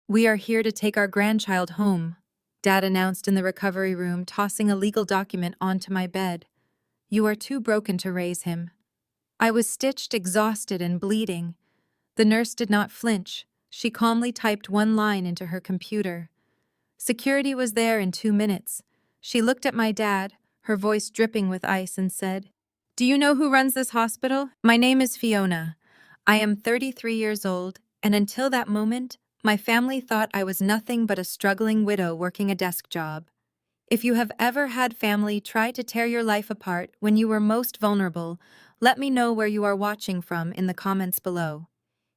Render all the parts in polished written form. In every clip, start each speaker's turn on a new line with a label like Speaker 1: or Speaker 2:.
Speaker 1: "We are here to take our grandchild home," Dad announced in the recovery room, tossing a legal document onto my bed. "You are too broken to raise him." I was stitched, exhausted, and bleeding. The nurse did not flinch. She calmly typed one line into her computer. Security was there in 2 minutes. She looked at my dad, her voice dripping with ice, and said, "Do you know who runs this hospital? My name is Fiona. I am 33 years old, and until that moment, my family thought I was nothing but a struggling widow working a desk job. If you have ever had family try to tear your life apart when you were most vulnerable, let me know where you are watching from in the comments below.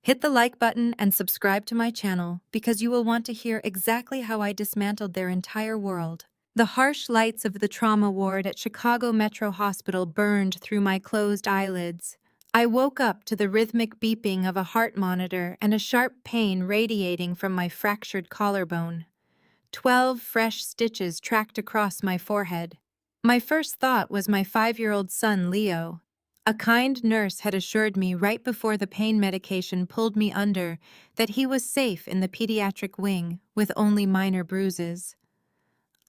Speaker 1: Hit the like button and subscribe to my channel because you will want to hear exactly how I dismantled their entire world." The harsh lights of the trauma ward at Chicago Metro Hospital burned through my closed eyelids. I woke up to the rhythmic beeping of a heart monitor and a sharp pain radiating from my fractured collarbone. 12 fresh stitches tracked across my forehead. My first thought was my 5-year-old son, Leo. A kind nurse had assured me right before the pain medication pulled me under that he was safe in the pediatric wing with only minor bruises.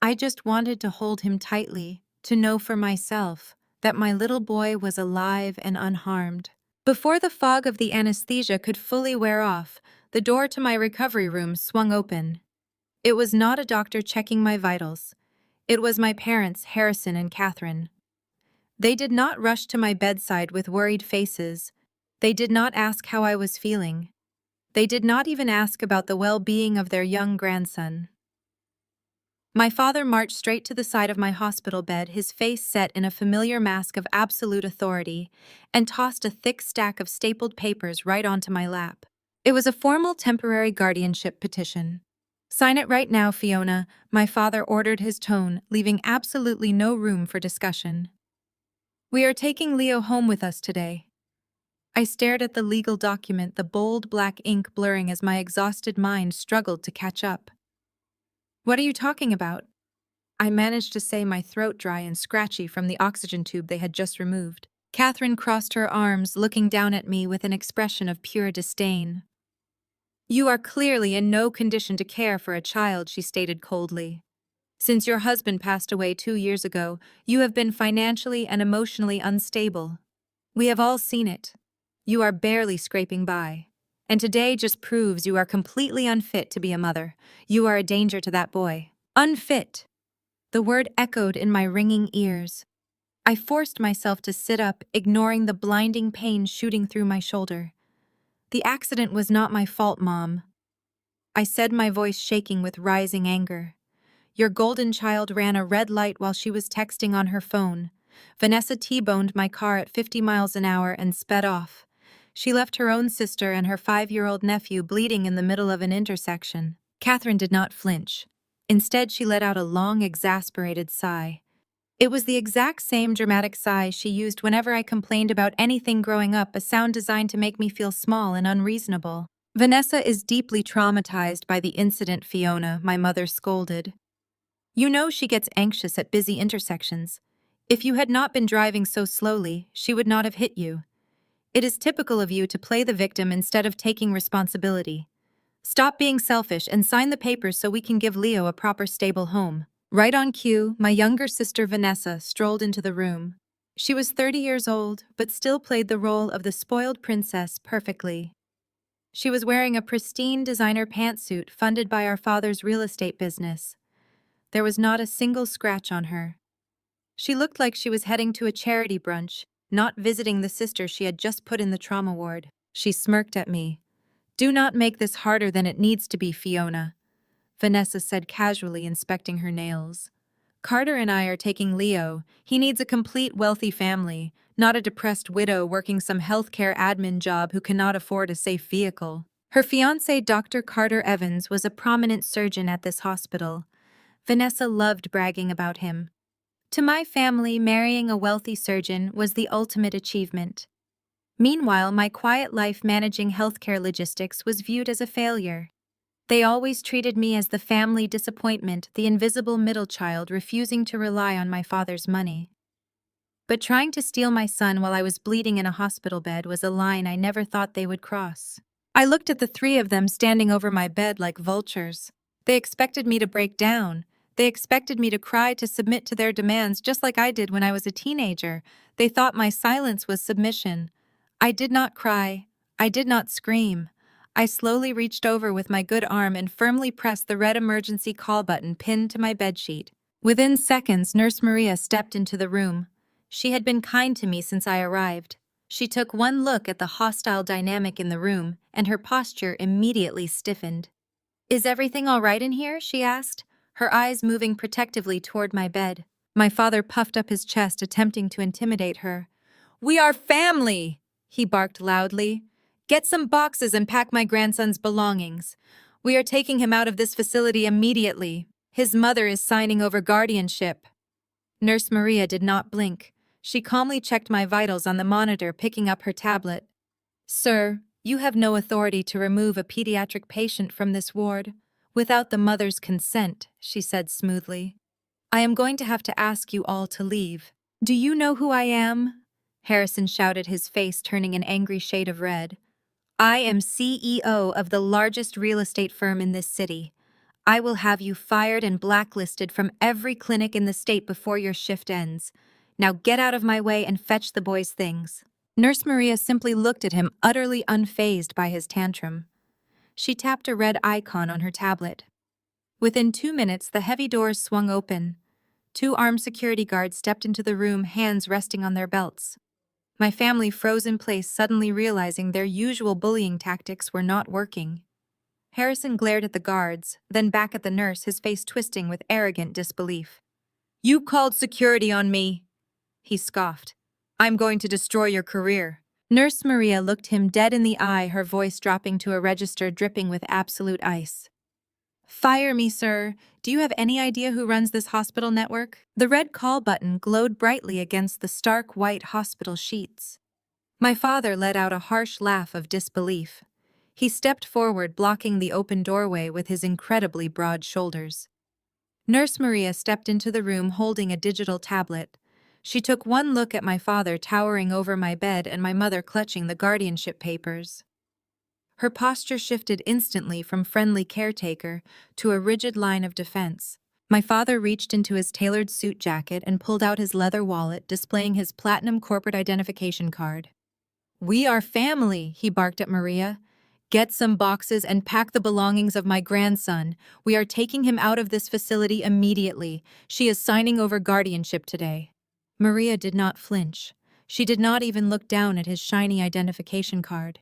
Speaker 1: I just wanted to hold him tightly, to know for myself that my little boy was alive and unharmed. Before the fog of the anesthesia could fully wear off, the door to my recovery room swung open. It was not a doctor checking my vitals. It was my parents, Harrison and Catherine. They did not rush to my bedside with worried faces. They did not ask how I was feeling. They did not even ask about the well-being of their young grandson. My father marched straight to the side of my hospital bed, his face set in a familiar mask of absolute authority, and tossed a thick stack of stapled papers right onto my lap. It was a formal temporary guardianship petition. "Sign it right now, Fiona," my father ordered, his tone leaving absolutely no room for discussion. "We are taking Leo home with us today." I stared at the legal document, the bold black ink blurring as my exhausted mind struggled to catch up. "What are you talking about?" I managed to say, my throat dry and scratchy from the oxygen tube they had just removed. Catherine crossed her arms, looking down at me with an expression of pure disdain. "You are clearly in no condition to care for a child," she stated coldly. "Since your husband passed away 2 years ago, you have been financially and emotionally unstable. We have all seen it. You are barely scraping by. And today just proves you are completely unfit to be a mother. You are a danger to that boy." Unfit. The word echoed in my ringing ears. I forced myself to sit up, ignoring the blinding pain shooting through my shoulder. "The accident was not my fault, Mom," I said, my voice shaking with rising anger. "Your golden child ran a red light while she was texting on her phone. Vanessa T-boned my car at 50 miles an hour and sped off. She left her own sister and her 5-year-old nephew bleeding in the middle of an intersection." Catherine did not flinch. Instead, she let out a long, exasperated sigh. It was the exact same dramatic sigh she used whenever I complained about anything growing up, a sound designed to make me feel small and unreasonable. "Vanessa is deeply traumatized by the incident, Fiona," my mother scolded. "You know she gets anxious at busy intersections. If you had not been driving so slowly, she would not have hit you. It is typical of you to play the victim instead of taking responsibility. Stop being selfish and sign the papers so we can give Leo a proper, stable home." Right on cue, my younger sister Vanessa strolled into the room. She was 30 years old, but still played the role of the spoiled princess perfectly. She was wearing a pristine designer pantsuit funded by our father's real estate business. There was not a single scratch on her. She looked like she was heading to a charity brunch, not visiting the sister she had just put in the trauma ward. She smirked at me. "Do not make this harder than it needs to be, Fiona," Vanessa said casually, inspecting her nails. "Carter and I are taking Leo. He needs a complete, wealthy family, not a depressed widow working some healthcare admin job who cannot afford a safe vehicle." Her fiancé, Dr. Carter Evans, was a prominent surgeon at this hospital. Vanessa loved bragging about him. To my family, marrying a wealthy surgeon was the ultimate achievement. Meanwhile, my quiet life managing healthcare logistics was viewed as a failure. They always treated me as the family disappointment, the invisible middle child refusing to rely on my father's money. But trying to steal my son while I was bleeding in a hospital bed was a line I never thought they would cross. I looked at the three of them standing over my bed like vultures. They expected me to break down. They expected me to cry to submit to their demands just like I did when I was a teenager. They thought my silence was submission. I did not cry. I did not scream. I slowly reached over with my good arm and firmly pressed the red emergency call button pinned to my bedsheet. Within seconds, Nurse Maria stepped into the room. She had been kind to me since I arrived. She took one look at the hostile dynamic in the room, and her posture immediately stiffened. "Is everything all right in here?" she asked, her eyes moving protectively toward my bed. My father puffed up his chest, attempting to intimidate her. "We are family!" he barked loudly. "Get some boxes and pack my grandson's belongings. We are taking him out of this facility immediately. His mother is signing over guardianship." Nurse Maria did not blink. She calmly checked my vitals on the monitor, picking up her tablet. "Sir, you have no authority to remove a pediatric patient from this ward without the mother's consent," she said smoothly. "I am going to have to ask you all to leave." "Do you know who I am?" Harrison shouted, his face turning an angry shade of red. "I am CEO of the largest real estate firm in this city. I will have you fired and blacklisted from every clinic in the state before your shift ends. Now get out of my way and fetch the boy's things." Nurse Maria simply looked at him, utterly unfazed by his tantrum. She tapped a red icon on her tablet. Within 2 minutes, the heavy doors swung open. 2 armed security guards stepped into the room, hands resting on their belts. My family froze in place, suddenly realizing their usual bullying tactics were not working. Harrison glared at the guards, then back at the nurse, his face twisting with arrogant disbelief. "You called security on me," he scoffed. "I'm going to destroy your career." Nurse Maria looked him dead in the eye, her voice dropping to a register dripping with absolute ice. "Fire me, sir. Do you have any idea who runs this hospital network?" The red call button glowed brightly against the stark white hospital sheets. My father let out a harsh laugh of disbelief. He stepped forward, blocking the open doorway with his incredibly broad shoulders. Nurse Maria stepped into the room holding a digital tablet. She took one look at my father towering over my bed and my mother clutching the guardianship papers. Her posture shifted instantly from friendly caretaker to a rigid line of defense. My father reached into his tailored suit jacket and pulled out his leather wallet, displaying his platinum corporate identification card. "We are family," he barked at Maria. "Get some boxes and pack the belongings of my grandson. We are taking him out of this facility immediately. She is signing over guardianship today." Maria did not flinch. She did not even look down at his shiny identification card.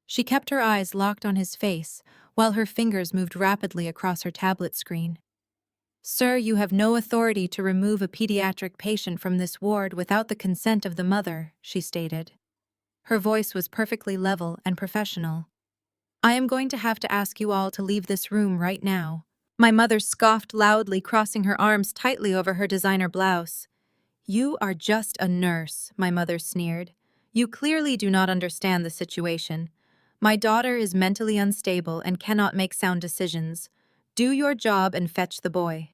Speaker 1: She kept her eyes locked on his face, while her fingers moved rapidly across her tablet screen. "Sir, you have no authority to remove a pediatric patient from this ward without the consent of the mother," she stated. Her voice was perfectly level and professional. "I am going to have to ask you all to leave this room right now." My mother scoffed loudly, crossing her arms tightly over her designer blouse. "You are just a nurse," my mother sneered. "You clearly do not understand the situation. My daughter is mentally unstable and cannot make sound decisions. Do your job and fetch the boy."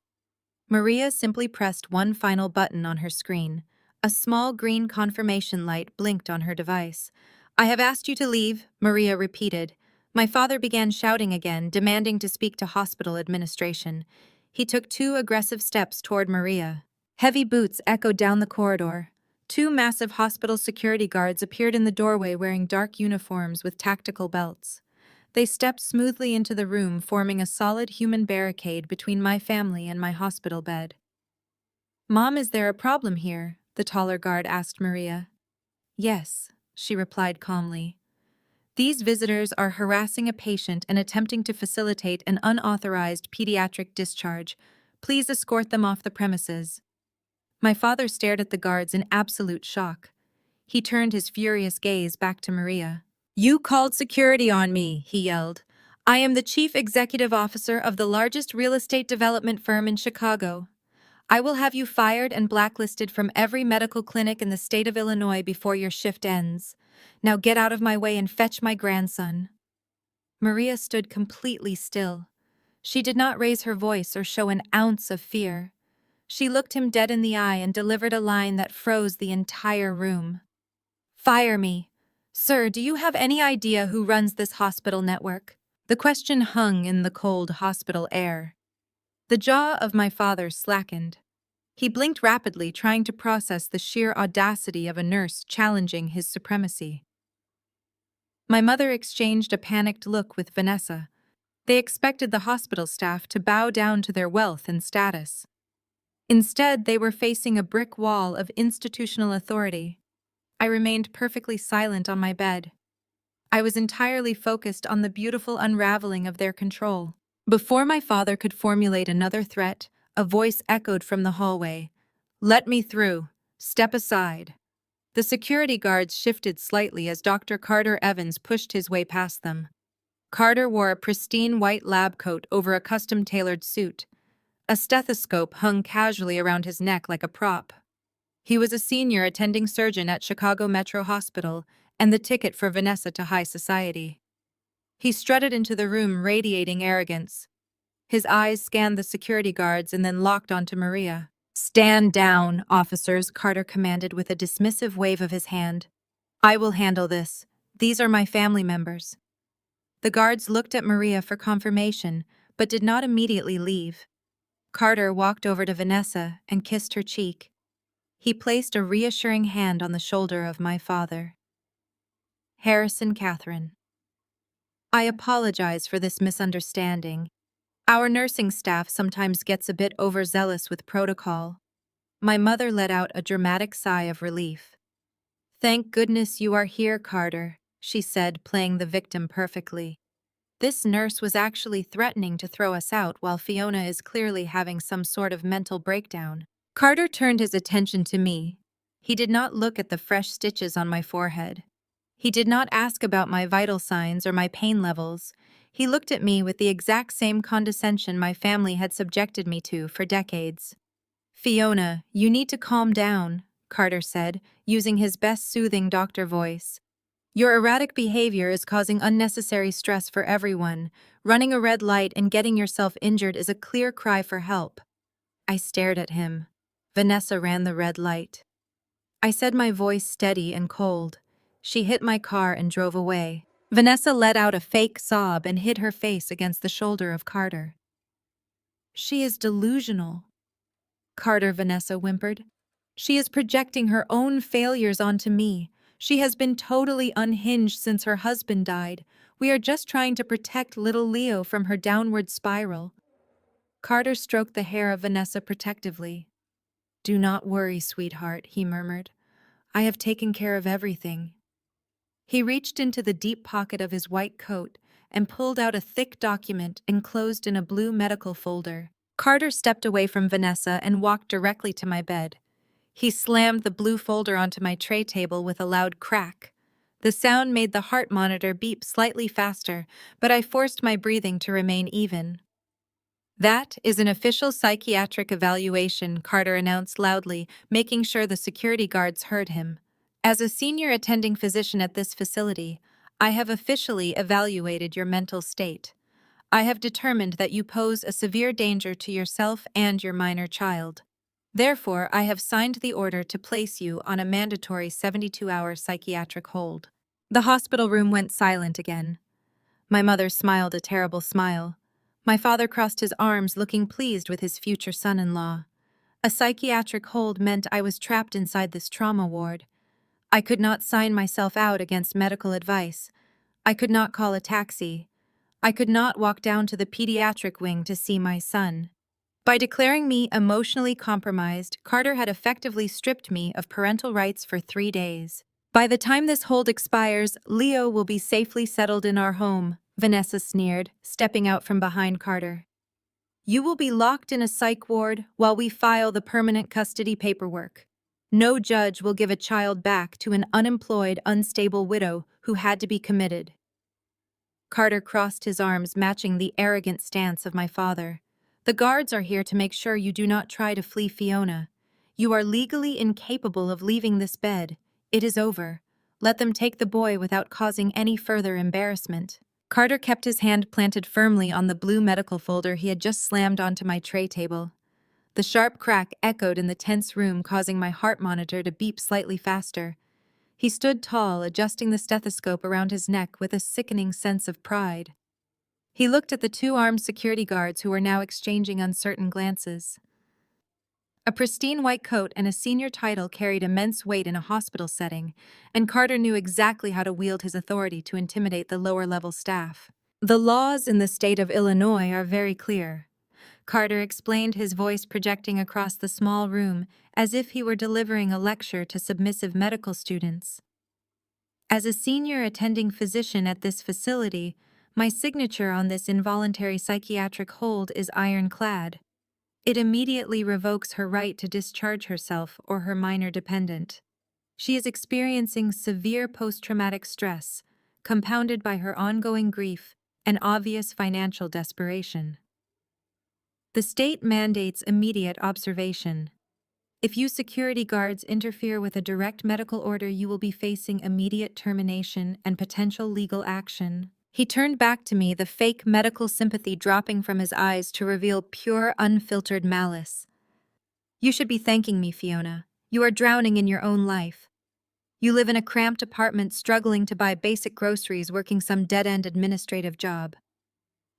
Speaker 1: Maria simply pressed one final button on her screen. A small green confirmation light blinked on her device. "I have asked you to leave," Maria repeated. My father began shouting again, demanding to speak to hospital administration. He took 2 aggressive steps toward Maria. Heavy boots echoed down the corridor. 2 massive hospital security guards appeared in the doorway wearing dark uniforms with tactical belts. They stepped smoothly into the room, forming a solid human barricade between my family and my hospital bed. "Mom, is there a problem here?" the taller guard asked Maria. "Yes," she replied calmly. "These visitors are harassing a patient and attempting to facilitate an unauthorized pediatric discharge. Please escort them off the premises." My father stared at the guards in absolute shock. He turned his furious gaze back to Maria. "You called security on me," he yelled. "I am the chief executive officer of the largest real estate development firm in Chicago. I will have you fired and blacklisted from every medical clinic in the state of Illinois before your shift ends. Now get out of my way and fetch my grandson." Maria stood completely still. She did not raise her voice or show an ounce of fear. She looked him dead in the eye and delivered a line that froze the entire room. "Fire me. Sir, do you have any idea who runs this hospital network? The question hung in the cold hospital air. The jaw of my father slackened. He blinked rapidly, trying to process the sheer audacity of a nurse challenging his supremacy. My mother exchanged a panicked look with Vanessa. They expected the hospital staff to bow down to their wealth and status. Instead, they were facing a brick wall of institutional authority. I remained perfectly silent on my bed. I was entirely focused on the beautiful unraveling of their control. Before my father could formulate another threat, a voice echoed from the hallway. "Let me through. Step aside." The security guards shifted slightly as Dr. Carter Evans pushed his way past them. Carter wore a pristine white lab coat over a custom-tailored suit. A stethoscope hung casually around his neck like a prop. He was a senior attending surgeon at Chicago Metro Hospital and the ticket for Vanessa to high society. He strutted into the room, radiating arrogance. His eyes scanned the security guards and then locked onto Maria. "Stand down, officers," Carter commanded with a dismissive wave of his hand. "I will handle this. These are my family members." The guards looked at Maria for confirmation, but did not immediately leave. Carter walked over to Vanessa and kissed her cheek. He placed a reassuring hand on the shoulder of my father. Harrison Catherine. I apologize for this misunderstanding. Our nursing staff sometimes gets a bit overzealous with protocol. My mother let out a dramatic sigh of relief. "Thank goodness you are here, Carter," she said, playing the victim perfectly. "This nurse was actually threatening to throw us out while Fiona is clearly having some sort of mental breakdown." Carter turned his attention to me. He did not look at the fresh stitches on my forehead. He did not ask about my vital signs or my pain levels. He looked at me with the exact same condescension my family had subjected me to for decades. "Fiona, you need to calm down," Carter said, using his best soothing doctor voice. "Your erratic behavior is causing unnecessary stress for everyone. Running a red light and getting yourself injured is a clear cry for help." I stared at him. Vanessa ran the red light. I said, my voice steady and cold. She hit my car and drove away. Vanessa let out a fake sob and hid her face against the shoulder of Carter. "She is delusional," Vanessa whimpered. "She is projecting her own failures onto me. She has been totally unhinged since her husband died. We are just trying to protect little Leo from her downward spiral." Carter stroked the hair of Vanessa protectively. "Do not worry, sweetheart," he murmured. "I have taken care of everything." He reached into the deep pocket of his white coat and pulled out a thick document enclosed in a blue medical folder. Carter stepped away from Vanessa and walked directly to my bed. He slammed the blue folder onto my tray table with a loud crack. The sound made the heart monitor beep slightly faster, but I forced my breathing to remain even. "That is an official psychiatric evaluation," Carter announced loudly, making sure the security guards heard him. "As a senior attending physician at this facility, I have officially evaluated your mental state. I have determined that you pose a severe danger to yourself and your minor child. Therefore, I have signed the order to place you on a mandatory 72-hour psychiatric hold." The hospital room went silent again. My mother smiled a terrible smile. My father crossed his arms, looking pleased with his future son-in-law. A psychiatric hold meant I was trapped inside this trauma ward. I could not sign myself out against medical advice. I could not call a taxi. I could not walk down to the pediatric wing to see my son. By declaring me emotionally compromised, Carter had effectively stripped me of parental rights for 3 days. "By the time this hold expires, Leo will be safely settled in our home," Vanessa sneered, stepping out from behind Carter. "You will be locked in a psych ward while we file the permanent custody paperwork. No judge will give a child back to an unemployed, unstable widow who had to be committed." Carter crossed his arms, matching the arrogant stance of my father. "The guards are here to make sure you do not try to flee Fiona. You are legally incapable of leaving this bed. It is over. Let them take the boy without causing any further embarrassment." Carter kept his hand planted firmly on the blue medical folder he had just slammed onto my tray table. The sharp crack echoed in the tense room, causing my heart monitor to beep slightly faster. He stood tall, adjusting the stethoscope around his neck with a sickening sense of pride. He looked at the two armed security guards who were now exchanging uncertain glances. A pristine white coat and a senior title carried immense weight in a hospital setting, and Carter knew exactly how to wield his authority to intimidate the lower-level staff. The laws in the state of Illinois are very clear. Carter explained, his voice projecting across the small room as if he were delivering a lecture to submissive medical students. As a senior attending physician at this facility, my signature on this involuntary psychiatric hold is ironclad. It immediately revokes her right to discharge herself or her minor dependent. She is experiencing severe post-traumatic stress, compounded by her ongoing grief and obvious financial desperation. The state mandates immediate observation. If you security guards interfere with a direct medical order, you will be facing immediate termination and potential legal action. He turned back to me, the fake medical sympathy dropping from his eyes to reveal pure, unfiltered malice. You should be thanking me, Fiona. You are drowning in your own life. You live in a cramped apartment, struggling to buy basic groceries, working some dead-end administrative job.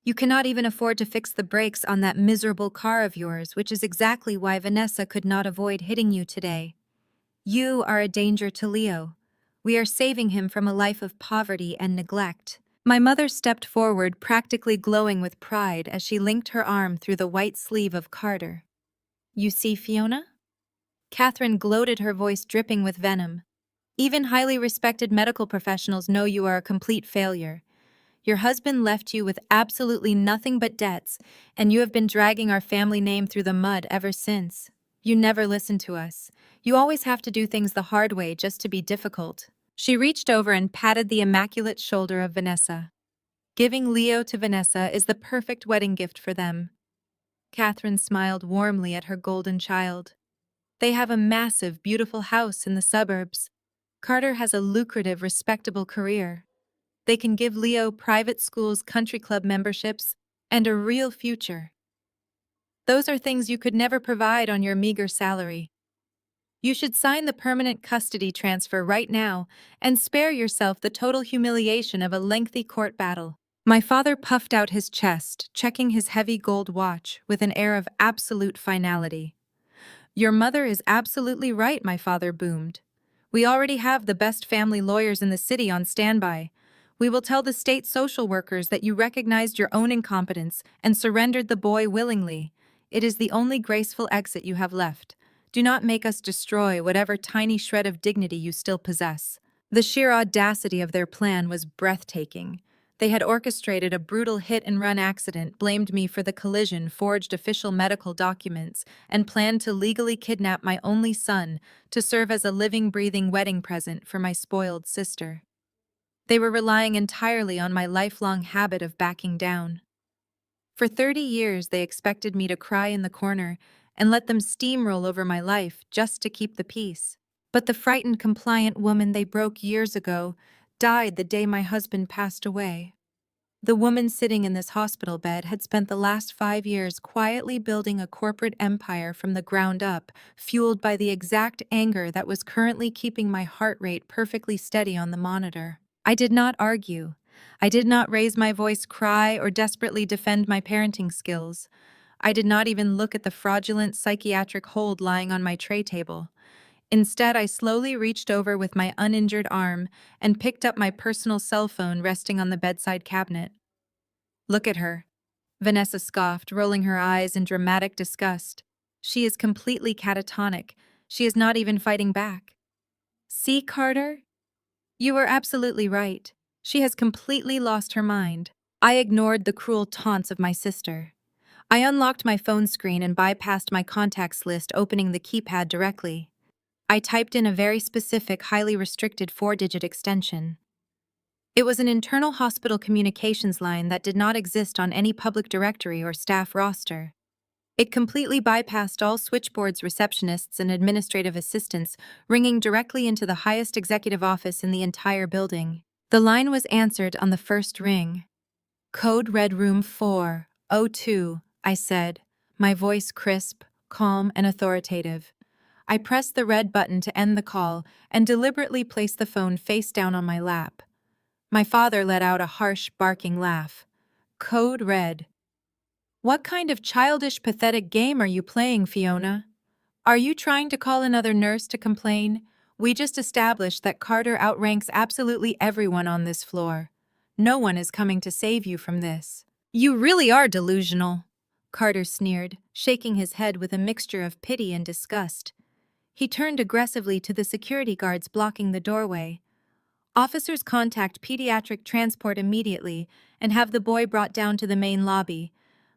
Speaker 1: You cannot even afford to fix the brakes on that miserable car of yours, which is exactly why Vanessa could not avoid hitting you today. You are a danger to Leo. We are saving him from a life of poverty and neglect. My mother stepped forward, practically glowing with pride as she linked her arm through the white sleeve of Carter. You see, Fiona? Catherine gloated, her voice dripping with venom. Even highly respected medical professionals know you are a complete failure. Your husband left you with absolutely nothing but debts, and you have been dragging our family name through the mud ever since. You never listen to us. You always have to do things the hard way just to be difficult. She reached over and patted the immaculate shoulder of Vanessa. Giving Leo to Vanessa is the perfect wedding gift for them. Catherine smiled warmly at her golden child. They have a massive, beautiful house in the suburbs. Carter has a lucrative, respectable career. They can give Leo private schools, country club memberships, and a real future. Those are things you could never provide on your meager salary. You should sign the permanent custody transfer right now and spare yourself the total humiliation of a lengthy court battle. My father puffed out his chest, checking his heavy gold watch with an air of absolute finality. Your mother is absolutely right, my father boomed. We already have the best family lawyers in the city on standby. We will tell the state social workers that you recognized your own incompetence and surrendered the boy willingly. It is the only graceful exit you have left. Do not make us destroy whatever tiny shred of dignity you still possess. The sheer audacity of their plan was breathtaking. They had orchestrated a brutal hit-and-run accident, blamed me for the collision, forged official medical documents, and planned to legally kidnap my only son to serve as a living, breathing wedding present for my spoiled sister. They were relying entirely on my lifelong habit of backing down. For 30 years, they expected me to cry in the corner and let them steamroll over my life just to keep the peace. But the frightened, compliant woman they broke years ago died the day my husband passed away. The woman sitting in this hospital bed had spent the last 5 years quietly building a corporate empire from the ground up, fueled by the exact anger that was currently keeping my heart rate perfectly steady on the monitor. I did not argue. I did not raise my voice, cry, or desperately defend my parenting skills. I did not even look at the fraudulent psychiatric hold lying on my tray table. Instead, I slowly reached over with my uninjured arm and picked up my personal cell phone resting on the bedside cabinet. Look at her, Vanessa scoffed, rolling her eyes in dramatic disgust. She is completely catatonic. She is not even fighting back. See, Carter? You were absolutely right. She has completely lost her mind. I ignored the cruel taunts of my sister. I unlocked my phone screen and bypassed my contacts list, opening the keypad directly. I typed in a very specific, highly restricted 4-digit extension. It was an internal hospital communications line that did not exist on any public directory or staff roster. It completely bypassed all switchboards, receptionists, and administrative assistants, ringing directly into the highest executive office in the entire building. The line was answered on the first ring. Code Red Room 402, I said, my voice crisp, calm, and authoritative. I pressed the red button to end the call and deliberately placed the phone face down on my lap. My father let out a harsh, barking laugh. Code red. What kind of childish, pathetic game are you playing, Fiona? Are you trying to call another nurse to complain? We just established that Carter outranks absolutely everyone on this floor. No one is coming to save you from this. You really are delusional, Carter sneered, shaking his head with a mixture of pity and disgust. He turned aggressively to the security guards blocking the doorway. Officers contact pediatric transport immediately and have the boy brought down to the main lobby.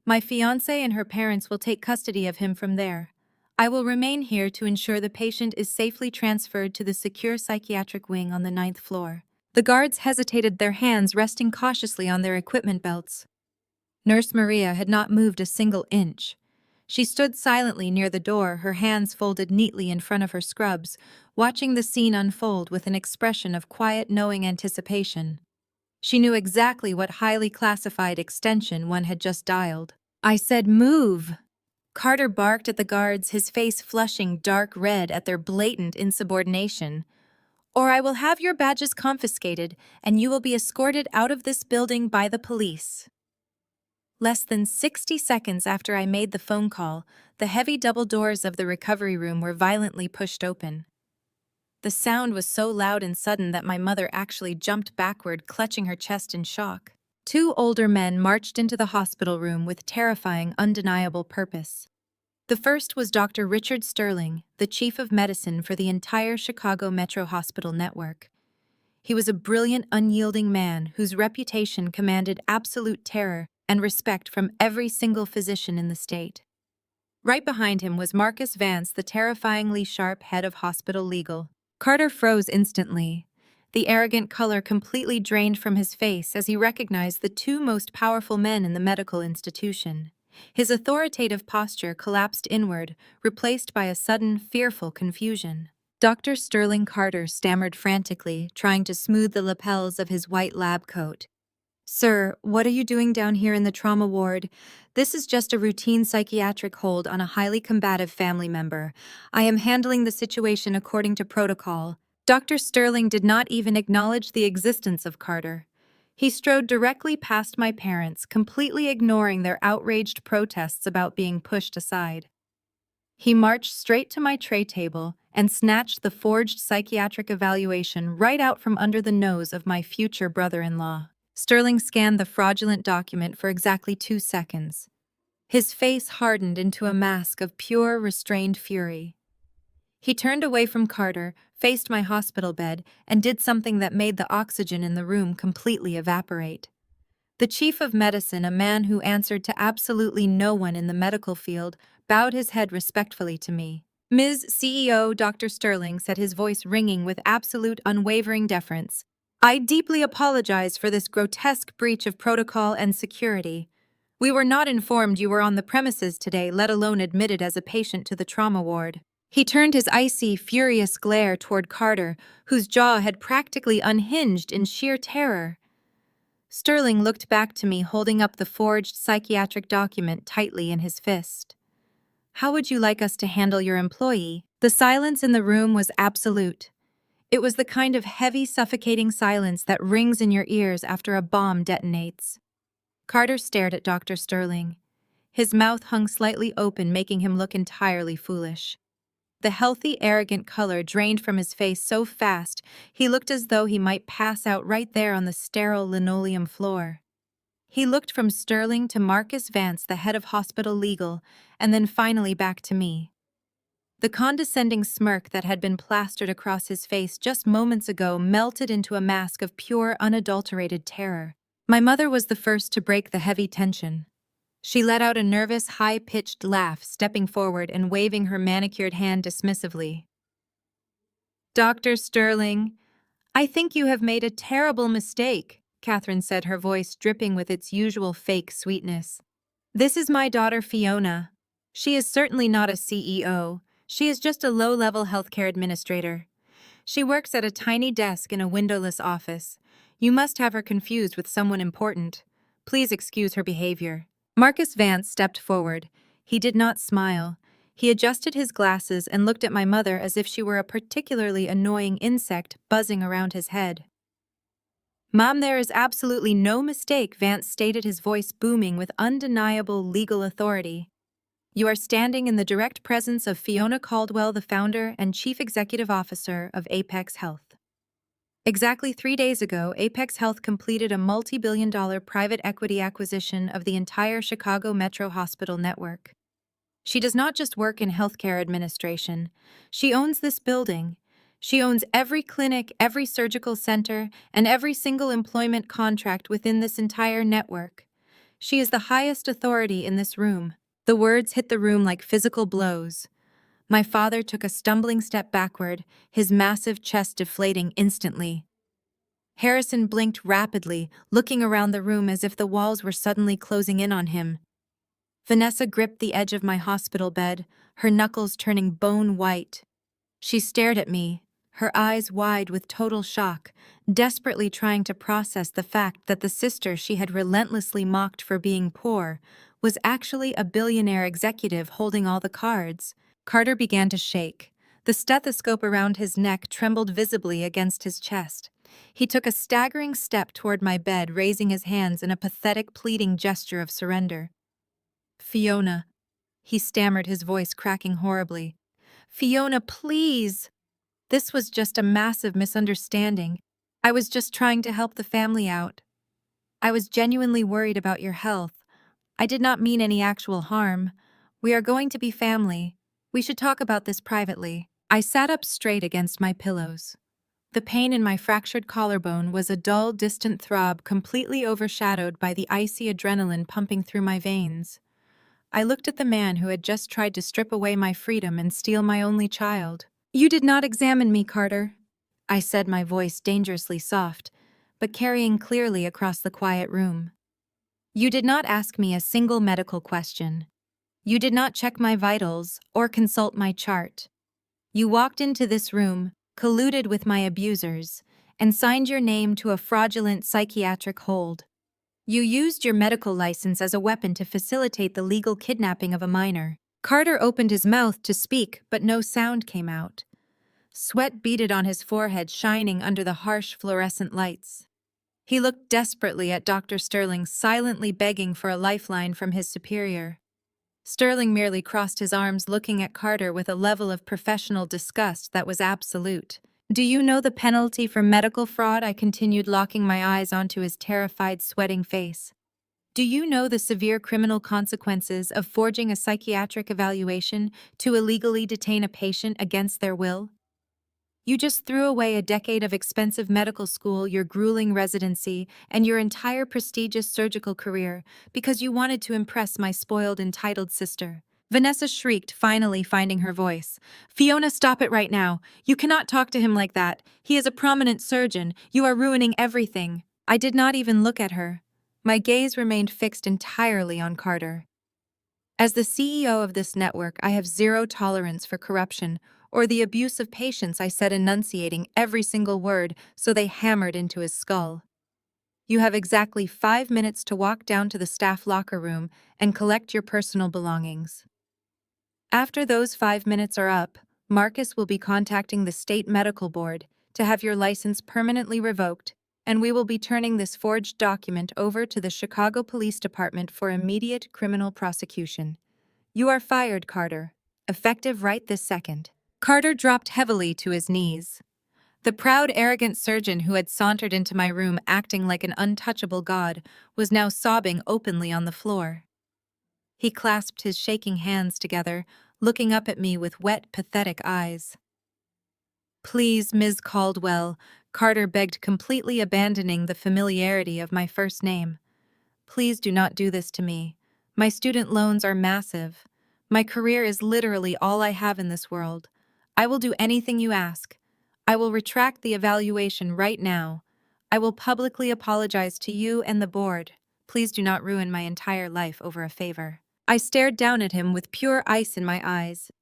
Speaker 1: My fiancée and her parents will take custody of him from there. I will remain here to ensure the patient is safely transferred to the secure psychiatric wing on the 9th floor. The guards hesitated, their hands resting cautiously on their equipment belts. Nurse Maria had not moved a single inch. She stood silently near the door, her hands folded neatly in front of her scrubs, watching the scene unfold with an expression of quiet, knowing anticipation. She knew exactly what highly classified extension one had just dialed. I said, "Move!" Carter barked at the guards, his face flushing dark red at their blatant insubordination. "Or I will have your badges confiscated, and you will be escorted out of this building by the police." Less than 60 seconds after I made the phone call, the heavy double doors of the recovery room were violently pushed open. The sound was so loud and sudden that my mother actually jumped backward, clutching her chest in shock. Two older men marched into the hospital room with terrifying, undeniable purpose. The first was Dr. Richard Sterling, the chief of medicine for the entire Chicago Metro Hospital network. He was a brilliant, unyielding man whose reputation commanded absolute terror and respect from every single physician in the state. Right behind him was Marcus Vance, the terrifyingly sharp head of hospital legal. Carter froze instantly. The arrogant color completely drained from his face as he recognized the two most powerful men in the medical institution. His authoritative posture collapsed inward, replaced by a sudden, fearful confusion. Dr. Sterling Carter stammered frantically, trying to smooth the lapels of his white lab coat. "Sir, what are you doing down here in the trauma ward? This is just a routine psychiatric hold on a highly combative family member. I am handling the situation according to protocol." Dr. Sterling did not even acknowledge the existence of Carter. He strode directly past my parents, completely ignoring their outraged protests about being pushed aside. He marched straight to my tray table and snatched the forged psychiatric evaluation right out from under the nose of my future brother-in-law. Sterling scanned the fraudulent document for exactly 2 seconds. His face hardened into a mask of pure, restrained fury. He turned away from Carter, faced my hospital bed, and did something that made the oxygen in the room completely evaporate. The chief of medicine, a man who answered to absolutely no one in the medical field, bowed his head respectfully to me. "Ms. CEO Dr. Sterling," said his voice ringing with absolute unwavering deference, "I deeply apologize for this grotesque breach of protocol and security. We were not informed you were on the premises today, let alone admitted as a patient to the trauma ward." He turned his icy, furious glare toward Carter, whose jaw had practically unhinged in sheer terror. Sterling looked back to me, holding up the forged psychiatric document tightly in his fist. "How would you like us to handle your employee?" The silence in the room was absolute. It was the kind of heavy, suffocating silence that rings in your ears after a bomb detonates. Carter stared at Dr. Sterling. His mouth hung slightly open, making him look entirely foolish. The healthy, arrogant color drained from his face so fast, he looked as though he might pass out right there on the sterile linoleum floor. He looked from Sterling to Marcus Vance, the head of hospital legal, and then finally back to me. The condescending smirk that had been plastered across his face just moments ago melted into a mask of pure, unadulterated terror. My mother was the first to break the heavy tension. She let out a nervous, high-pitched laugh, stepping forward and waving her manicured hand dismissively. "Dr. Sterling, I think you have made a terrible mistake," Catherine said, her voice dripping with its usual fake sweetness. "This is my daughter Fiona. She is certainly not a CEO. She is just a low-level healthcare administrator. She works at a tiny desk in a windowless office. You must have her confused with someone important. Please excuse her behavior." Marcus Vance stepped forward. He did not smile. He adjusted his glasses and looked at my mother as if she were a particularly annoying insect buzzing around his head. "Mom, there is absolutely no mistake," Vance stated, his voice booming with undeniable legal authority. "You are standing in the direct presence of Fiona Caldwell, the founder and chief executive officer of Apex Health." Exactly 3 days ago, Apex Health completed a multi-billion-dollar private equity acquisition of the entire Chicago Metro Hospital network. She does not just work in healthcare administration. She owns this building. She owns every clinic, every surgical center, and every single employment contract within this entire network. She is the highest authority in this room. The words hit the room like physical blows. My father took a stumbling step backward, his massive chest deflating instantly. Harrison blinked rapidly, looking around the room as if the walls were suddenly closing in on him. Vanessa gripped the edge of my hospital bed, her knuckles turning bone white. She stared at me, her eyes wide with total shock, desperately trying to process the fact that the sister she had relentlessly mocked for being poor was actually a billionaire executive holding all the cards. Carter began to shake. The stethoscope around his neck trembled visibly against his chest. He took a staggering step toward my bed, raising his hands in a pathetic, pleading gesture of surrender. "Fiona," he stammered, his voice cracking horribly. "Fiona, please!" This was just a massive misunderstanding. I was just trying to help the family out. I was genuinely worried about your health. I did not mean any actual harm. We are going to be family. We should talk about this privately. I sat up straight against my pillows. The pain in my fractured collarbone was a dull, distant throb completely overshadowed by the icy adrenaline pumping through my veins. I looked at the man who had just tried to strip away my freedom and steal my only child. "You did not examine me, Carter," I said, my voice dangerously soft, but carrying clearly across the quiet room. "You did not ask me a single medical question. You did not check my vitals or consult my chart. You walked into this room, colluded with my abusers, and signed your name to a fraudulent psychiatric hold. You used your medical license as a weapon to facilitate the legal kidnapping of a minor." Carter opened his mouth to speak, but no sound came out. Sweat beaded on his forehead, shining under the harsh fluorescent lights. He looked desperately at Dr. Sterling, silently begging for a lifeline from his superior. Sterling merely crossed his arms, looking at Carter with a level of professional disgust that was absolute. "Do you know the penalty for medical fraud?" I continued, locking my eyes onto his terrified, sweating face. "Do you know the severe criminal consequences of forging a psychiatric evaluation to illegally detain a patient against their will? You just threw away a decade of expensive medical school, your grueling residency, and your entire prestigious surgical career because you wanted to impress my spoiled, entitled sister." Vanessa shrieked, finally finding her voice. "Fiona, stop it right now. You cannot talk to him like that. He is a prominent surgeon. You are ruining everything." I did not even look at her. My gaze remained fixed entirely on Carter. "As the CEO of this network, I have zero tolerance for corruption or the abuse of patients," I said, enunciating every single word so they hammered into his skull. "You have exactly 5 minutes to walk down to the staff locker room and collect your personal belongings. After those 5 minutes are up, Marcus will be contacting the state medical board to have your license permanently revoked, and we will be turning this forged document over to the Chicago Police Department for immediate criminal prosecution. You are fired, Carter. Effective right this second." Carter dropped heavily to his knees. The proud, arrogant surgeon who had sauntered into my room acting like an untouchable god was now sobbing openly on the floor. He clasped his shaking hands together, looking up at me with wet, pathetic eyes. "Please, Ms. Caldwell," Carter begged, completely abandoning the familiarity of my first name. "Please do not do this to me. My student loans are massive. My career is literally all I have in this world. I will do anything you ask. I will retract the evaluation right now. I will publicly apologize to you and the board. Please do not ruin my entire life over a favor." I stared down at him with pure ice in my eyes.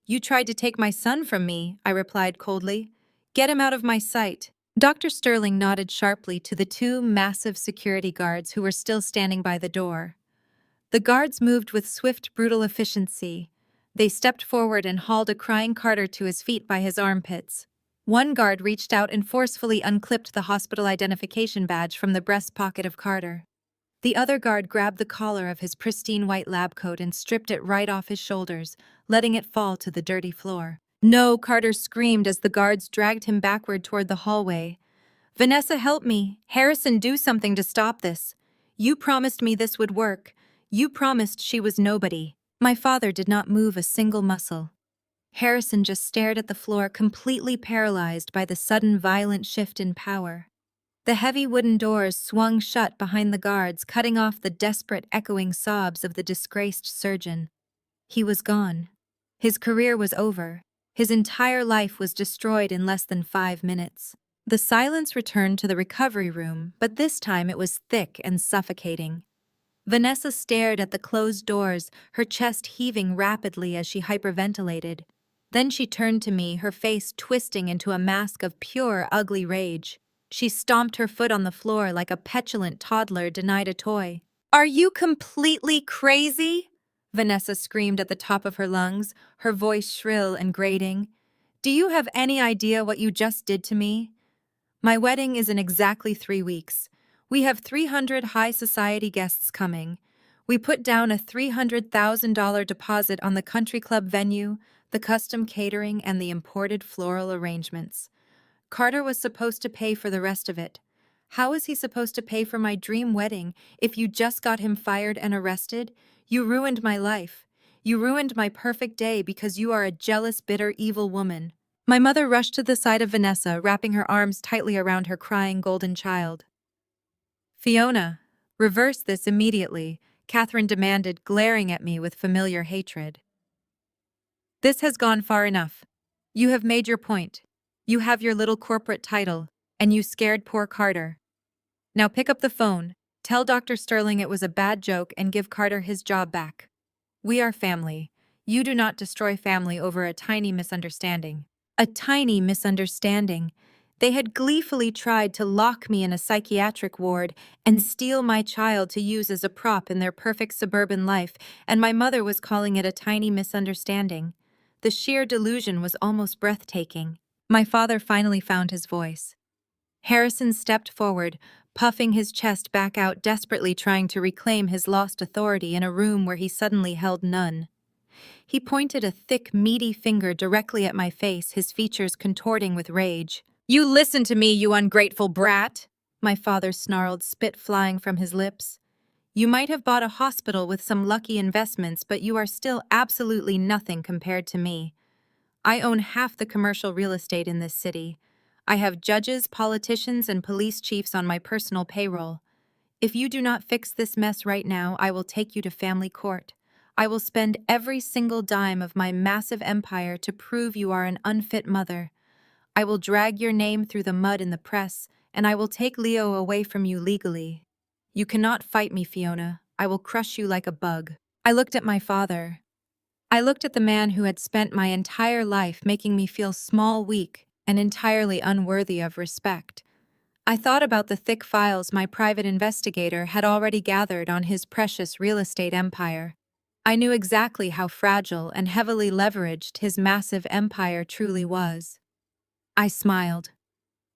Speaker 1: "You tried to take my son from me," I replied coldly. "Get him out of my sight." Dr. Sterling nodded sharply to the 2 massive security guards who were still standing by the door. The guards moved with swift, brutal efficiency. They stepped forward and hauled a crying Carter to his feet by his armpits. One guard reached out and forcefully unclipped the hospital identification badge from the breast pocket of Carter. The other guard grabbed the collar of his pristine white lab coat and stripped it right off his shoulders, letting it fall to the dirty floor. "No!" Carter screamed as the guards dragged him backward toward the hallway. "Vanessa, help me! Harrison, do something to stop this! You promised me this would work. You promised she was nobody." My father did not move a single muscle. Harrison just stared at the floor, completely paralyzed by the sudden violent shift in power. The heavy wooden doors swung shut behind the guards, cutting off the desperate, echoing sobs of the disgraced surgeon. He was gone. His career was over. His entire life was destroyed in less than 5 minutes. The silence returned to the recovery room, but this time it was thick and suffocating. Vanessa stared at the closed doors, her chest heaving rapidly as she hyperventilated. Then she turned to me, her face twisting into a mask of pure, ugly rage. She stomped her foot on the floor like a petulant toddler denied a toy. "Are you completely crazy?" Vanessa screamed at the top of her lungs, her voice shrill and grating. "Do you have any idea what you just did to me? My wedding is in exactly 3 weeks. We have 300 high society guests coming. We put down a $300,000 deposit on the country club venue, the custom catering, and the imported floral arrangements. Carter was supposed to pay for the rest of it. How is he supposed to pay for my dream wedding if you just got him fired and arrested? You ruined my life. You ruined my perfect day because you are a jealous, bitter, evil woman." My mother rushed to the side of Vanessa, wrapping her arms tightly around her crying golden child. "Fiona, reverse this immediately," Catherine demanded, glaring at me with familiar hatred. "This has gone far enough. You have made your point. You have your little corporate title, and you scared poor Carter. Now pick up the phone, tell Dr. Sterling it was a bad joke, and give Carter his job back. We are family. You do not destroy family over a tiny misunderstanding." A tiny misunderstanding. They had gleefully tried to lock me in a psychiatric ward and steal my child to use as a prop in their perfect suburban life, and my mother was calling it a tiny misunderstanding. The sheer delusion was almost breathtaking. My father finally found his voice. Harrison stepped forward, puffing his chest back out, desperately trying to reclaim his lost authority in a room where he suddenly held none. He pointed a thick, meaty finger directly at my face, his features contorting with rage. "You listen to me, you ungrateful brat!" my father snarled, spit flying from his lips. "You might have bought a hospital with some lucky investments, but you are still absolutely nothing compared to me. I own half the commercial real estate in this city. I have judges, politicians, and police chiefs on my personal payroll. If you do not fix this mess right now, I will take you to family court. I will spend every single dime of my massive empire to prove you are an unfit mother. I will drag your name through the mud in the press, and I will take Leo away from you legally. You cannot fight me, Fiona. I will crush you like a bug." I looked at my father. I looked at the man who had spent my entire life making me feel small, weak, and entirely unworthy of respect. I thought about the thick files my private investigator had already gathered on his precious real estate empire. I knew exactly how fragile and heavily leveraged his massive empire truly was. I smiled.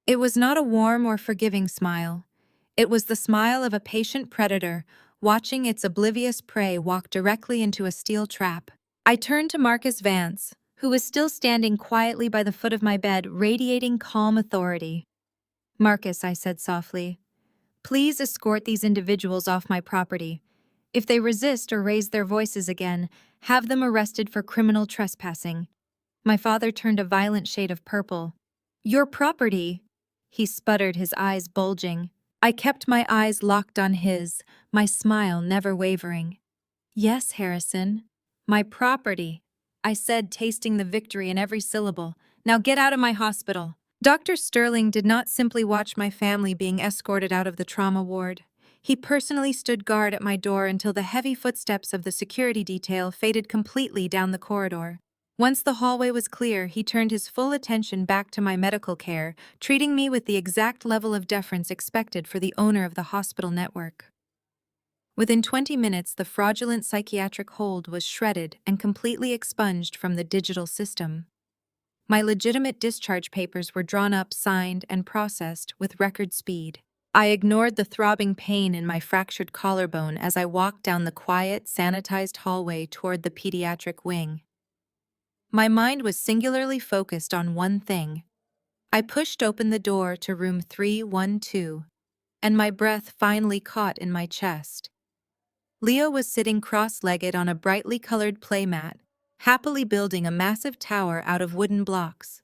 Speaker 1: It was not a warm or forgiving smile. It was the smile of a patient predator watching its oblivious prey walk directly into a steel trap. I turned to Marcus Vance, who was still standing quietly by the foot of my bed, radiating calm authority. "Marcus," I said softly, "please escort these individuals off my property. If they resist or raise their voices again, have them arrested for criminal trespassing." My father turned a violent shade of purple. "Your property?" he sputtered, his eyes bulging. I kept my eyes locked on his, my smile never wavering. "Yes, Harrison, my property," I said, tasting the victory in every syllable. "Now get out of my hospital." Dr. Sterling did not simply watch my family being escorted out of the trauma ward. He personally stood guard at my door until the heavy footsteps of the security detail faded completely down the corridor. Once the hallway was clear, he turned his full attention back to my medical care, treating me with the exact level of deference expected for the owner of the hospital network. Within 20 minutes, the fraudulent psychiatric hold was shredded and completely expunged from the digital system. My legitimate discharge papers were drawn up, signed, and processed with record speed. I ignored the throbbing pain in my fractured collarbone as I walked down the quiet, sanitized hallway toward the pediatric wing. My mind was singularly focused on one thing. I pushed open the door to room 312, and my breath finally caught in my chest. Leo was sitting cross-legged on a brightly colored playmat, happily building a massive tower out of wooden blocks.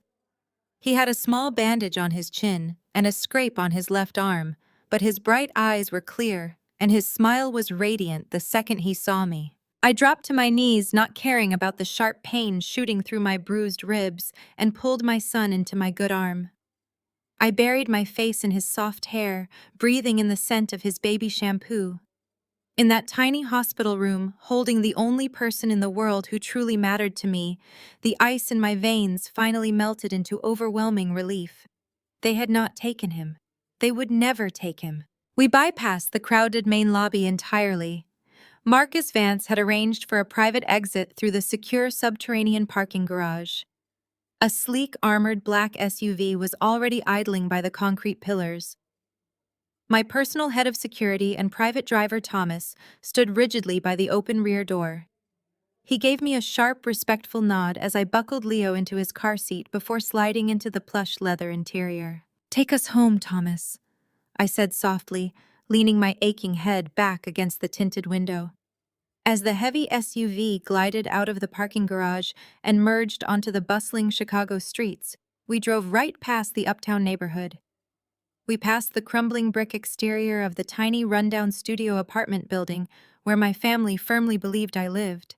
Speaker 1: He had a small bandage on his chin and a scrape on his left arm, but his bright eyes were clear, and his smile was radiant the second he saw me. I dropped to my knees, not caring about the sharp pain shooting through my bruised ribs, and pulled my son into my good arm. I buried my face in his soft hair, breathing in the scent of his baby shampoo. In that tiny hospital room, holding the only person in the world who truly mattered to me, the ice in my veins finally melted into overwhelming relief. They had not taken him. They would never take him. We bypassed the crowded main lobby entirely. Marcus Vance had arranged for a private exit through the secure subterranean parking garage. A sleek, armored black SUV was already idling by the concrete pillars. My personal head of security and private driver Thomas stood rigidly by the open rear door. He gave me a sharp, respectful nod as I buckled Leo into his car seat before sliding into the plush leather interior. "Take us home, Thomas," I said softly, leaning my aching head back against the tinted window. As the heavy SUV glided out of the parking garage and merged onto the bustling Chicago streets, we drove right past the uptown neighborhood. We passed the crumbling brick exterior of the tiny rundown studio apartment building where my family firmly believed I lived.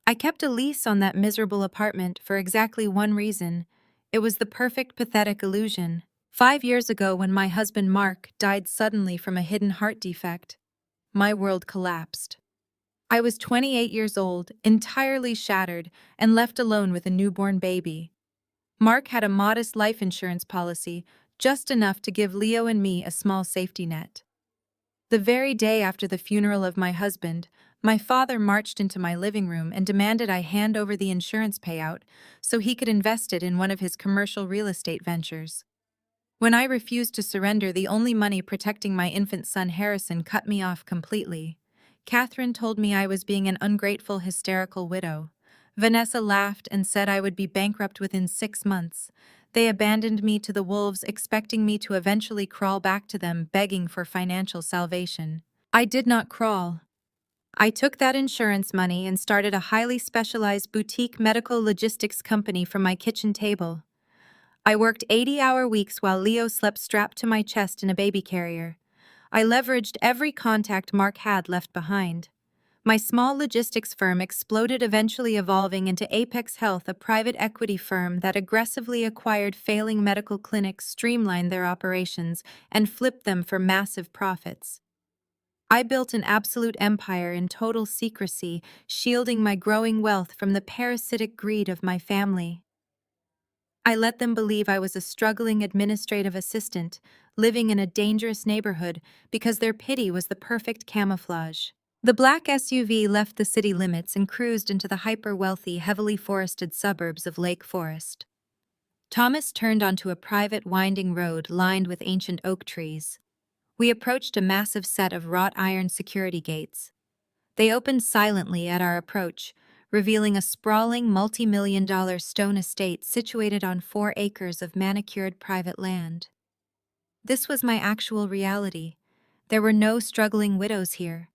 Speaker 1: I kept a lease on that miserable apartment for exactly one reason. It was the perfect pathetic illusion. 5 years ago, when my husband Mark died suddenly from a hidden heart defect, my world collapsed. I was 28 years old, entirely shattered, and left alone with a newborn baby. Mark had a modest life insurance policy, just enough to give Leo and me a small safety net. The very day after the funeral of my husband, my father marched into my living room and demanded I hand over the insurance payout so he could invest it in one of his commercial real estate ventures. When I refused to surrender the only money protecting my infant son Harrison cut me off completely. Catherine told me I was being an ungrateful, hysterical widow. Vanessa laughed and said I would be bankrupt within 6 months. They abandoned me to the wolves, expecting me to eventually crawl back to them, begging for financial salvation. I did not crawl. I took that insurance money and started a highly specialized boutique medical logistics company from my kitchen table. I worked 80-hour weeks while Leo slept strapped to my chest in a baby carrier. I leveraged every contact Mark had left behind. My small logistics firm exploded, eventually evolving into Apex Health, a private equity firm that aggressively acquired failing medical clinics, streamlined their operations, and flipped them for massive profits. I built an absolute empire in total secrecy, shielding my growing wealth from the parasitic greed of my family. I let them believe I was a struggling administrative assistant, living in a dangerous neighborhood, because their pity was the perfect camouflage. The black SUV left the city limits and cruised into the hyper-wealthy, heavily forested suburbs of Lake Forest. Thomas turned onto a private, winding road lined with ancient oak trees. We approached a massive set of wrought iron security gates. They opened silently at our approach, revealing a sprawling, multi-million-dollar stone estate situated on 4 acres of manicured private land. This was my actual reality. There were no struggling widows here.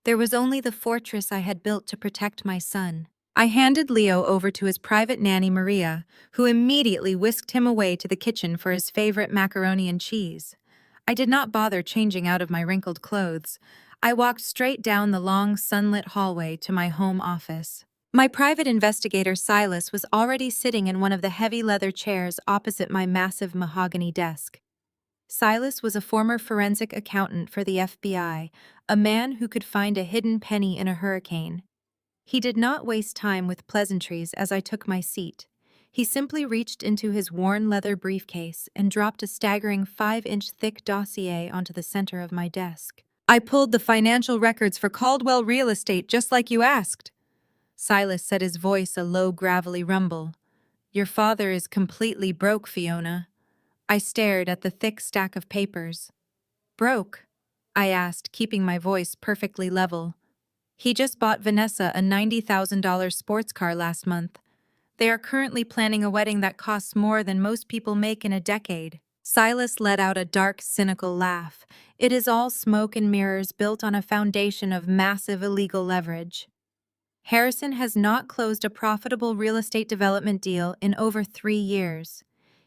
Speaker 1: There was only the fortress I had built to protect my son. I handed Leo over to his private nanny, Maria, who immediately whisked him away to the kitchen for his favorite macaroni and cheese. I did not bother changing out of my wrinkled clothes. I walked straight down the long, sunlit hallway to my home office. My private investigator, Silas, was already sitting in one of the heavy leather chairs opposite my massive mahogany desk. Silas was a former forensic accountant for the FBI, a man who could find a hidden penny in a hurricane. He did not waste time with pleasantries as I took my seat. He simply reached into his worn leather briefcase and dropped a staggering 5-inch thick dossier onto the center of my desk. I pulled the financial records for Caldwell Real Estate just like you asked. Silas said, his voice a low, gravelly rumble. Your father is completely broke, Fiona. I stared at the thick stack of papers. Broke? I asked, keeping my voice perfectly level. He just bought Vanessa a $90,000 sports car last month. They are currently planning a wedding that costs more than most people make in a decade. Silas let out a dark, cynical laugh. It is all smoke and mirrors built on a foundation of massive illegal leverage. Harrison has not closed a profitable real estate development deal in over 3 years.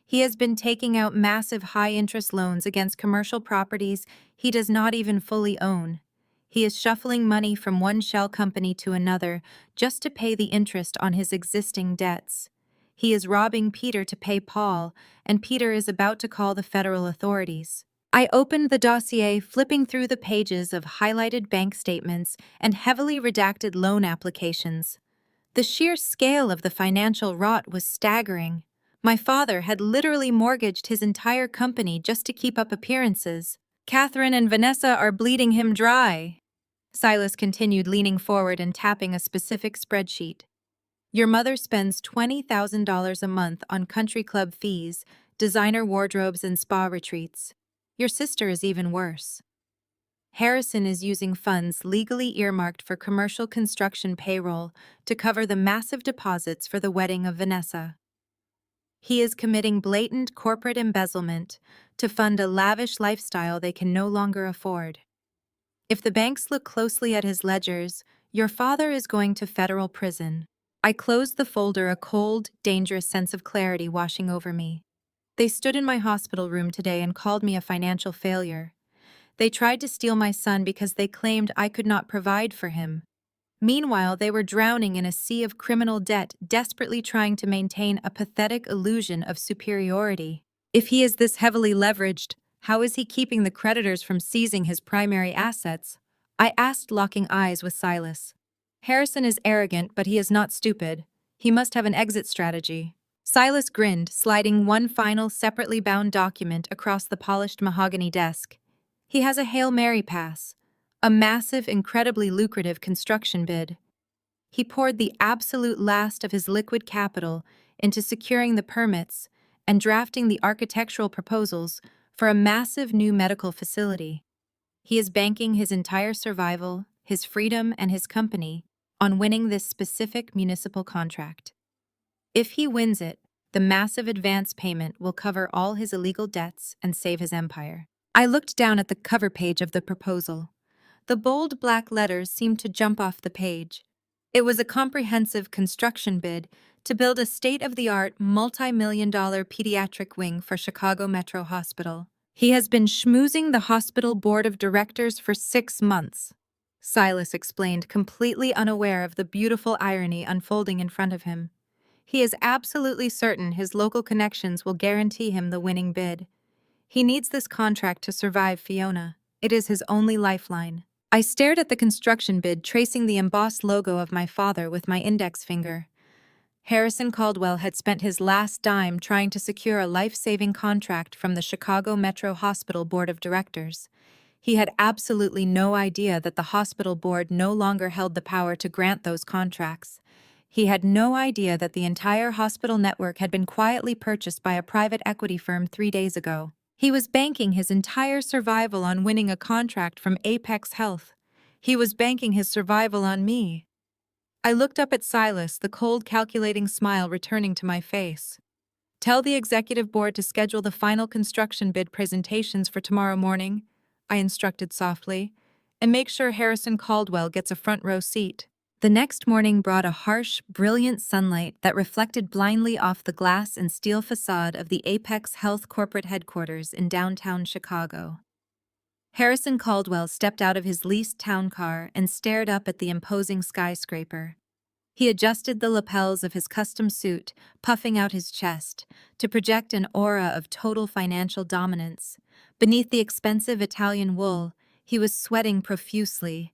Speaker 1: He has been taking out massive high-interest loans against commercial properties he does not even fully own. He is shuffling money from one shell company to another just to pay the interest on his existing debts. He is robbing Peter to pay Paul, and Peter is about to call the federal authorities. I opened the dossier, flipping through the pages of highlighted bank statements and heavily redacted loan applications. The sheer scale of the financial rot was staggering. My father had literally mortgaged his entire company just to keep up appearances. Catherine and Vanessa are bleeding him dry. Silas continued, leaning forward and tapping a specific spreadsheet. Your mother spends $20,000 a month on country club fees, designer wardrobes, and spa retreats. Your sister is even worse. Harrison is using funds legally earmarked for commercial construction payroll to cover the massive deposits for the wedding of Vanessa. He is committing blatant corporate embezzlement to fund a lavish lifestyle they can no longer afford. If the banks look closely at his ledgers, your father is going to federal prison. I closed the folder, a cold, dangerous sense of clarity washing over me. They stood in my hospital room today and called me a financial failure. They tried to steal my son because they claimed I could not provide for him. Meanwhile, they were drowning in a sea of criminal debt, desperately trying to maintain a pathetic illusion of superiority. If he is this heavily leveraged, how is he keeping the creditors from seizing his primary assets? I asked, locking eyes with Silas. Harrison is arrogant, but he is not stupid. He must have an exit strategy. Silas grinned, sliding one final separately bound document across the polished mahogany desk. He has a Hail Mary pass, a massive, incredibly lucrative construction bid. He poured the absolute last of his liquid capital into securing the permits and drafting the architectural proposals for a massive new medical facility. He is banking his entire survival, his freedom, and his company on winning this specific municipal contract. If he wins it, the massive advance payment will cover all his illegal debts and save his empire. I looked down at the cover page of the proposal. The bold black letters seemed to jump off the page. It was a comprehensive construction bid to build a state-of-the-art, multi-million-dollar pediatric wing for Chicago Metro Hospital. He has been schmoozing the hospital board of directors for 6 months, Silas explained, completely unaware of the beautiful irony unfolding in front of him. He is absolutely certain his local connections will guarantee him the winning bid. He needs this contract to survive Fiona. It is his only lifeline. I stared at the construction bid, tracing the embossed logo of my father with my index finger. Harrison Caldwell had spent his last dime trying to secure a life-saving contract from the Chicago Metro Hospital Board of Directors. He had absolutely no idea that the hospital board no longer held the power to grant those contracts. He had no idea that the entire hospital network had been quietly purchased by a private equity firm 3 days ago. He was banking his entire survival on winning a contract from Apex Health. He was banking his survival on me. I looked up at Silas, the cold, calculating smile returning to my face. Tell the executive board to schedule the final construction bid presentations for tomorrow morning, I instructed softly, and make sure Harrison Caldwell gets a front row seat. The next morning brought a harsh, brilliant sunlight that reflected blindly off the glass and steel facade of the Apex Health corporate headquarters in downtown Chicago. Harrison Caldwell stepped out of his leased town car and stared up at the imposing skyscraper. He adjusted the lapels of his custom suit, puffing out his chest, to project an aura of total financial dominance. Beneath the expensive Italian wool, he was sweating profusely.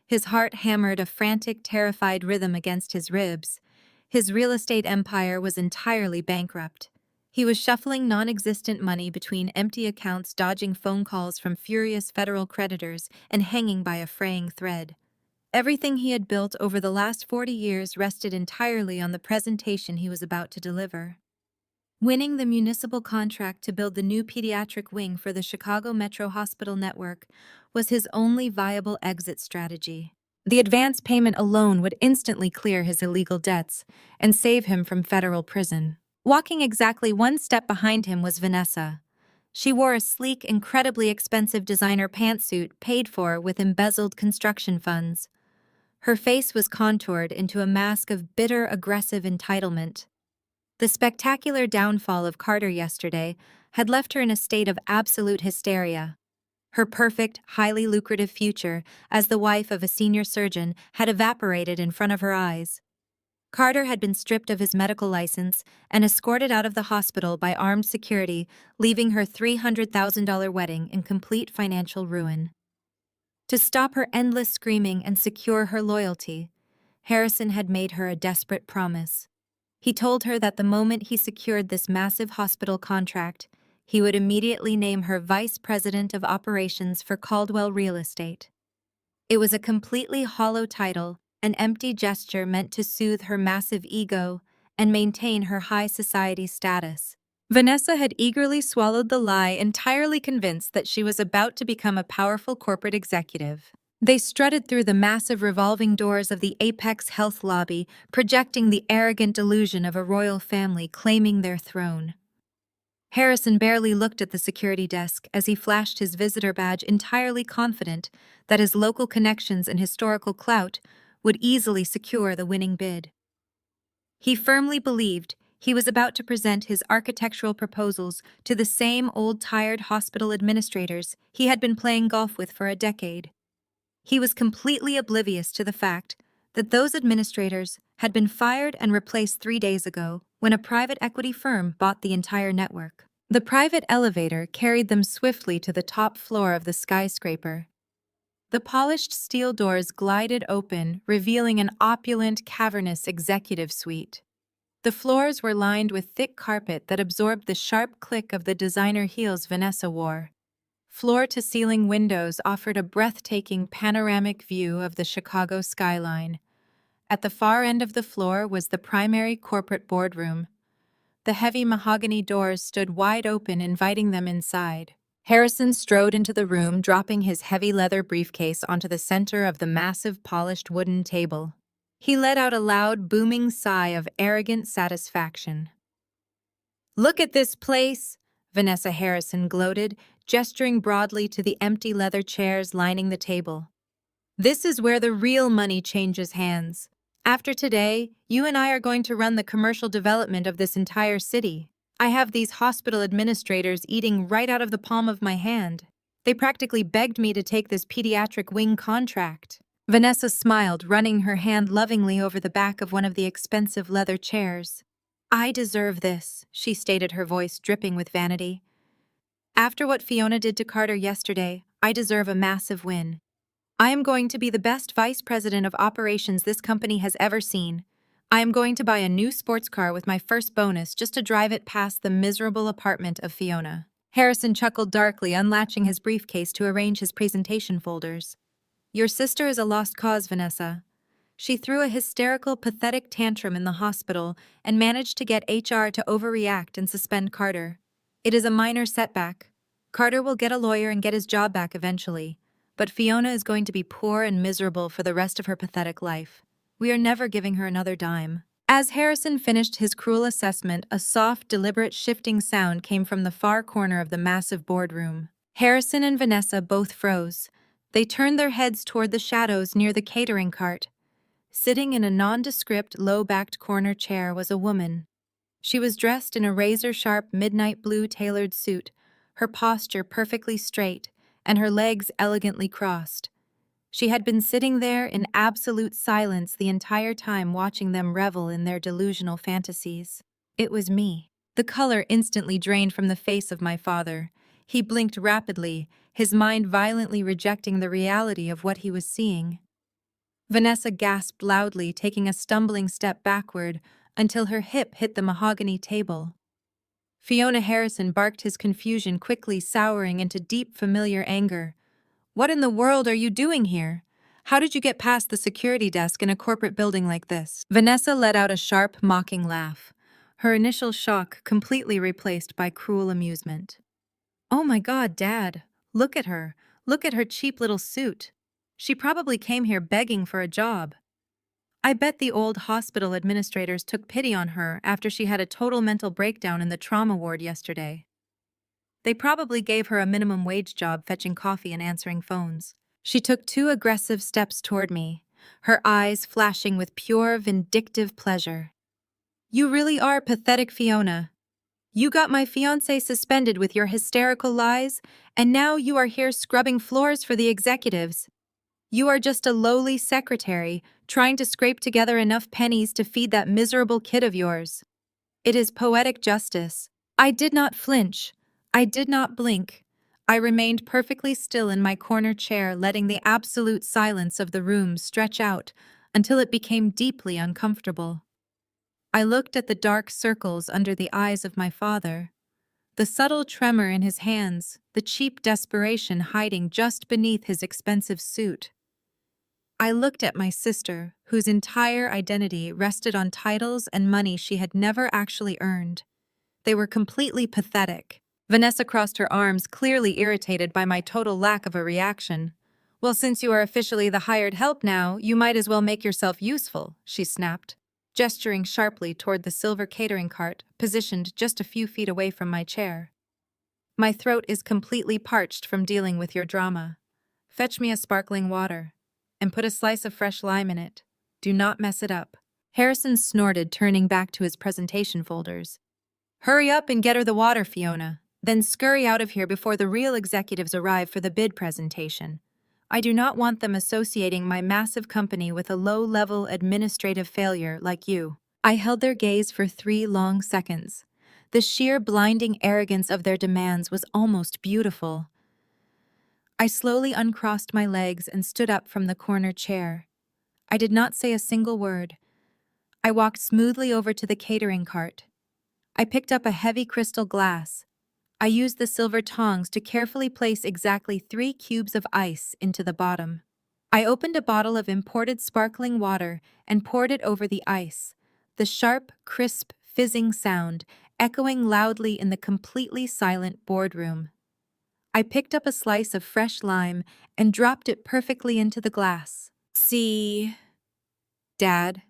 Speaker 1: His heart hammered a frantic, terrified rhythm against his ribs. His real estate empire was entirely bankrupt. He was shuffling non-existent money between empty accounts, dodging phone calls from furious federal creditors, and hanging by a fraying thread. Everything he had built over the last 40 years rested entirely on the presentation he was about to deliver. Winning the municipal contract to build the new pediatric wing for the Chicago Metro Hospital Network was his only viable exit strategy. The advance payment alone would instantly clear his illegal debts and save him from federal prison. Walking exactly one step behind him was Vanessa. She wore a sleek, incredibly expensive designer pantsuit paid for with embezzled construction funds. Her face was contoured into a mask of bitter, aggressive entitlement. The spectacular downfall of Carter yesterday had left her in a state of absolute hysteria. Her perfect, highly lucrative future as the wife of a senior surgeon had evaporated in front of her eyes. Carter had been stripped of his medical license and escorted out of the hospital by armed security, leaving her $300,000 wedding in complete financial ruin. To stop her endless screaming and secure her loyalty, Harrison had made her a desperate promise. He told her that the moment he secured this massive hospital contract, he would immediately name her Vice President of Operations for Caldwell Real Estate. It was a completely hollow title, an empty gesture meant to soothe her massive ego and maintain her high society status. Vanessa had eagerly swallowed the lie, entirely convinced that she was about to become a powerful corporate executive. They strutted through the massive revolving doors of the Apex Health lobby, projecting the arrogant delusion of a royal family claiming their throne. Harrison barely looked at the security desk as he flashed his visitor badge, entirely confident that his local connections and historical clout would easily secure the winning bid. He firmly believed he was about to present his architectural proposals to the same old tired hospital administrators he had been playing golf with for a decade. He was completely oblivious to the fact that those administrators had been fired and replaced 3 days ago when a private equity firm bought the entire network. The private elevator carried them swiftly to the top floor of the skyscraper. The polished steel doors glided open, revealing an opulent, cavernous executive suite. The floors were lined with thick carpet that absorbed the sharp click of the designer heels Vanessa wore. Floor-to-ceiling windows offered a breathtaking panoramic view of the Chicago skyline. At the far end of the floor was the primary corporate boardroom. The heavy mahogany doors stood wide open, inviting them inside. Harrison strode into the room, dropping his heavy leather briefcase onto the center of the massive polished wooden table. He let out a loud, booming sigh of arrogant satisfaction. "Look at this place!" Vanessa Harrison gloated, gesturing broadly to the empty leather chairs lining the table. "This is where the real money changes hands. After today, you and I are going to run the commercial development of this entire city. I have these hospital administrators eating right out of the palm of my hand. They practically begged me to take this pediatric wing contract." Vanessa smiled, running her hand lovingly over the back of one of the expensive leather chairs. "I deserve this," she stated, her voice dripping with vanity. "After what Fiona did to Carter yesterday, I deserve a massive win. I am going to be the best vice president of operations this company has ever seen. I am going to buy a new sports car with my first bonus just to drive it past the miserable apartment of Fiona." Harrison chuckled darkly, unlatching his briefcase to arrange his presentation folders. "Your sister is a lost cause, Vanessa. She threw a hysterical, pathetic tantrum in the hospital and managed to get HR to overreact and suspend Carter. It is a minor setback. Carter will get a lawyer and get his job back eventually, but Fiona is going to be poor and miserable for the rest of her pathetic life. We are never giving her another dime." As Harrison finished his cruel assessment, a soft, deliberate shifting sound came from the far corner of the massive boardroom. Harrison and Vanessa both froze. They turned their heads toward the shadows near the catering cart. Sitting in a nondescript, low-backed corner chair was a woman. She was dressed in a razor-sharp midnight blue tailored suit, her posture perfectly straight, and her legs elegantly crossed. She had been sitting there in absolute silence the entire time, watching them revel in their delusional fantasies. It was me. The color instantly drained from the face of my father. He blinked rapidly, his mind violently rejecting the reality of what he was seeing. Vanessa gasped loudly, taking a stumbling step backward until her hip hit the mahogany table. Fiona Harrison barked, his confusion quickly souring into deep familiar anger. What in the world are you doing here? How did you get past the security desk in a corporate building like this? Vanessa let out a sharp, mocking laugh, her initial shock completely replaced by cruel amusement. Oh my God, Dad. Look at her. Look at her cheap little suit. She probably came here begging for a job. I bet the old hospital administrators took pity on her after she had a total mental breakdown in the trauma ward yesterday. They probably gave her a minimum wage job fetching coffee and answering phones. She took 2 aggressive steps toward me, her eyes flashing with pure, vindictive pleasure. You really are pathetic, Fiona. You got my fiancé suspended with your hysterical lies, and now you are here scrubbing floors for the executives. You are just a lowly secretary, trying to scrape together enough pennies to feed that miserable kid of yours. It is poetic justice. I did not flinch. I did not blink. I remained perfectly still in my corner chair, letting the absolute silence of the room stretch out until it became deeply uncomfortable. I looked at the dark circles under the eyes of my father, the subtle tremor in his hands, the cheap desperation hiding just beneath his expensive suit. I looked at my sister, whose entire identity rested on titles and money she had never actually earned. They were completely pathetic. Vanessa crossed her arms, clearly irritated by my total lack of a reaction. Well, since you are officially the hired help now, you might as well make yourself useful, she snapped, gesturing sharply toward the silver catering cart, positioned just a few feet away from my chair. My throat is completely parched from dealing with your drama. Fetch me a sparkling water, and put a slice of fresh lime in it. Do not mess it up. Harrison snorted, turning back to his presentation folders. Hurry up and get her the water, Fiona. Then scurry out of here before the real executives arrive for the bid presentation. I do not want them associating my massive company with a low-level administrative failure like you. I held their gaze for 3 long seconds. The sheer blinding arrogance of their demands was almost beautiful. I slowly uncrossed my legs and stood up from the corner chair. I did not say a single word. I walked smoothly over to the catering cart. I picked up a heavy crystal glass. I used the silver tongs to carefully place exactly 3 cubes of ice into the bottom. I opened a bottle of imported sparkling water and poured it over the ice, the sharp, crisp, fizzing sound echoing loudly in the completely silent boardroom. I picked up a slice of fresh lime and dropped it perfectly into the glass. See, Dad?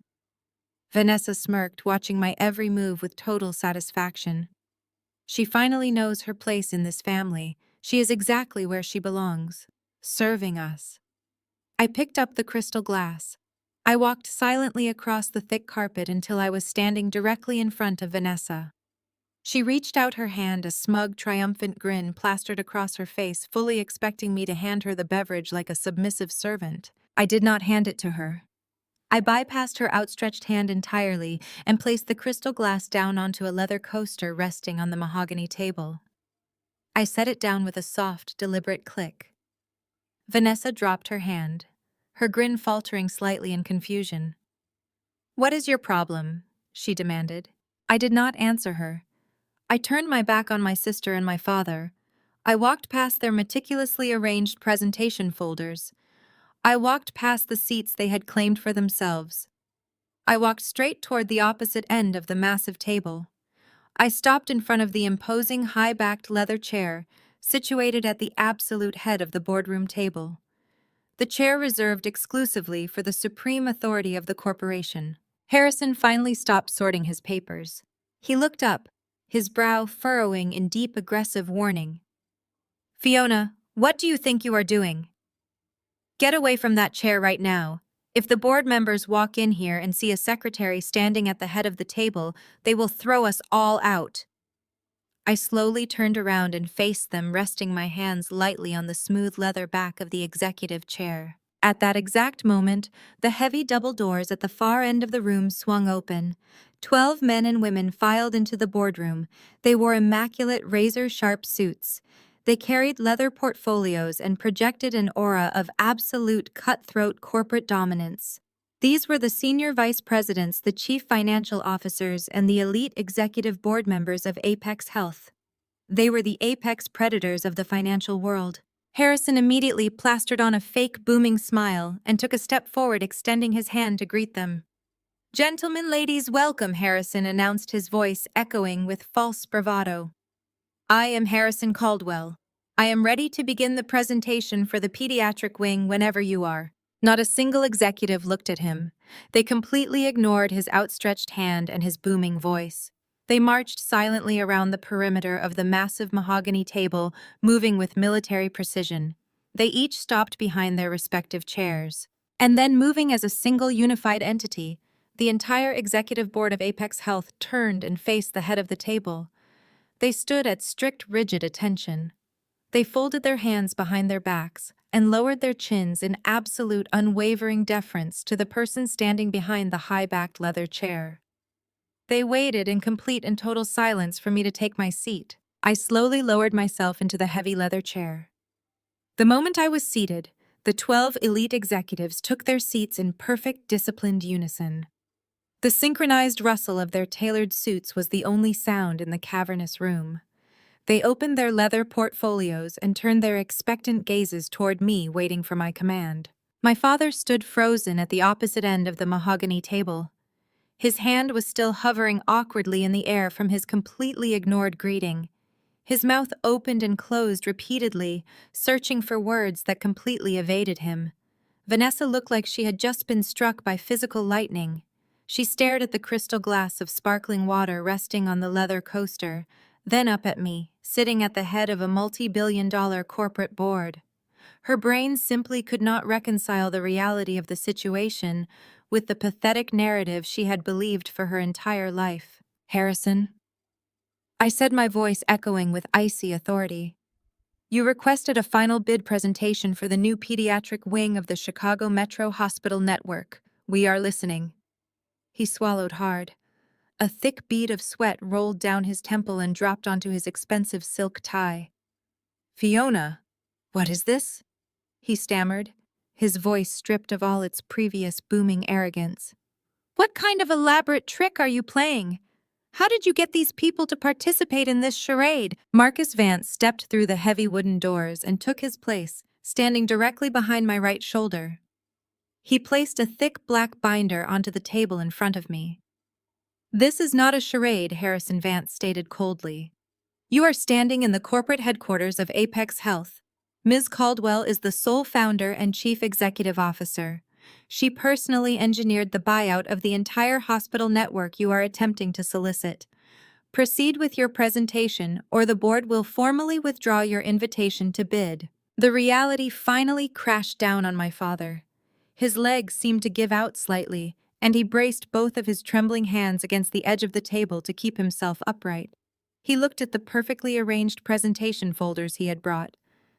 Speaker 1: Vanessa smirked, watching my every move with total satisfaction. She finally knows her place in this family. She is exactly where she belongs, serving us. I picked up the crystal glass. I walked silently across the thick carpet until I was standing directly in front of Vanessa. She reached out her hand, a smug, triumphant grin plastered across her face, fully expecting me to hand her the beverage like a submissive servant. I did not hand it to her. I bypassed her outstretched hand entirely and placed the crystal glass down onto a leather coaster resting on the mahogany table. I set it down with a soft, deliberate click. Vanessa dropped her hand, her grin faltering slightly in confusion. "What is your problem?" she demanded. I did not answer her. I turned my back on my sister and my father. I walked past their meticulously arranged presentation folders. I walked past the seats they had claimed for themselves. I walked straight toward the opposite end of the massive table. I stopped in front of the imposing high-backed leather chair, situated at the absolute head of the boardroom table. The chair reserved exclusively for the supreme authority of the corporation. Harrison finally stopped sorting his papers. He looked up, his brow furrowing in deep aggressive warning. "Fiona, what do you think you are doing? Get away from that chair right now. If the board members walk in here and see a secretary standing at the head of the table, they will throw us all out." I slowly turned around and faced them, resting my hands lightly on the smooth leather back of the executive chair. At that exact moment, the heavy double doors at the far end of the room swung open. 12 men and women filed into the boardroom. They wore immaculate, razor-sharp suits. They carried leather portfolios and projected an aura of absolute cutthroat corporate dominance. These were the senior vice presidents, the chief financial officers, and the elite executive board members of Apex Health. They were the apex predators of the financial world. Harrison immediately plastered on a fake booming smile and took a step forward, extending his hand to greet them. "Gentlemen, ladies, welcome," Harrison announced, his voice echoing with false bravado. "I am Harrison Caldwell. I am ready to begin the presentation for the pediatric wing whenever you are." Not a single executive looked at him. They completely ignored his outstretched hand and his booming voice. They marched silently around the perimeter of the massive mahogany table, moving with military precision. They each stopped behind their respective chairs. And then, moving as a single unified entity, the entire executive board of Apex Health turned and faced the head of the table. They stood at strict, rigid attention. They folded their hands behind their backs and lowered their chins in absolute, unwavering deference to the person standing behind the high-backed leather chair. They waited in complete and total silence for me to take my seat. I slowly lowered myself into the heavy leather chair. The moment I was seated, the 12 elite executives took their seats in perfect, disciplined unison. The synchronized rustle of their tailored suits was the only sound in the cavernous room. They opened their leather portfolios and turned their expectant gazes toward me, waiting for my command. My father stood frozen at the opposite end of the mahogany table. His hand was still hovering awkwardly in the air from his completely ignored greeting. His mouth opened and closed repeatedly, searching for words that completely evaded him. Vanessa looked like she had just been struck by physical lightning. She stared at the crystal glass of sparkling water resting on the leather coaster, then up at me, sitting at the head of a multi-billion-dollar corporate board. Her brain simply could not reconcile the reality of the situation with the pathetic narrative she had believed for her entire life. "Harrison," I said, my voice echoing with icy authority, "you requested a final bid presentation for the new pediatric wing of the Chicago Metro Hospital Network. We are listening." He swallowed hard. A thick bead of sweat rolled down his temple and dropped onto his expensive silk tie. "Fiona, what is this?" he stammered, his voice stripped of all its previous booming arrogance. "What kind of elaborate trick are you playing? How did you get these people to participate in this charade?" Marcus Vance stepped through the heavy wooden doors and took his place, standing directly behind my right shoulder. He placed a thick black binder onto the table in front of me. "This is not a charade," Harrison Vance stated coldly. "You are standing in the corporate headquarters of Apex Health. Ms. Caldwell is the sole founder and chief executive officer. She personally engineered the buyout of the entire hospital network you are attempting to solicit. Proceed with your presentation, or the board will formally withdraw your invitation to bid." The reality finally crashed down on my father. His legs seemed to give out slightly, and he braced both of his trembling hands against the edge of the table to keep himself upright. He looked at the perfectly arranged presentation folders he had brought.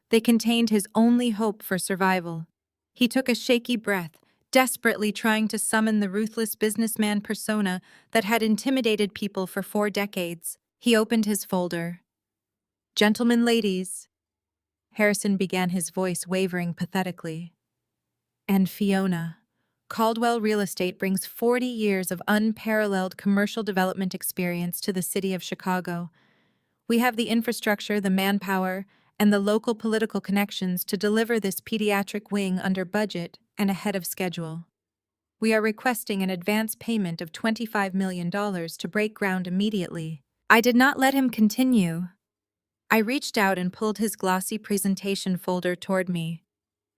Speaker 1: They contained his only hope for survival. He took a shaky breath, desperately trying to summon the ruthless businessman persona that had intimidated people for 4 decades. He opened his folder. "Gentlemen, ladies," Harrison began, his voice wavering pathetically. "And Fiona. Caldwell Real Estate brings 40 years of unparalleled commercial development experience to the city of Chicago. We have the infrastructure, the manpower, and the local political connections to deliver this pediatric wing under budget and ahead of schedule. We are requesting an advance payment of $25 million to break ground immediately." I did not let him continue. I reached out and pulled his glossy presentation folder toward me.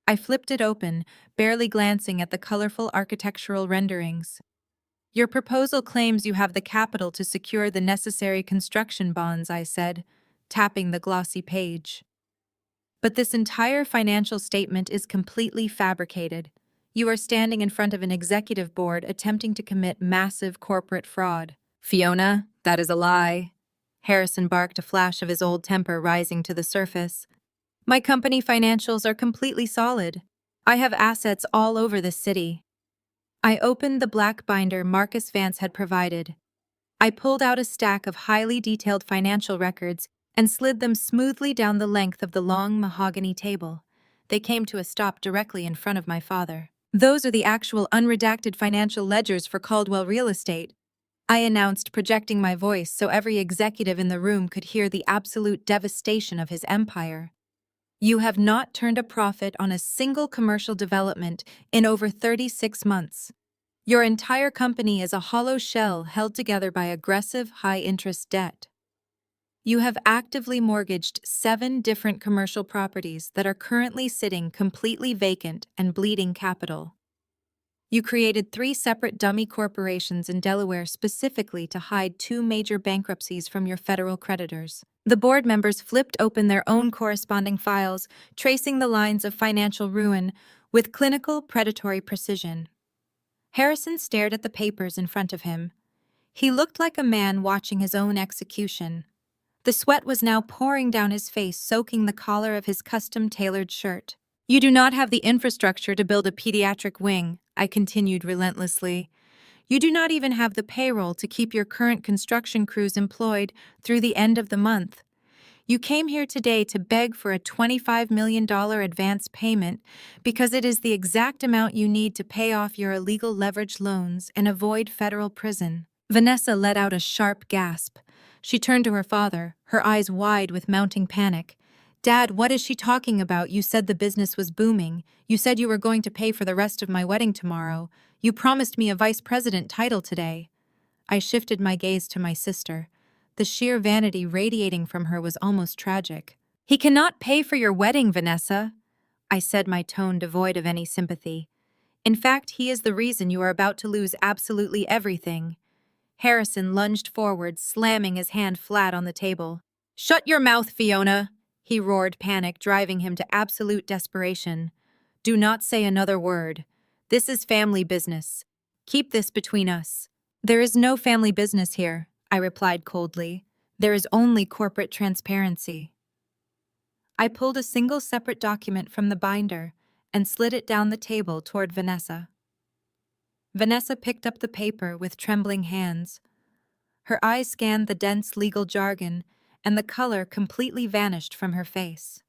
Speaker 1: I flipped it open, barely glancing at the colorful architectural renderings. "Your proposal claims you have the capital to secure the necessary construction bonds," I said, tapping the glossy page. "But this entire financial statement is completely fabricated. You are standing in front of an executive board attempting to commit massive corporate fraud." "Fiona, that is a lie," Harrison barked, a flash of his old temper rising to the surface. "My company financials are completely solid. I have assets all over the city." I opened the black binder Marcus Vance had provided. I pulled out a stack of highly detailed financial records and slid them smoothly down the length of the long mahogany table. They came to a stop directly in front of my father. Those are the actual unredacted financial ledgers for Caldwell Real Estate, I announced, projecting my voice so every executive in the room could hear the absolute devastation of his empire. You have not turned a profit on a single commercial development in over 36 months. Your entire company is a hollow shell held together by aggressive, high-interest debt. You have actively mortgaged 7 different commercial properties that are currently sitting completely vacant and bleeding capital. You created 3 separate dummy corporations in Delaware specifically to hide 2 major bankruptcies from your federal creditors. The board members flipped open their own corresponding files, tracing the lines of financial ruin with clinical, predatory precision. Harrison stared at the papers in front of him. He looked like a man watching his own execution. The sweat was now pouring down his face, soaking the collar of his custom-tailored shirt. You do not have the infrastructure to build a pediatric wing, I continued relentlessly. You do not even have the payroll to keep your current construction crews employed through the end of the month. You came here today to beg for a $25 million advance payment because it is the exact amount you need to pay off your illegal leverage loans and avoid federal prison. Vanessa let out a sharp gasp. She turned to her father, her eyes wide with mounting panic. Dad, what is she talking about? You said the business was booming. You said you were going to pay for the rest of my wedding tomorrow. You promised me a vice president title today. I shifted my gaze to my sister. The sheer vanity radiating from her was almost tragic. He cannot pay for your wedding, Vanessa, I said, my tone devoid of any sympathy. In fact, he is the reason you are about to lose absolutely everything. Harrison lunged forward, slamming his hand flat on the table. Shut your mouth, Fiona, he roared, panic driving him to absolute desperation. Do not say another word. This is family business. Keep this between us. There is no family business here, I replied coldly. There is only corporate transparency. I pulled a single separate document from the binder and slid it down the table toward Vanessa. Vanessa picked up the paper with trembling hands. Her eyes scanned the dense legal jargon, and the color completely vanished from her face.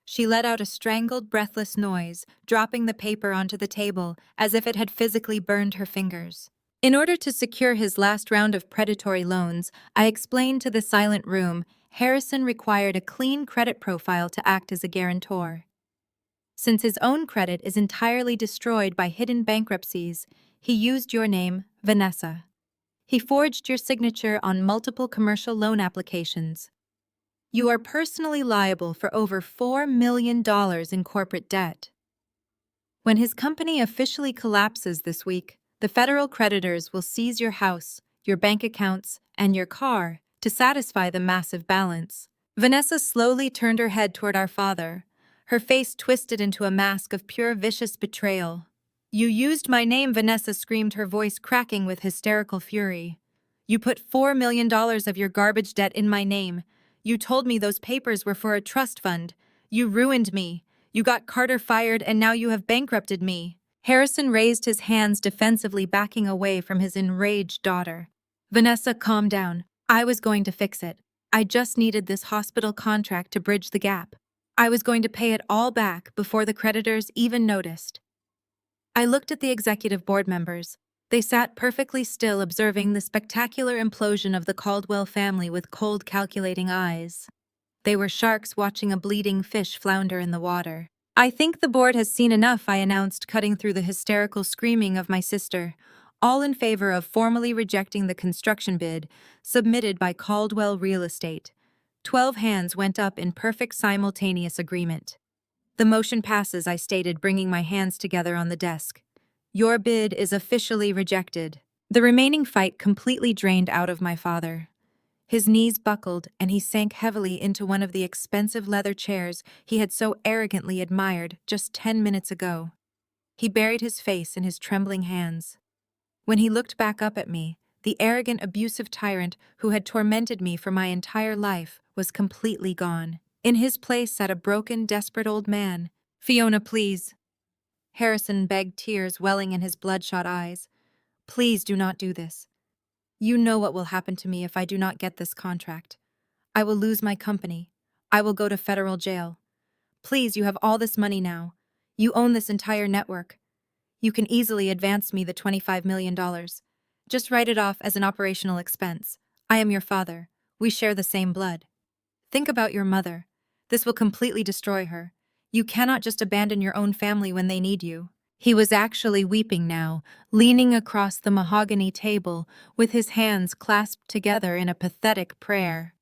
Speaker 1: She let out a strangled, breathless noise, dropping the paper onto the table as if it had physically burned her fingers. In order to secure his last round of predatory loans, I explained to the silent room, Harrison required a clean credit profile to act as a guarantor. Since his own credit is entirely destroyed by hidden bankruptcies, he used your name, Vanessa. He forged your signature on multiple commercial loan applications. You are personally liable for over $4 million in corporate debt. When his company officially collapses this week, the federal creditors will seize your house, your bank accounts, and your car to satisfy the massive balance. Vanessa slowly turned her head toward our father, her face twisted into a mask of pure vicious betrayal. You used my name, Vanessa screamed, her voice cracking with hysterical fury. You put $4 million of your garbage debt in my name. You told me those papers were for a trust fund. You ruined me. You got Carter fired and now you have bankrupted me. Harrison raised his hands defensively, backing away from his enraged daughter. Vanessa, calm down. I was going to fix it. I just needed this hospital contract to bridge the gap. I was going to pay it all back before the creditors even noticed. I looked at the executive board members. They sat perfectly still, observing the spectacular implosion of the Caldwell family with cold, calculating eyes. They were sharks watching a bleeding fish flounder in the water. I think the board has seen enough, I announced, cutting through the hysterical screaming of my sister, all in favor of formally rejecting the construction bid submitted by Caldwell Real Estate. 12 hands went up in perfect simultaneous agreement. The motion passes, I stated, bringing my hands together on the desk. Your bid is officially rejected. The remaining fight completely drained out of my father. His knees buckled, and he sank heavily into one of the expensive leather chairs he had so arrogantly admired just 10 minutes ago. He buried his face in his trembling hands. When he looked back up at me, the arrogant, abusive tyrant who had tormented me for my entire life was completely gone. In his place sat a broken, desperate old man. Fiona, please. Harrison begged, tears welling in his bloodshot eyes. Please do not do this. You know what will happen to me if I do not get this contract. I will lose my company. I will go to federal jail. Please, you have all this money now. You own this entire network. You can easily advance me the $25 million. Just write it off as an operational expense. I am your father. We share the same blood. Think about your mother. This will completely destroy her. You cannot just abandon your own family when they need you. He was actually weeping now, leaning across the mahogany table with his hands clasped together in a pathetic prayer.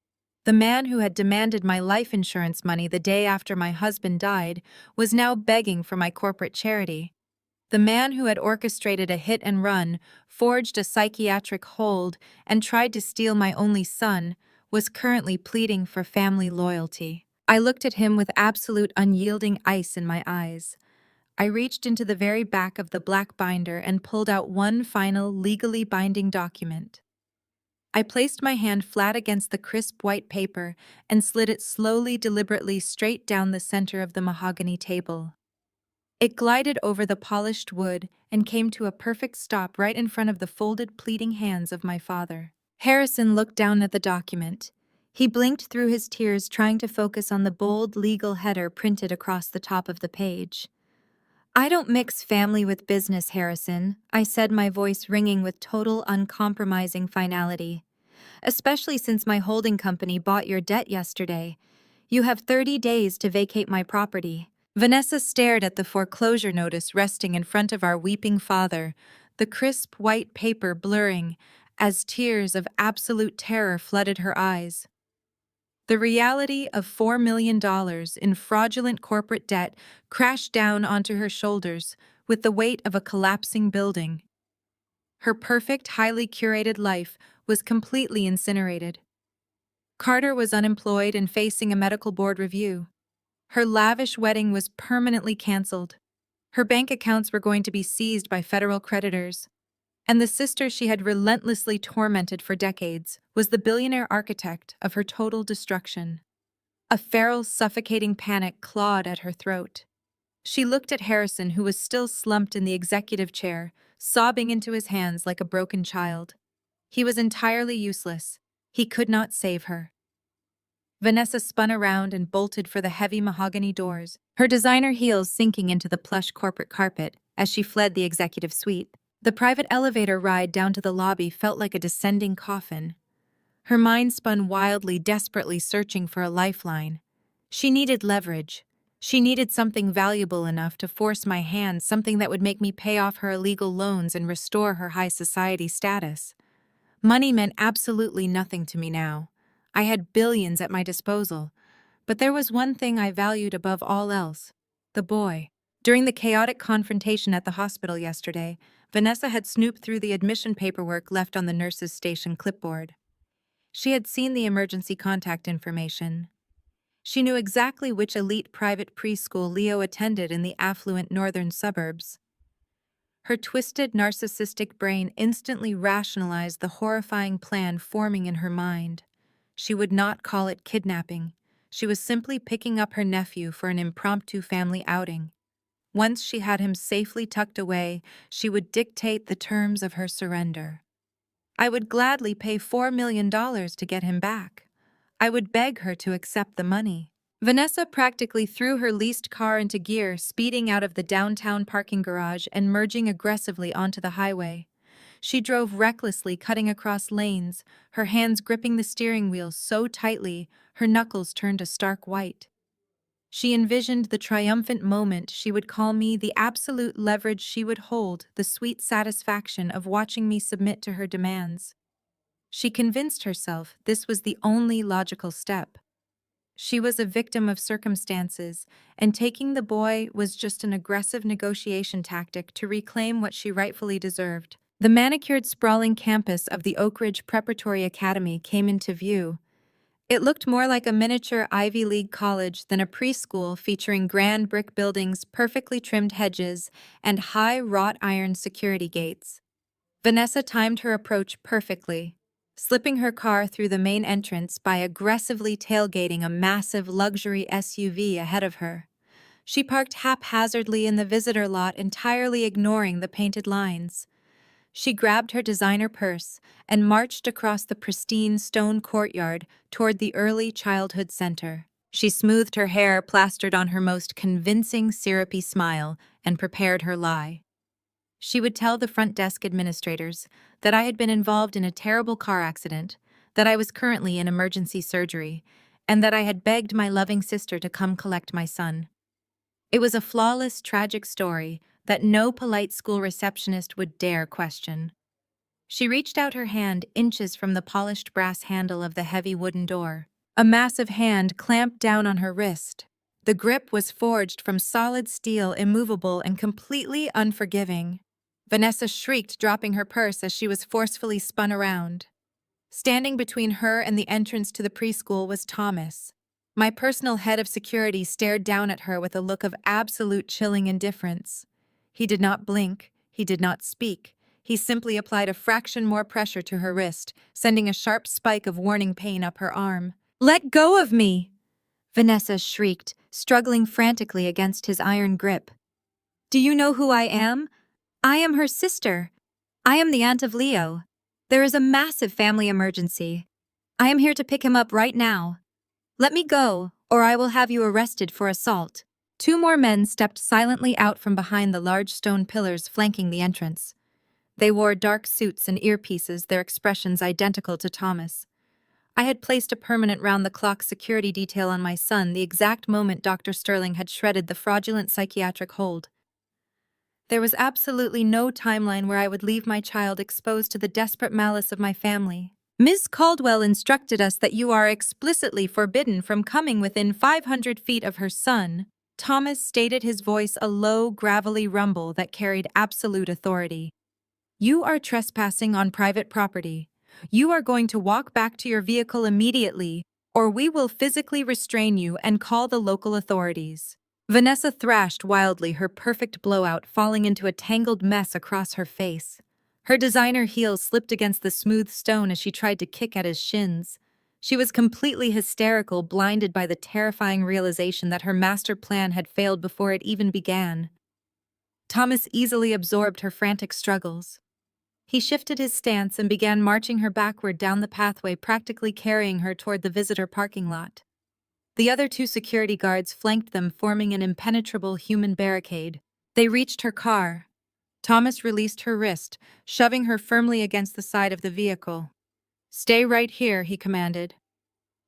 Speaker 1: The man who had demanded my life insurance money the day after my husband died was now begging for my corporate charity. The man who had orchestrated a hit and run, forged a psychiatric hold, and tried to steal my only son was currently pleading for family loyalty. I looked at him with absolute unyielding ice in my eyes. I reached into the very back of the black binder and pulled out one final legally binding document. I placed my hand flat against the crisp white paper and slid it slowly, deliberately straight down the center of the mahogany table. It glided over the polished wood and came to a perfect stop right in front of the folded, pleading hands of my father. Harrison looked down at the document. He blinked through his tears, trying to focus on the bold legal header printed across the top of the page. "I don't mix family with business, Harrison," I said, my voice ringing with total, uncompromising finality. "Especially since my holding company bought your debt yesterday. You have 30 days to vacate my property." Vanessa stared at the foreclosure notice resting in front of our weeping father, the crisp white paper blurring as tears of absolute terror flooded her eyes. The reality of $4 million in fraudulent corporate debt crashed down onto her shoulders with the weight of a collapsing building. Her perfect, highly curated life was completely incinerated. Carter was unemployed and facing a medical board review. Her lavish wedding was permanently canceled. Her bank accounts were going to be seized by federal creditors. And the sister she had relentlessly tormented for decades was the billionaire architect of her total destruction. A feral, suffocating panic clawed at her throat. She looked at Harrison, who was still slumped in the executive chair, sobbing into his hands like a broken child. He was entirely useless. He could not save her. Vanessa spun around and bolted for the heavy mahogany doors, her designer heels sinking into the plush corporate carpet as she fled the executive suite. The private elevator ride down to the lobby felt like a descending coffin. Her mind spun wildly, desperately searching for a lifeline. She needed leverage. She needed something valuable enough to force my hand, something that would make me pay off her illegal loans and restore her high society status. Money meant absolutely nothing to me now. I had billions at my disposal, but there was one thing I valued above all else: the boy. During the chaotic confrontation at the hospital yesterday, Vanessa had snooped through the admission paperwork left on the nurse's station clipboard. She had seen the emergency contact information. She knew exactly which elite private preschool Leo attended in the affluent northern suburbs. Her twisted, narcissistic brain instantly rationalized the horrifying plan forming in her mind. She would not call it kidnapping. She was simply picking up her nephew for an impromptu family outing. Once she had him safely tucked away, she would dictate the terms of her surrender. I would gladly pay $4 million to get him back. I would beg her to accept the money. Vanessa practically threw her leased car into gear, speeding out of the downtown parking garage and merging aggressively onto the highway. She drove recklessly, cutting across lanes, her hands gripping the steering wheel so tightly her knuckles turned a stark white. She envisioned the triumphant moment she would call me, the absolute leverage she would hold, the sweet satisfaction of watching me submit to her demands. She convinced herself this was the only logical step. She was a victim of circumstances, and taking the boy was just an aggressive negotiation tactic to reclaim what she rightfully deserved. The manicured, sprawling campus of the Oak Ridge Preparatory Academy came into view. It looked more like a miniature Ivy League college than a preschool, featuring grand brick buildings, perfectly trimmed hedges, and high wrought iron security gates. Vanessa timed her approach perfectly, slipping her car through the main entrance by aggressively tailgating a massive luxury SUV ahead of her. She parked haphazardly in the visitor lot, entirely ignoring the painted lines. She grabbed her designer purse and marched across the pristine stone courtyard toward the early childhood center. She smoothed her hair, plastered on her most convincing syrupy smile, and prepared her lie. She would tell the front desk administrators that I had been involved in a terrible car accident, that I was currently in emergency surgery, and that I had begged my loving sister to come collect my son. It was a flawless, tragic story that no polite school receptionist would dare question. She reached out her hand inches from the polished brass handle of the heavy wooden door. A massive hand clamped down on her wrist. The grip was forged from solid steel, immovable and completely unforgiving. Vanessa shrieked, dropping her purse as she was forcefully spun around. Standing between her and the entrance to the preschool was Thomas. My personal head of security stared down at her with a look of absolute chilling indifference. He did not blink, he did not speak. He simply applied a fraction more pressure to her wrist, sending a sharp spike of warning pain up her arm. "Let go of me!" Vanessa shrieked, struggling frantically against his iron grip. "Do you know who I am? I am her sister. I am the aunt of Leo. There is a massive family emergency. I am here to pick him up right now. Let me go, or I will have you arrested for assault." Two more men stepped silently out from behind the large stone pillars flanking the entrance. They wore dark suits and earpieces, their expressions identical to Thomas. I had placed a permanent round-the-clock security detail on my son the exact moment Dr. Sterling had shredded the fraudulent psychiatric hold. There was absolutely no timeline where I would leave my child exposed to the desperate malice of my family. "Ms. Caldwell instructed us that you are explicitly forbidden from coming within 500 feet of her son," Thomas stated, his voice a low, gravelly rumble that carried absolute authority. "You are trespassing on private property. You are going to walk back to your vehicle immediately, or we will physically restrain you and call the local authorities." Vanessa thrashed wildly, her perfect blowout falling into a tangled mess across her face. Her designer heels slipped against the smooth stone as she tried to kick at his shins. She was completely hysterical, blinded by the terrifying realization that her master plan had failed before it even began. Thomas easily absorbed her frantic struggles. He shifted his stance and began marching her backward down the pathway, practically carrying her toward the visitor parking lot. The other two security guards flanked them, forming an impenetrable human barricade. They reached her car. Thomas released her wrist, shoving her firmly against the side of the vehicle. "Stay right here," he commanded.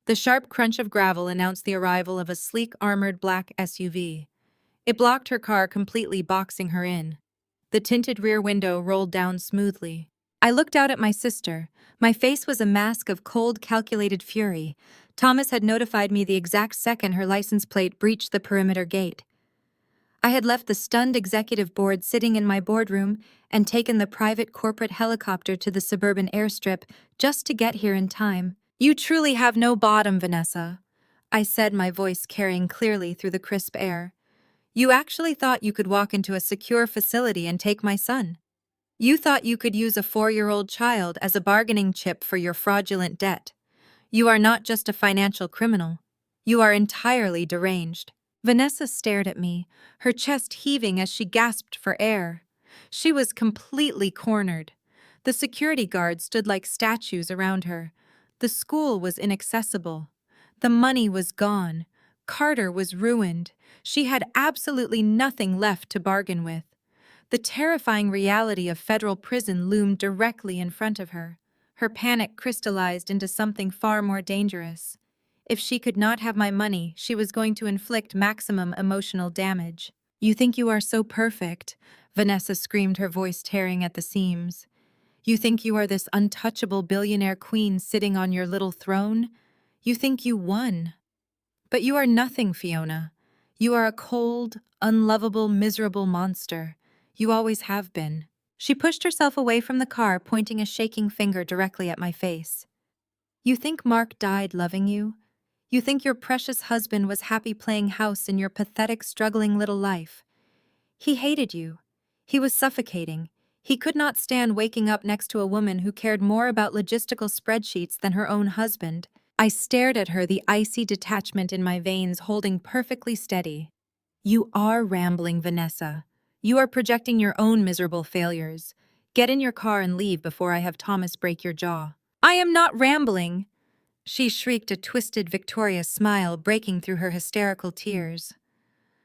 Speaker 1: The sharp crunch of gravel announced the arrival of a sleek, armored black SUV. It blocked her car completely, boxing her in. The tinted rear window rolled down smoothly. I looked out at my sister. My face was a mask of cold, calculated fury. Thomas had notified me the exact second her license plate breached the perimeter gate. I had left the stunned executive board sitting in my boardroom and taken the private corporate helicopter to the suburban airstrip just to get here in time. "You truly have no bottom, Vanessa," I said, my voice carrying clearly through the crisp air. "You actually thought you could walk into a secure facility and take my son. You thought you could use a 4-year-old child as a bargaining chip for your fraudulent debt. You are not just a financial criminal. You are entirely deranged." Vanessa stared at me, her chest heaving as she gasped for air. She was completely cornered. The security guards stood like statues around her. The school was inaccessible. The money was gone. Carter was ruined. She had absolutely nothing left to bargain with. The terrifying reality of federal prison loomed directly in front of her. Her panic crystallized into something far more dangerous. If she could not have my money, she was going to inflict maximum emotional damage. "You think you are so perfect," Vanessa screamed, her voice tearing at the seams. "You think you are this untouchable billionaire queen sitting on your little throne? You think you won. But you are nothing, Fiona. You are a cold, unlovable, miserable monster. You always have been." She pushed herself away from the car, pointing a shaking finger directly at my face. "You think Mark died loving you? You think your precious husband was happy playing house in your pathetic, struggling little life? He hated you. He was suffocating. He could not stand waking up next to a woman who cared more about logistical spreadsheets than her own husband." I stared at her, the icy detachment in my veins holding perfectly steady. "You are rambling, Vanessa. You are projecting your own miserable failures. Get in your car and leave before I have Thomas break your jaw." "I am not rambling!" She shrieked, a twisted, victorious smile breaking through her hysterical tears.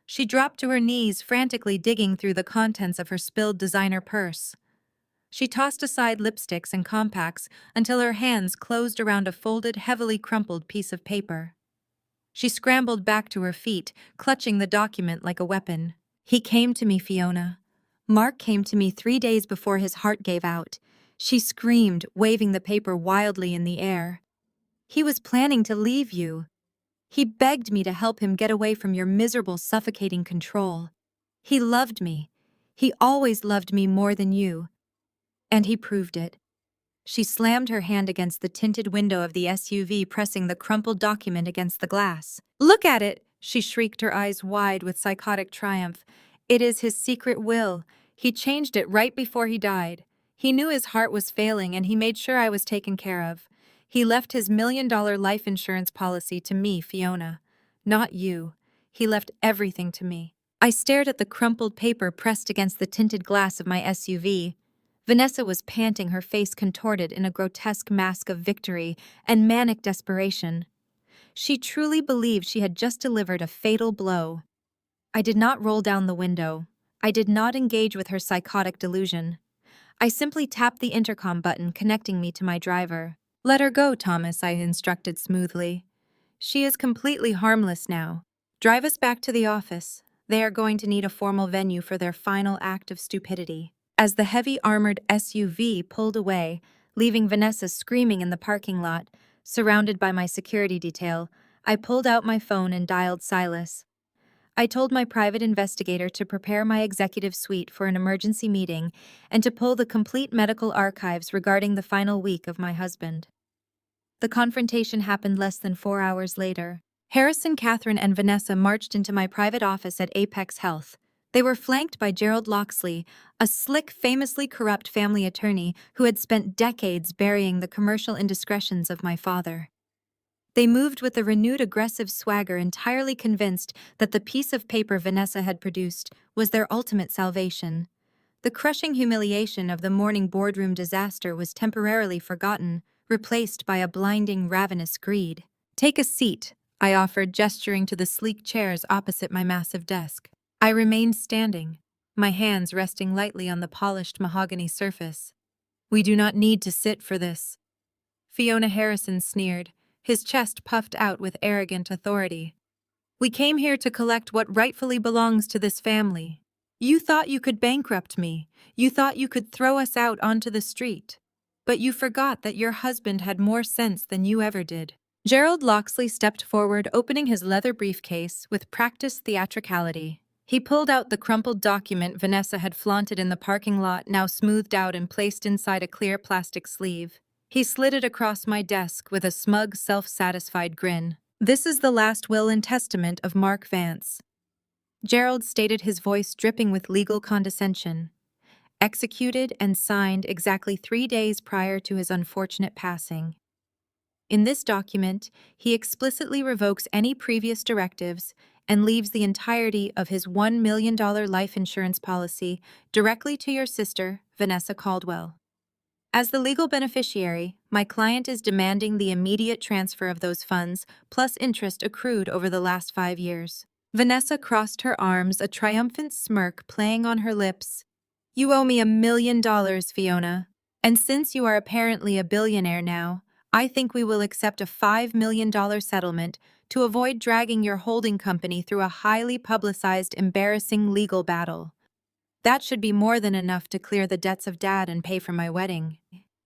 Speaker 1: She dropped to her knees, frantically digging through the contents of her spilled designer purse. She tossed aside lipsticks and compacts until her hands closed around a folded, heavily crumpled piece of paper. She scrambled back to her feet, clutching the document like a weapon. "He came to me, Fiona. Mark came to me 3 days before his heart gave out," she screamed, waving the paper wildly in the air. "He was planning to leave you. He begged me to help him get away from your miserable, suffocating control. He loved me. He always loved me more than you. And he proved it." She slammed her hand against the tinted window of the SUV, pressing the crumpled document against the glass. "Look at it!" she shrieked, her eyes wide with psychotic triumph. "It is his secret will. He changed it right before he died. He knew his heart was failing and he made sure I was taken care of. He left his $1 million life insurance policy to me, Fiona. Not you. He left everything to me." I stared at the crumpled paper pressed against the tinted glass of my SUV. Vanessa was panting, her face contorted in a grotesque mask of victory and manic desperation. She truly believed she had just delivered a fatal blow. I did not roll down the window. I did not engage with her psychotic delusion. I simply tapped the intercom button connecting me to my driver. "Let her go, Thomas," I instructed smoothly. "She is completely harmless now. Drive us back to the office. They are going to need a formal venue for their final act of stupidity." As the heavy armored SUV pulled away, leaving Vanessa screaming in the parking lot, surrounded by my security detail, I pulled out my phone and dialed Silas. I told my private investigator to prepare my executive suite for an emergency meeting and to pull the complete medical archives regarding the final week of my husband. The confrontation happened less than 4 hours later. Harrison, Catherine, and Vanessa marched into my private office at Apex Health. They were flanked by Gerald Loxley, a slick, famously corrupt family attorney who had spent decades burying the commercial indiscretions of my father. They moved with a renewed aggressive swagger, entirely convinced that the piece of paper Vanessa had produced was their ultimate salvation. The crushing humiliation of the morning boardroom disaster was temporarily forgotten, replaced by a blinding, ravenous greed. "Take a seat," I offered, gesturing to the sleek chairs opposite my massive desk. I remained standing, my hands resting lightly on the polished mahogany surface. "We do not need to sit for this," Fiona Harrison sneered, his chest puffed out with arrogant authority. "We came here to collect what rightfully belongs to this family. You thought you could bankrupt me. You thought you could throw us out onto the street. But you forgot that your husband had more sense than you ever did." Gerald Loxley stepped forward, opening his leather briefcase with practiced theatricality. He pulled out the crumpled document Vanessa had flaunted in the parking lot, now smoothed out and placed inside a clear plastic sleeve. He slid it across my desk with a smug, self-satisfied grin. "This is the last will and testament of Mark Vance," Gerald stated, his voice dripping with legal condescension. "Executed and signed exactly 3 days prior to his unfortunate passing. In this document, he explicitly revokes any previous directives and leaves the entirety of his $1 million life insurance policy directly to your sister, Vanessa Caldwell. As the legal beneficiary, my client is demanding the immediate transfer of those funds, plus interest accrued over the last 5 years." Vanessa crossed her arms, a triumphant smirk playing on her lips. "You owe me $1 million, Fiona. And since you are apparently a billionaire now, I think we will accept a $5 million settlement to avoid dragging your holding company through a highly publicized, embarrassing legal battle. That should be more than enough to clear the debts of Dad and pay for my wedding."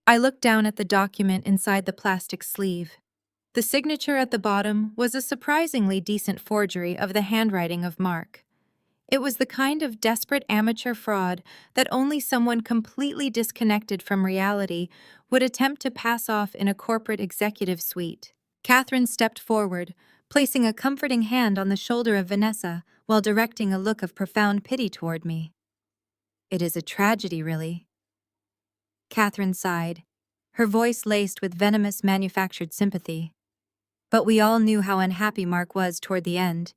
Speaker 1: I looked down at the document inside the plastic sleeve. The signature at the bottom was a surprisingly decent forgery of the handwriting of Mark. It was the kind of desperate amateur fraud that only someone completely disconnected from reality would attempt to pass off in a corporate executive suite. Catherine stepped forward, placing a comforting hand on the shoulder of Vanessa while directing a look of profound pity toward me. "It is a tragedy, really." Catherine sighed, her voice laced with venomous manufactured sympathy. "But we all knew how unhappy Mark was toward the end.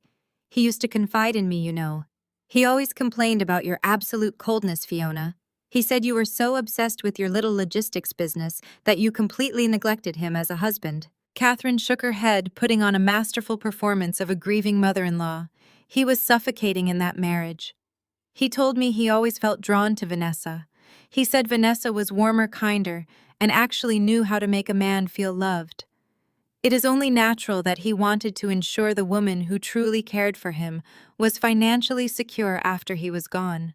Speaker 1: He used to confide in me, you know. He always complained about your absolute coldness, Fiona. He said you were so obsessed with your little logistics business that you completely neglected him as a husband." Catherine shook her head, putting on a masterful performance of a grieving mother-in-law. He was suffocating in that marriage. He told me he always felt drawn to Vanessa. He said Vanessa was warmer, kinder, and actually knew how to make a man feel loved. It is only natural that he wanted to ensure the woman who truly cared for him was financially secure after he was gone.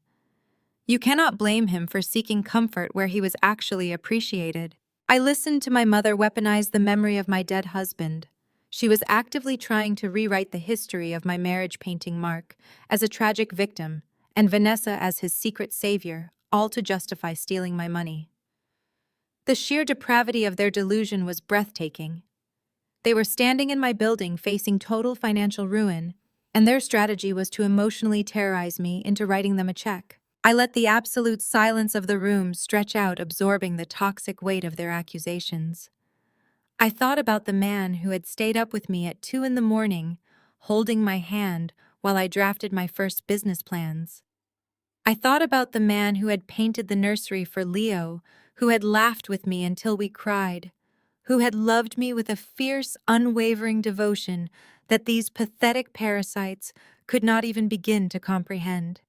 Speaker 1: You cannot blame him for seeking comfort where he was actually appreciated. I listened to my mother weaponize the memory of my dead husband. She was actively trying to rewrite the history of my marriage, painting Mark as a tragic victim and Vanessa as his secret savior, all to justify stealing my money. The sheer depravity of their delusion was breathtaking. They were standing in my building facing total financial ruin, and their strategy was to emotionally terrorize me into writing them a check. I let the absolute silence of the room stretch out, absorbing the toxic weight of their accusations. I thought about the man who had stayed up with me at 2 in the morning, holding my hand while I drafted my first business plans. I thought about the man who had painted the nursery for Leo, who had laughed with me until we cried, who had loved me with a fierce, unwavering devotion that these pathetic parasites could not even begin to comprehend.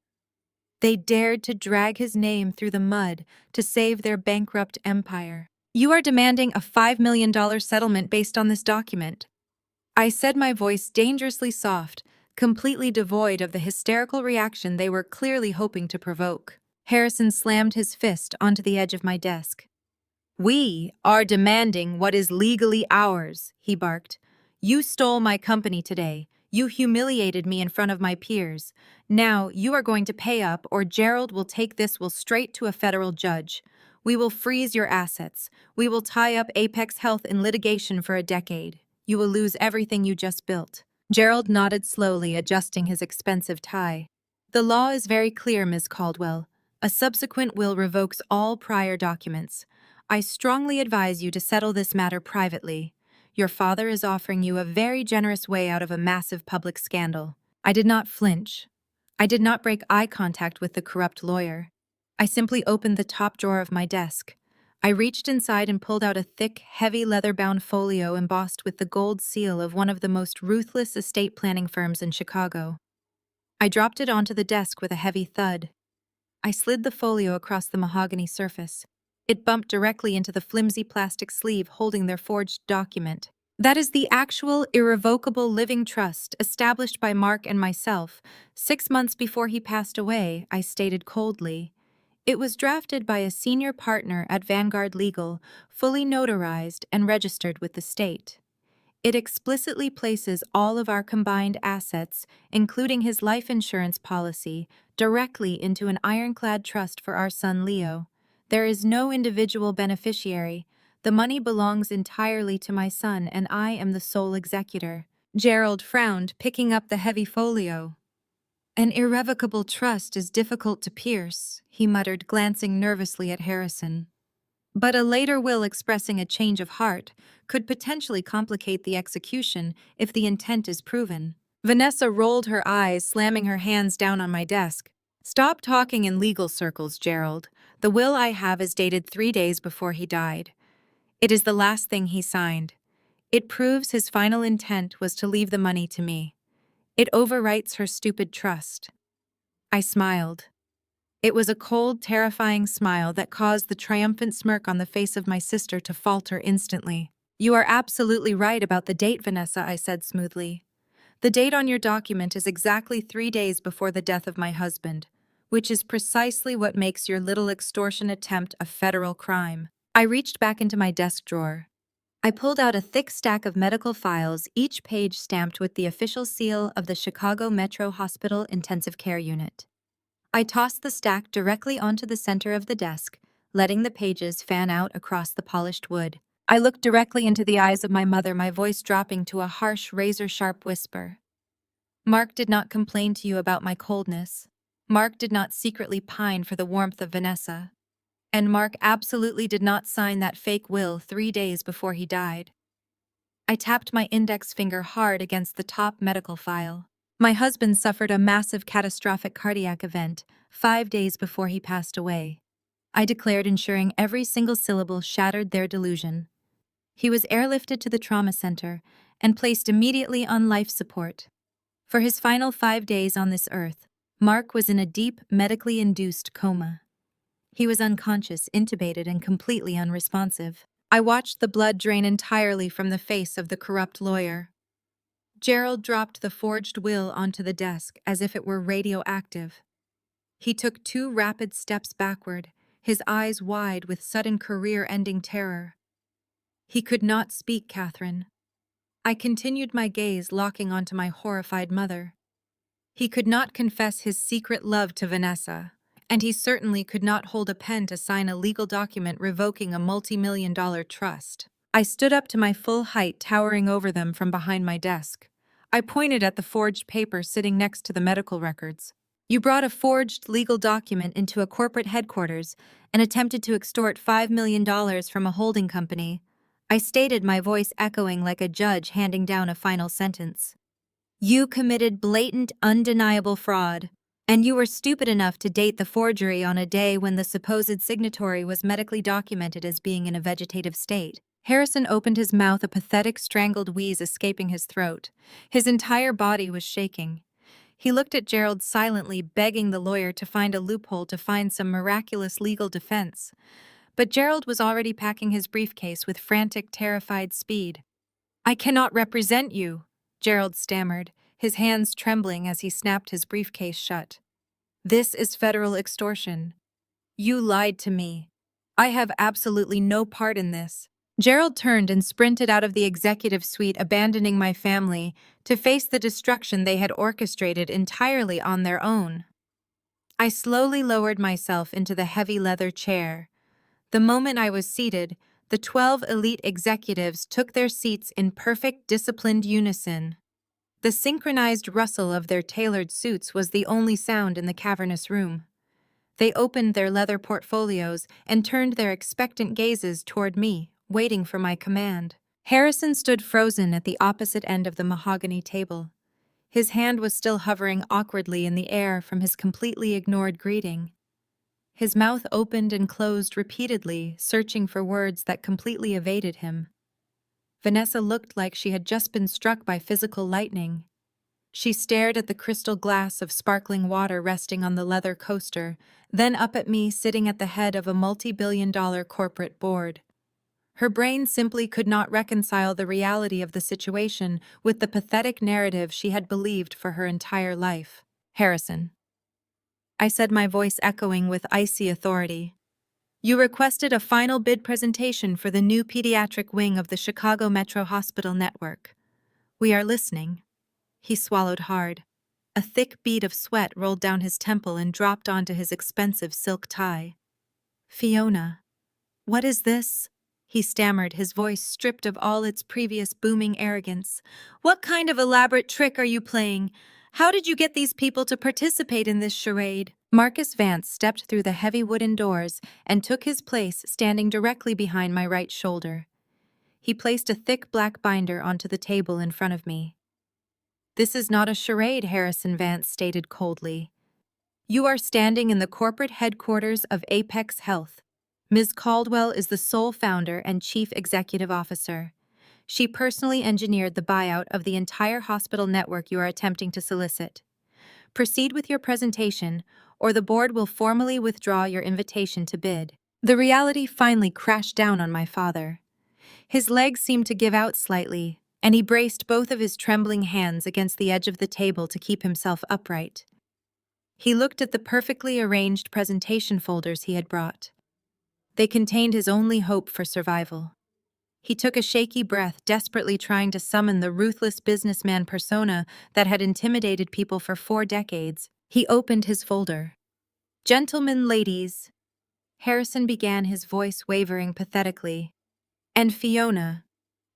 Speaker 1: They dared to drag his name through the mud to save their bankrupt empire. You are demanding a $5 million settlement based on this document. I said, my voice dangerously soft, completely devoid of the hysterical reaction they were clearly hoping to provoke. Harrison slammed his fist onto the edge of my desk. We are demanding what is legally ours, he barked. You stole my company today. You humiliated me in front of my peers. Now you are going to pay up, or Gerald will take this will straight to a federal judge. We will freeze your assets. We will tie up Apex Health in litigation for a decade. You will lose everything you just built. Gerald nodded slowly, adjusting his expensive tie. The law is very clear, Ms. Caldwell. A subsequent will revokes all prior documents. I strongly advise you to settle this matter privately. Your father is offering you a very generous way out of a massive public scandal. I did not flinch. I did not break eye contact with the corrupt lawyer. I simply opened the top drawer of my desk. I reached inside and pulled out a thick, heavy leather-bound folio embossed with the gold seal of one of the most ruthless estate planning firms in Chicago. I dropped it onto the desk with a heavy thud. I slid the folio across the mahogany surface. It bumped directly into the flimsy plastic sleeve holding their forged document. That is the actual, irrevocable living trust established by Mark and myself 6 months before he passed away, I stated coldly. It was drafted by a senior partner at Vanguard Legal, fully notarized and registered with the state. It explicitly places all of our combined assets, including his life insurance policy, directly into an ironclad trust for our son Leo. There is no individual beneficiary. The money belongs entirely to my son, and I am the sole executor. Gerald frowned, picking up the heavy folio. An irrevocable trust is difficult to pierce, he muttered, glancing nervously at Harrison. But a later will expressing a change of heart could potentially complicate the execution if the intent is proven. Vanessa rolled her eyes, slamming her hands down on my desk. Stop talking in legal circles, Gerald. The will I have is dated 3 days before he died. It is the last thing he signed. It proves his final intent was to leave the money to me. It overwrites her stupid trust. I smiled. It was a cold, terrifying smile that caused the triumphant smirk on the face of my sister to falter instantly. You are absolutely right about the date, Vanessa, I said smoothly. The date on your document is exactly 3 days before the death of my husband, which is precisely what makes your little extortion attempt a federal crime. I reached back into my desk drawer. I pulled out a thick stack of medical files, each page stamped with the official seal of the Chicago Metro Hospital Intensive Care Unit. I tossed the stack directly onto the center of the desk, letting the pages fan out across the polished wood. I looked directly into the eyes of my mother, my voice dropping to a harsh, razor-sharp whisper. Mark did not complain to you about my coldness. Mark did not secretly pine for the warmth of Vanessa. And Mark absolutely did not sign that fake will 3 days before he died. I tapped my index finger hard against the top medical file. My husband suffered a massive catastrophic cardiac event 5 days before he passed away. I declared, ensuring every single syllable shattered their delusion. He was airlifted to the trauma center and placed immediately on life support. For his final 5 days on this earth, Mark was in a deep, medically induced coma. He was unconscious, intubated, and completely unresponsive. I watched the blood drain entirely from the face of the corrupt lawyer. Gerald dropped the forged will onto the desk as if it were radioactive. He took 2 rapid steps backward, his eyes wide with sudden career-ending terror. He could not speak, Catherine. I continued my gaze, locking onto my horrified mother. He could not confess his secret love to Vanessa, and he certainly could not hold a pen to sign a legal document revoking a multi-million-dollar trust. I stood up to my full height, towering over them from behind my desk. I pointed at the forged paper sitting next to the medical records. You brought a forged legal document into a corporate headquarters and attempted to extort $5 million from a holding company. I stated, my voice echoing like a judge handing down a final sentence. You committed blatant, undeniable fraud, and you were stupid enough to date the forgery on a day when the supposed signatory was medically documented as being in a vegetative state. Harrison opened his mouth, a pathetic, strangled wheeze escaping his throat. His entire body was shaking. He looked at Gerald silently, begging the lawyer to find a loophole to find some miraculous legal defense. But Gerald was already packing his briefcase with frantic, terrified speed. I cannot represent you, Gerald stammered, his hands trembling as he snapped his briefcase shut. This is federal extortion. You lied to me. I have absolutely no part in this. Gerald turned and sprinted out of the executive suite, abandoning my family to face the destruction they had orchestrated entirely on their own. I slowly lowered myself into the heavy leather chair. The moment I was seated, the 12 elite executives took their seats in perfect, disciplined unison. The synchronized rustle of their tailored suits was the only sound in the cavernous room. They opened their leather portfolios and turned their expectant gazes toward me, waiting for my command. Harrison stood frozen at the opposite end of the mahogany table. His hand was still hovering awkwardly in the air from his completely ignored greeting. His mouth opened and closed repeatedly, searching for words that completely evaded him. Vanessa looked like she had just been struck by physical lightning. She stared at the crystal glass of sparkling water resting on the leather coaster, then up at me sitting at the head of a multi-billion-dollar corporate board. Her brain simply could not reconcile the reality of the situation with the pathetic narrative she had believed for her entire life. Harrison, I said, my voice echoing with icy authority. You requested a final bid presentation for the new pediatric wing of the Chicago Metro Hospital Network. We are listening. He swallowed hard. A thick bead of sweat rolled down his temple and dropped onto his expensive silk tie. Fiona, what is this? He stammered, his voice stripped of all its previous booming arrogance. What kind of elaborate trick are you playing? How did you get these people to participate in this charade? Marcus Vance stepped through the heavy wooden doors and took his place standing directly behind my right shoulder. He placed a thick black binder onto the table in front of me. This is not a charade, Harrison Vance stated coldly. You are standing in the corporate headquarters of Apex Health. Ms. Caldwell is the sole founder and chief executive officer. She personally engineered the buyout of the entire hospital network you are attempting to solicit. Proceed with your presentation, or the board will formally withdraw your invitation to bid. The reality finally crashed down on my father. His legs seemed to give out slightly, and he braced both of his trembling hands against the edge of the table to keep himself upright. He looked at the perfectly arranged presentation folders he had brought. They contained his only hope for survival. He took a shaky breath, desperately trying to summon the ruthless businessman persona that had intimidated people for 4 decades. He opened his folder. Gentlemen, ladies, Harrison began, his voice wavering pathetically. And Fiona,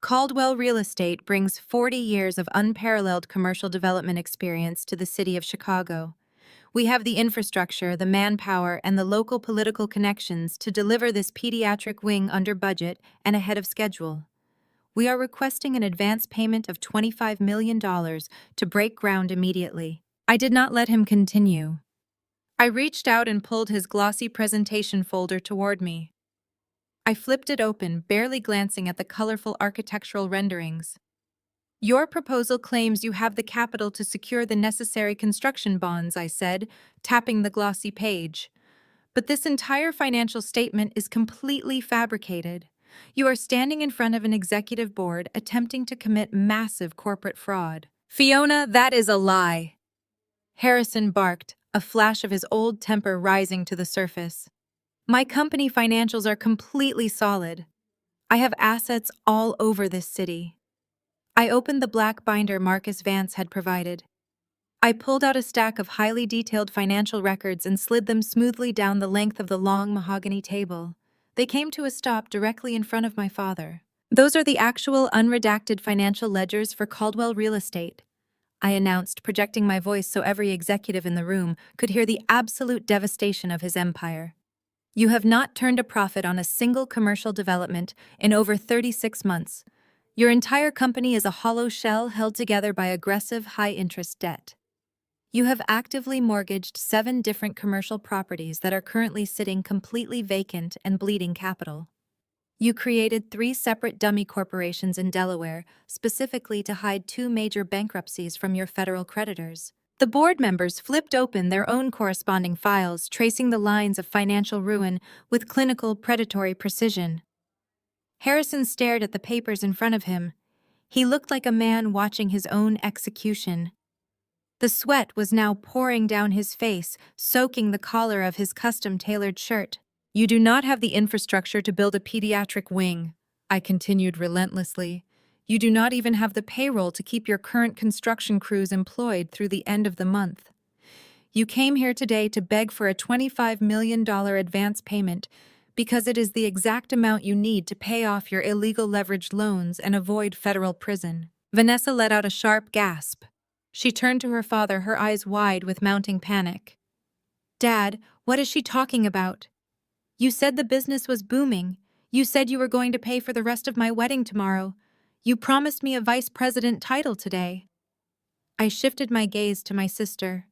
Speaker 1: Caldwell Real Estate brings 40 years of unparalleled commercial development experience to the city of Chicago. We have the infrastructure, the manpower, and the local political connections to deliver this pediatric wing under budget and ahead of schedule. We are requesting an advance payment of $25 million to break ground immediately. I did not let him continue. I reached out and pulled his glossy presentation folder toward me. I flipped it open, barely glancing at the colorful architectural renderings. Your proposal claims you have the capital to secure the necessary construction bonds, I said, tapping the glossy page. But this entire financial statement is completely fabricated. You are standing in front of an executive board attempting to commit massive corporate fraud. Fiona, that is a lie. Harrison barked, a flash of his old temper rising to the surface. My company financials are completely solid. I have assets all over this city. I opened the black binder Marcus Vance had provided. I pulled out a stack of highly detailed financial records and slid them smoothly down the length of the long mahogany table. They came to a stop directly in front of my father. Those are the actual unredacted financial ledgers for Caldwell Real Estate, I announced, projecting my voice so every executive in the room could hear the absolute devastation of his empire. You have not turned a profit on a single commercial development in over 36 months. Your entire company is a hollow shell held together by aggressive, high-interest debt. You have actively mortgaged 7 different commercial properties that are currently sitting completely vacant and bleeding capital. You created 3 separate dummy corporations in Delaware, specifically to hide 2 major bankruptcies from your federal creditors. The board members flipped open their own corresponding files, tracing the lines of financial ruin with clinical, predatory precision. Harrison stared at the papers in front of him. He looked like a man watching his own execution. The sweat was now pouring down his face, soaking the collar of his custom-tailored shirt. You do not have the infrastructure to build a pediatric wing, I continued relentlessly. You do not even have the payroll to keep your current construction crews employed through the end of the month. You came here today to beg for a $25 million advance payment because it is the exact amount you need to pay off your illegal leveraged loans and avoid federal prison. Vanessa let out a sharp gasp. She turned to her father, her eyes wide with mounting panic. Dad, what is she talking about? You said the business was booming. You said you were going to pay for the rest of my wedding tomorrow. You promised me a vice president title today. I shifted my gaze to my sister.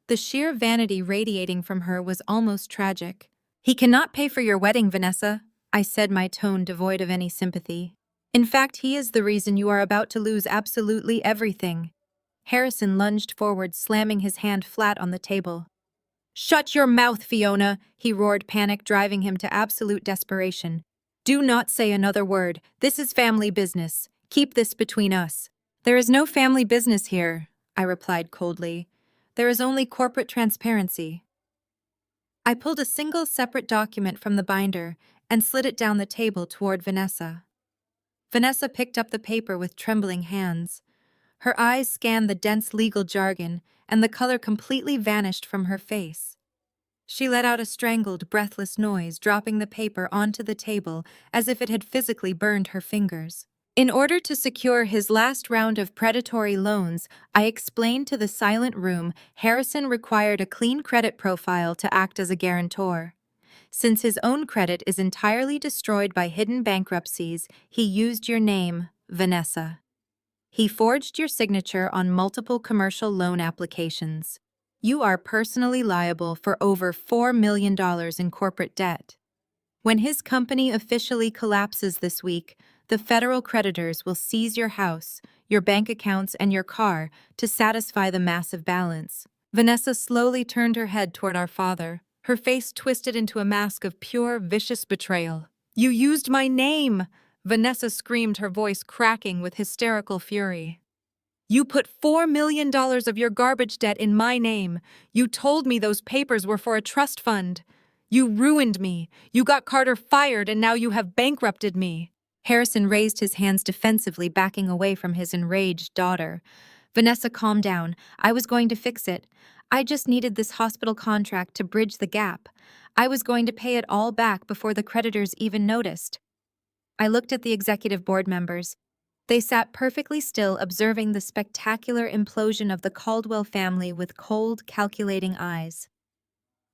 Speaker 1: The sheer vanity radiating from her was almost tragic. He cannot pay for your wedding, Vanessa, I said, my tone devoid of any sympathy. In fact, he is the reason you are about to lose absolutely everything. Harrison lunged forward, slamming his hand flat on the table. Shut your mouth, Fiona, he roared, panic driving him to absolute desperation. Do not say another word. This is family business. Keep this between us. There is no family business here, I replied coldly. There is only corporate transparency. I pulled a single separate document from the binder and slid it down the table toward Vanessa. Vanessa picked up the paper with trembling hands. Her eyes scanned the dense legal jargon, and the color completely vanished from her face. She let out a strangled, breathless noise, dropping the paper onto the table as if it had physically burned her fingers. In order to secure his last round of predatory loans, I explained to the silent room Harrison required a clean credit profile to act as a guarantor. Since his own credit is entirely destroyed by hidden bankruptcies, he used your name, Vanessa. He forged your signature on multiple commercial loan applications. You are personally liable for over $4 million in corporate debt. When his company officially collapses this week, the federal creditors will seize your house, your bank accounts, and your car to satisfy the massive balance. Vanessa slowly turned her head toward our father, her face twisted into a mask of pure, vicious betrayal. You used my name! Vanessa screamed, her voice cracking with hysterical fury. You put $4 million of your garbage debt in my name. You told me those papers were for a trust fund. You ruined me. You got Carter fired, and now you have bankrupted me. Harrison raised his hands defensively, backing away from his enraged daughter. Vanessa, calm down. I was going to fix it. I just needed this hospital contract to bridge the gap. I was going to pay it all back before the creditors even noticed. I looked at the executive board members. They sat perfectly still, observing the spectacular implosion of the Caldwell family with cold, calculating eyes.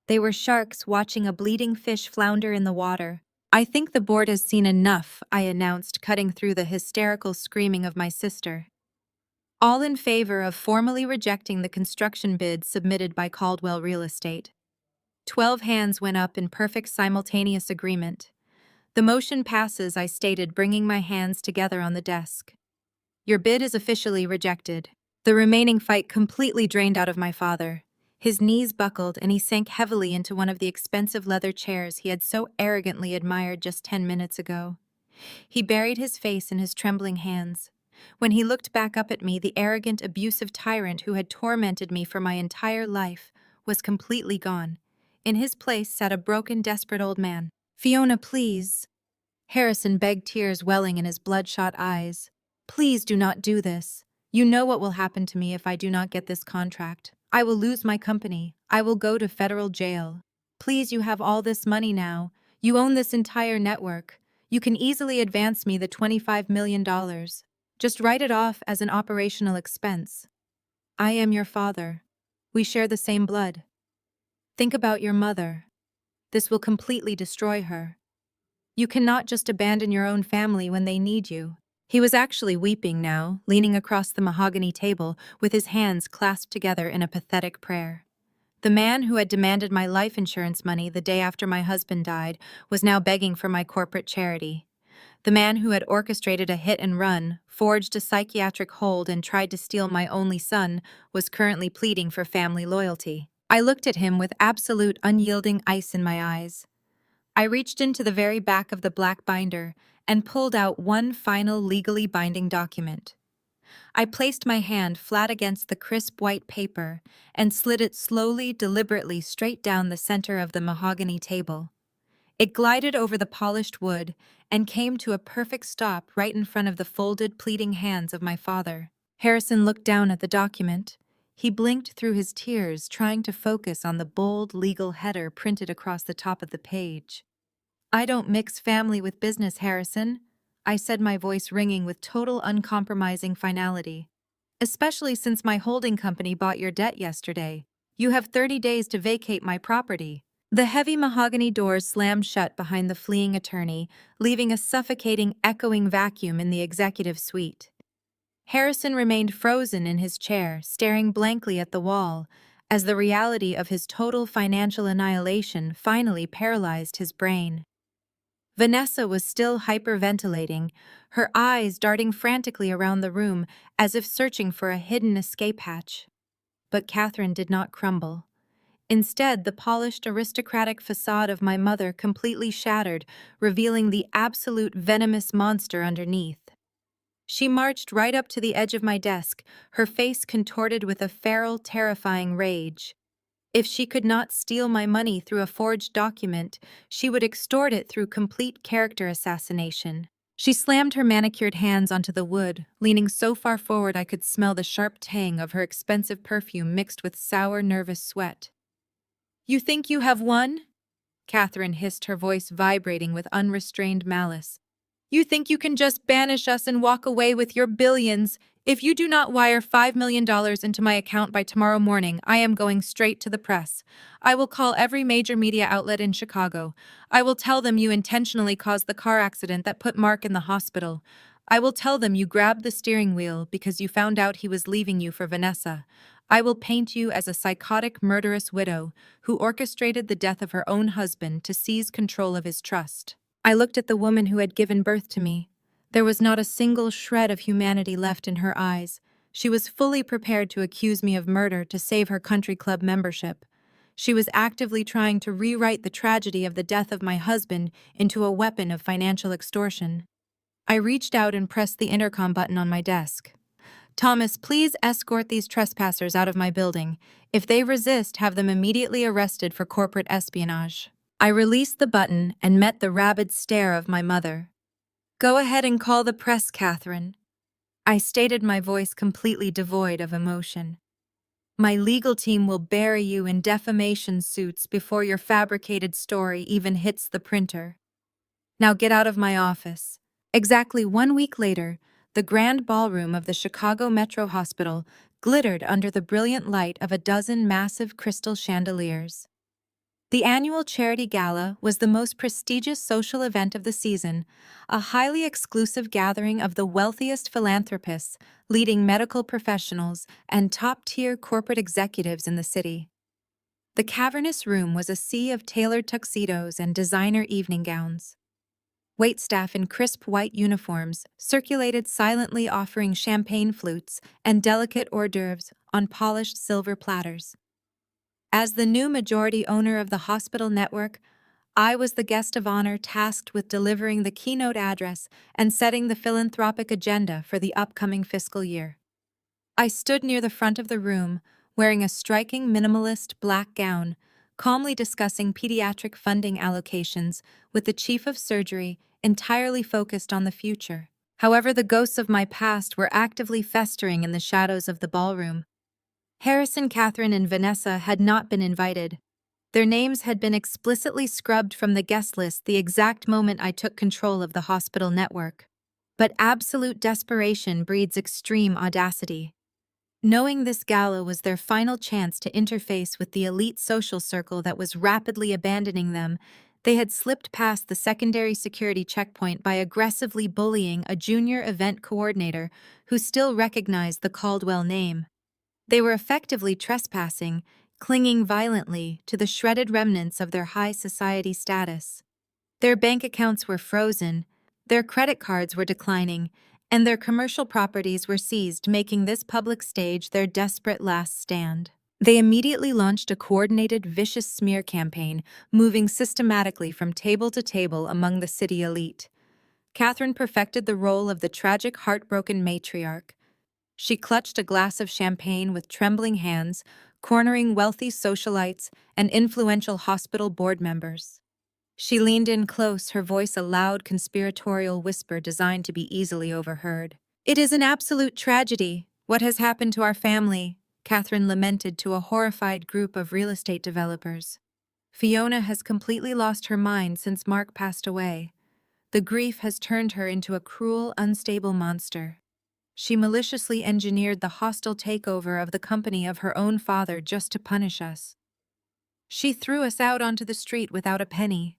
Speaker 1: They were sharks watching a bleeding fish flounder in the water. I think the board has seen enough, I announced, cutting through the hysterical screaming of my sister. All in favor of formally rejecting the construction bid submitted by Caldwell Real Estate. 12 hands went up in perfect simultaneous agreement. The motion passes, I stated, bringing my hands together on the desk. Your bid is officially rejected. The remaining fight completely drained out of my father. His knees buckled and he sank heavily into one of the expensive leather chairs he had so arrogantly admired just 10 minutes ago. He buried his face in his trembling hands. When he looked back up at me, the arrogant, abusive tyrant who had tormented me for my entire life was completely gone. In his place sat a broken, desperate old man. "Fiona, please." Harrison begged, tears welling in his bloodshot eyes. "Please do not do this. You know what will happen to me if I do not get this contract. I will lose my company. I will go to federal jail. Please, you have all this money now. You own this entire network. You can easily advance me the $25 million. Just write it off as an operational expense. I am your father. We share the same blood. Think about your mother. This will completely destroy her. You cannot just abandon your own family when they need you." He was actually weeping now, leaning across the mahogany table with his hands clasped together in a pathetic prayer. The man who had demanded my life insurance money the day after my husband died was now begging for my corporate charity. The man who had orchestrated a hit and run, forged a psychiatric hold, and tried to steal my only son was currently pleading for family loyalty. I looked at him with absolute unyielding ice in my eyes. I reached into the very back of the black binder and pulled out one final legally binding document. I placed my hand flat against the crisp white paper and slid it slowly, deliberately straight down the center of the mahogany table. It glided over the polished wood and came to a perfect stop right in front of the folded, pleading hands of my father. Harrison looked down at the document. He blinked through his tears, trying to focus on the bold legal header printed across the top of the page. "I don't mix family with business, Harrison," I said, my voice ringing with total uncompromising finality. "Especially since my holding company bought your debt yesterday. You have 30 days to vacate my property." The heavy mahogany doors slammed shut behind the fleeing attorney, leaving a suffocating, echoing vacuum in the executive suite. Harrison remained frozen in his chair, staring blankly at the wall, as the reality of his total financial annihilation finally paralyzed his brain. Vanessa was still hyperventilating, her eyes darting frantically around the room as if searching for a hidden escape hatch. But Catherine did not crumble. Instead, the polished, aristocratic facade of my mother completely shattered, revealing the absolute venomous monster underneath. She marched right up to the edge of my desk, her face contorted with a feral, terrifying rage. If she could not steal my money through a forged document, she would extort it through complete character assassination. She slammed her manicured hands onto the wood, leaning so far forward I could smell the sharp tang of her expensive perfume mixed with sour, nervous sweat. "You think you have won?" Catherine hissed, her voice vibrating with unrestrained malice. "You think you can just banish us and walk away with your billions? If you do not wire $5 million into my account by tomorrow morning, I am going straight to the press. I will call every major media outlet in Chicago. I will tell them you intentionally caused the car accident that put Mark in the hospital. I will tell them you grabbed the steering wheel because you found out he was leaving you for Vanessa. I will paint you as a psychotic, murderous widow who orchestrated the death of her own husband to seize control of his trust." I looked at the woman who had given birth to me. There was not a single shred of humanity left in her eyes. She was fully prepared to accuse me of murder to save her country club membership. She was actively trying to rewrite the tragedy of the death of my husband into a weapon of financial extortion. I reached out and pressed the intercom button on my desk. "Thomas, please escort these trespassers out of my building. If they resist, have them immediately arrested for corporate espionage." I released the button and met the rabid stare of my mother. "Go ahead and call the press, Catherine." I stated, my voice completely devoid of emotion. "My legal team will bury you in defamation suits before your fabricated story even hits the printer. Now get out of my office." Exactly 1 week later, the grand ballroom of the Chicago Metro Hospital glittered under the brilliant light of a dozen massive crystal chandeliers. The annual charity gala was the most prestigious social event of the season, a highly exclusive gathering of the wealthiest philanthropists, leading medical professionals, and top-tier corporate executives in the city. The cavernous room was a sea of tailored tuxedos and designer evening gowns. Waitstaff in crisp white uniforms circulated silently, offering champagne flutes and delicate hors d'oeuvres on polished silver platters. As the new majority owner of the hospital network, I was the guest of honor tasked with delivering the keynote address and setting the philanthropic agenda for the upcoming fiscal year. I stood near the front of the room, wearing a striking minimalist black gown, calmly discussing pediatric funding allocations with the chief of surgery, entirely focused on the future. However, the ghosts of my past were actively festering in the shadows of the ballroom. Harrison, Catherine, and Vanessa had not been invited. Their names had been explicitly scrubbed from the guest list the exact moment I took control of the hospital network. But absolute desperation breeds extreme audacity. Knowing this gala was their final chance to interface with the elite social circle that was rapidly abandoning them, they had slipped past the secondary security checkpoint by aggressively bullying a junior event coordinator who still recognized the Caldwell name. They were effectively trespassing, clinging violently to the shredded remnants of their high society status. Their bank accounts were frozen, their credit cards were declining, and their commercial properties were seized, making this public stage their desperate last stand. They immediately launched a coordinated, vicious smear campaign, moving systematically from table to table among the city elite. Catherine perfected the role of the tragic, heartbroken matriarch. She clutched a glass of champagne with trembling hands, cornering wealthy socialites and influential hospital board members. She leaned in close, her voice a loud conspiratorial whisper designed to be easily overheard. "It is an absolute tragedy, what has happened to our family," Catherine lamented to a horrified group of real estate developers. "Fiona has completely lost her mind since Mark passed away. The grief has turned her into a cruel, unstable monster. She maliciously engineered the hostile takeover of the company of her own father just to punish us. She threw us out onto the street without a penny.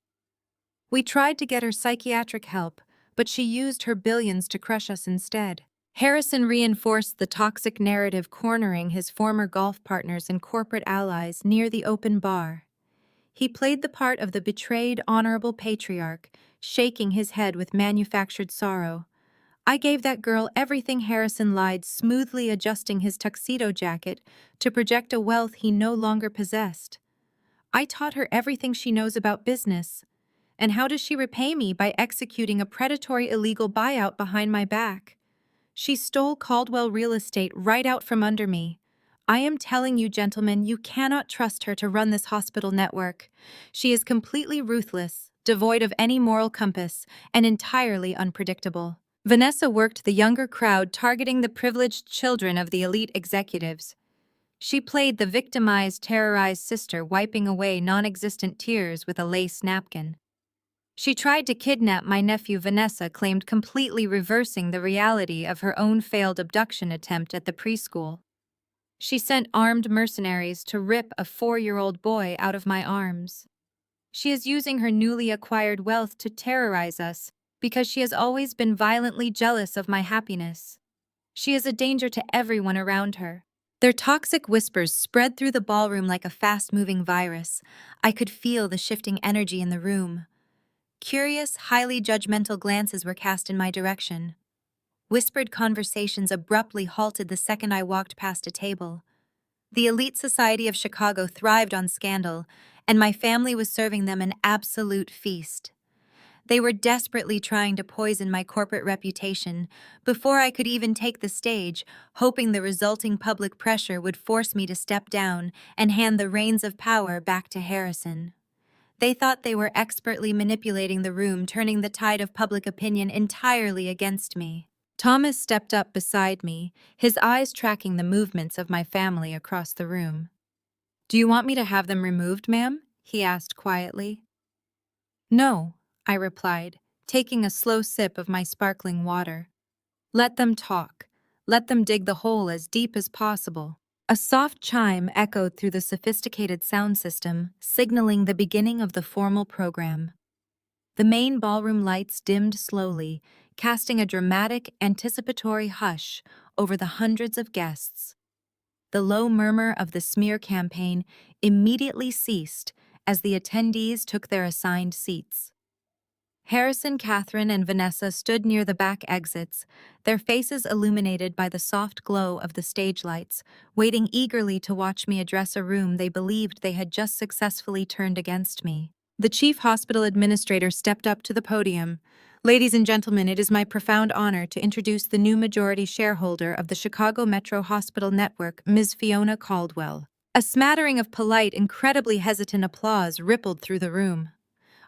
Speaker 1: We tried to get her psychiatric help, but she used her billions to crush us instead." Harrison reinforced the toxic narrative, cornering his former golf partners and corporate allies near the open bar. He played the part of the betrayed, honorable patriarch, shaking his head with manufactured sorrow. "I gave that girl everything," Harrison lied, smoothly adjusting his tuxedo jacket to project a wealth he no longer possessed. "I taught her everything she knows about business. And how does she repay me? By executing a predatory illegal buyout behind my back. She stole Caldwell real estate right out from under me. I am telling you, gentlemen, you cannot trust her to run this hospital network. She is completely ruthless, devoid of any moral compass, and entirely unpredictable." Vanessa worked the younger crowd, targeting the privileged children of the elite executives. She played the victimized, terrorized sister, wiping away non-existent tears with a lace napkin. She tried to kidnap my nephew, Vanessa claimed, completely reversing the reality of her own failed abduction attempt at the preschool. She sent armed mercenaries to rip a 4-year-old boy out of my arms. She is using her newly acquired wealth to terrorize us because she has always been violently jealous of my happiness. She is a danger to everyone around her. Their toxic whispers spread through the ballroom like a fast-moving virus. I could feel the shifting energy in the room. Curious, highly judgmental glances were cast in my direction. Whispered conversations abruptly halted the second I walked past a table. The elite society of Chicago thrived on scandal, and my family was serving them an absolute feast. They were desperately trying to poison my corporate reputation before I could even take the stage, hoping the resulting public pressure would force me to step down and hand the reins of power back to Harrison. They thought they were expertly manipulating the room, turning the tide of public opinion entirely against me. Thomas stepped up beside me, his eyes tracking the movements of my family across the room. "Do you want me to have them removed, ma'am?" he asked quietly. "No," I replied, taking a slow sip of my sparkling water. "Let them talk. Let them dig the hole as deep as possible." A soft chime echoed through the sophisticated sound system, signaling the beginning of the formal program. The main ballroom lights dimmed slowly, casting a dramatic, anticipatory hush over the hundreds of guests. The low murmur of the smear campaign immediately ceased as the attendees took their assigned seats. Harrison, Catherine, and Vanessa stood near the back exits, their faces illuminated by the soft glow of the stage lights, waiting eagerly to watch me address a room they believed they had just successfully turned against me. The chief hospital administrator stepped up to the podium. Ladies and gentlemen, it is my profound honor to introduce the new majority shareholder of the Chicago Metro Hospital Network, Ms. Fiona Caldwell. A smattering of polite, incredibly hesitant applause rippled through the room.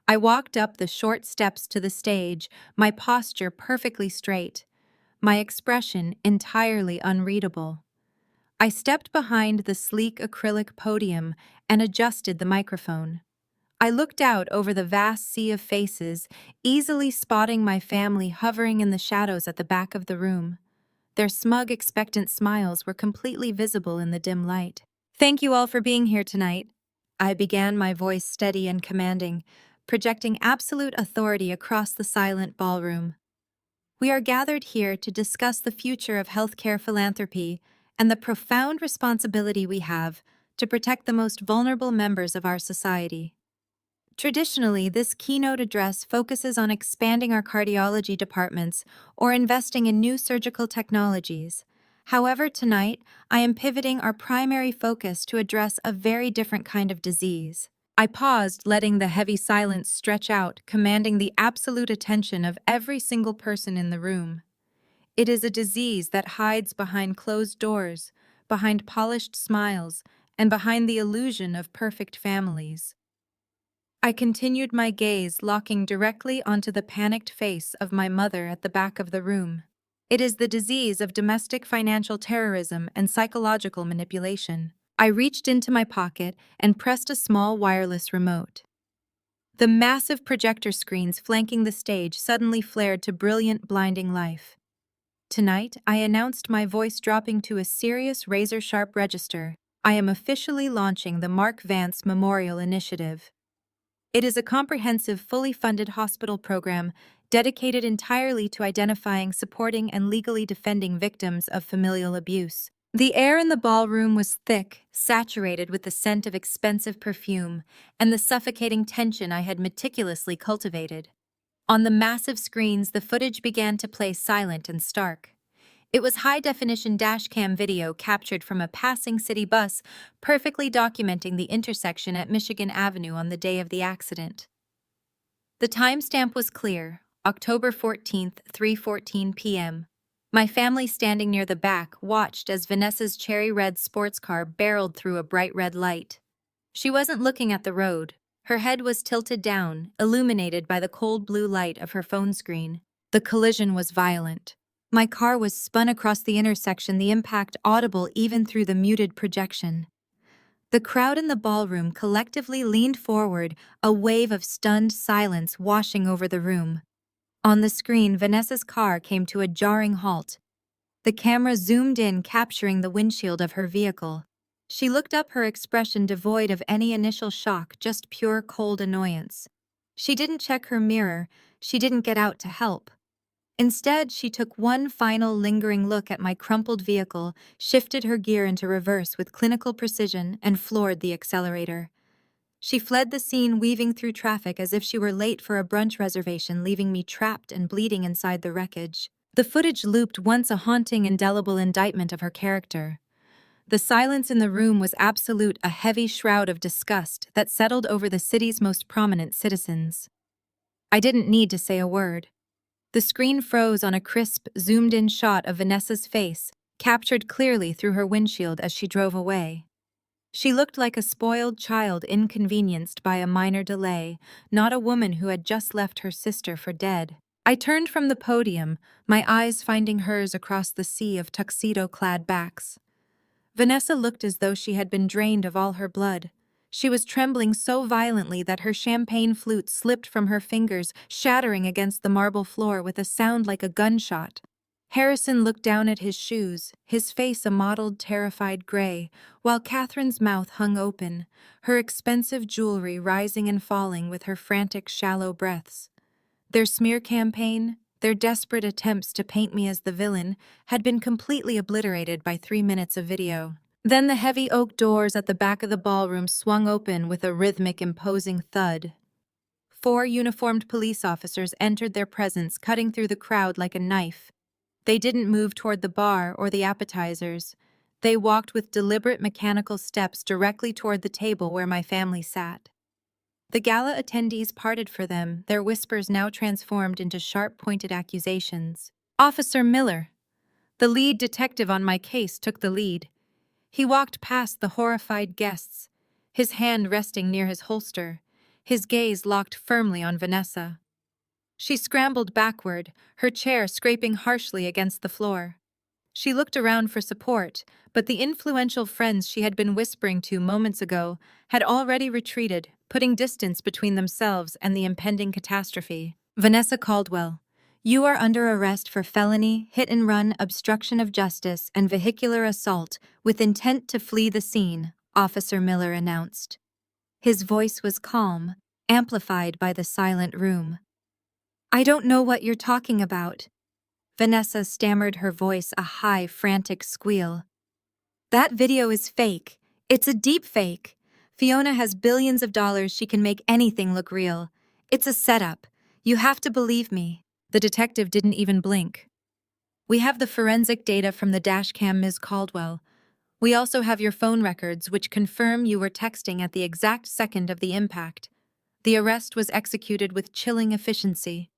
Speaker 1: I walked up the short steps to the stage, my posture perfectly straight, my expression entirely unreadable. I stepped behind the sleek acrylic podium and adjusted the microphone. I looked out over the vast sea of faces, easily spotting my family hovering in the shadows at the back of the room. Their smug, expectant smiles were completely visible in the dim light. Thank you all for being here tonight. I began, my voice steady and commanding, projecting absolute authority across the silent ballroom. We are gathered here to discuss the future of healthcare philanthropy and the profound responsibility we have to protect the most vulnerable members of our society. Traditionally, this keynote address focuses on expanding our cardiology departments or investing in new surgical technologies. However, tonight, I am pivoting our primary focus to address a very different kind of disease. I paused, letting the heavy silence stretch out, commanding the absolute attention of every single person in the room. It is a disease that hides behind closed doors, behind polished smiles, and behind the illusion of perfect families. I continued my gaze, locking directly onto the panicked face of my mother at the back of the room. It is the disease of domestic financial terrorism and psychological manipulation. I reached into my pocket and pressed a small wireless remote. The massive projector screens flanking the stage suddenly flared to brilliant, blinding life. Tonight, I announced, my voice dropping to a serious, razor-sharp register. I am officially launching the Mark Vance Memorial Initiative. It is a comprehensive, fully funded hospital program dedicated entirely to identifying, supporting, and legally defending victims of familial abuse. The air in the ballroom was thick, saturated with the scent of expensive perfume and the suffocating tension I had meticulously cultivated. On the massive screens, the footage began to play silent and stark. It was high-definition dashcam video captured from a passing city bus, perfectly documenting the intersection at Michigan Avenue on the day of the accident. The timestamp was clear, October 14th, 3:14 p.m. My family, standing near the back, watched as Vanessa's cherry-red sports car barreled through a bright red light. She wasn't looking at the road. Her head was tilted down, illuminated by the cold blue light of her phone screen. The collision was violent. My car was spun across the intersection, the impact audible even through the muted projection. The crowd in the ballroom collectively leaned forward, a wave of stunned silence washing over the room. On the screen, Vanessa's car came to a jarring halt. The camera zoomed in, capturing the windshield of her vehicle. She looked up, her expression devoid of any initial shock, just pure cold annoyance. She didn't check her mirror, she didn't get out to help. Instead, she took one final lingering look at my crumpled vehicle, shifted her gear into reverse with clinical precision, and floored the accelerator. She fled the scene, weaving through traffic as if she were late for a brunch reservation, leaving me trapped and bleeding inside the wreckage. The footage looped, once a haunting, indelible indictment of her character. The silence in the room was absolute, a heavy shroud of disgust that settled over the city's most prominent citizens. I didn't need to say a word. The screen froze on a crisp, zoomed-in shot of Vanessa's face, captured clearly through her windshield as she drove away. She looked like a spoiled child inconvenienced by a minor delay, not a woman who had just left her sister for dead. I turned from the podium, my eyes finding hers across the sea of tuxedo-clad backs. Vanessa looked as though she had been drained of all her blood. She was trembling so violently that her champagne flute slipped from her fingers, shattering against the marble floor with a sound like a gunshot. Harrison looked down at his shoes, his face a mottled, terrified gray, while Catherine's mouth hung open, her expensive jewelry rising and falling with her frantic, shallow breaths. Their smear campaign, their desperate attempts to paint me as the villain, had been completely obliterated by 3 minutes of video. Then the heavy oak doors at the back of the ballroom swung open with a rhythmic, imposing thud. 4 uniformed police officers entered their presence, cutting through the crowd like a knife. They didn't move toward the bar or the appetizers. They walked with deliberate mechanical steps directly toward the table where my family sat. The gala attendees parted for them, their whispers now transformed into sharp-pointed accusations. Officer Miller, the lead detective on my case, took the lead. He walked past the horrified guests, his hand resting near his holster, his gaze locked firmly on Vanessa. She scrambled backward, her chair scraping harshly against the floor. She looked around for support, but the influential friends she had been whispering to moments ago had already retreated, putting distance between themselves and the impending catastrophe. Vanessa Caldwell, you are under arrest for felony, hit-and-run, obstruction of justice, and vehicular assault with intent to flee the scene, Officer Miller announced. His voice was calm, amplified by the silent room. I don't know what you're talking about. Vanessa stammered, her voice a high, frantic squeal. That video is fake. It's a deep fake. Fiona has billions of dollars. She can make anything look real. It's a setup. You have to believe me. The detective didn't even blink. We have the forensic data from the dashcam, Ms. Caldwell. We also have your phone records, which confirm you were texting at the exact second of the impact. The arrest was executed with chilling efficiency.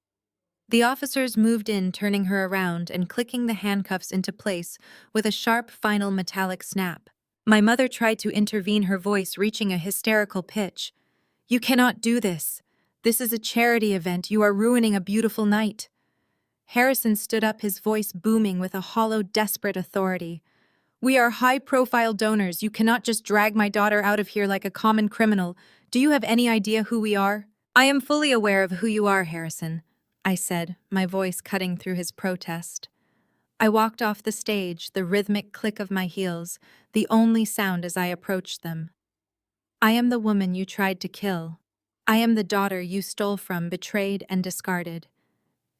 Speaker 1: The officers moved in, turning her around and clicking the handcuffs into place with a sharp final metallic snap. My mother tried to intervene, her voice reaching a hysterical pitch. You cannot do this. This is a charity event. You are ruining a beautiful night. Harrison stood up, his voice booming with a hollow, desperate authority. We are high-profile donors. You cannot just drag my daughter out of here like a common criminal. Do you have any idea who we are? I am fully aware of who you are, Harrison, I said, my voice cutting through his protest. I walked off the stage, the rhythmic click of my heels, the only sound as I approached them. I am the woman you tried to kill. I am the daughter you stole from, betrayed, and discarded.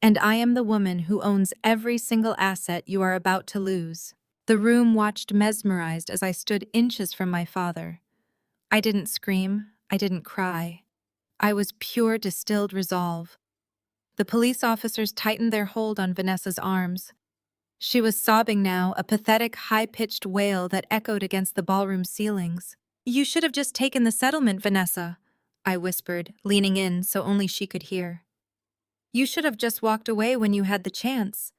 Speaker 1: And I am the woman who owns every single asset you are about to lose. The room watched mesmerized as I stood inches from my father. I didn't scream, I didn't cry. I was pure distilled resolve. The police officers tightened their hold on Vanessa's arms. She was sobbing now, a pathetic, high-pitched wail that echoed against the ballroom ceilings. You should have just taken the settlement, Vanessa, I whispered, leaning in so only she could hear. You should have just walked away when you had the chance.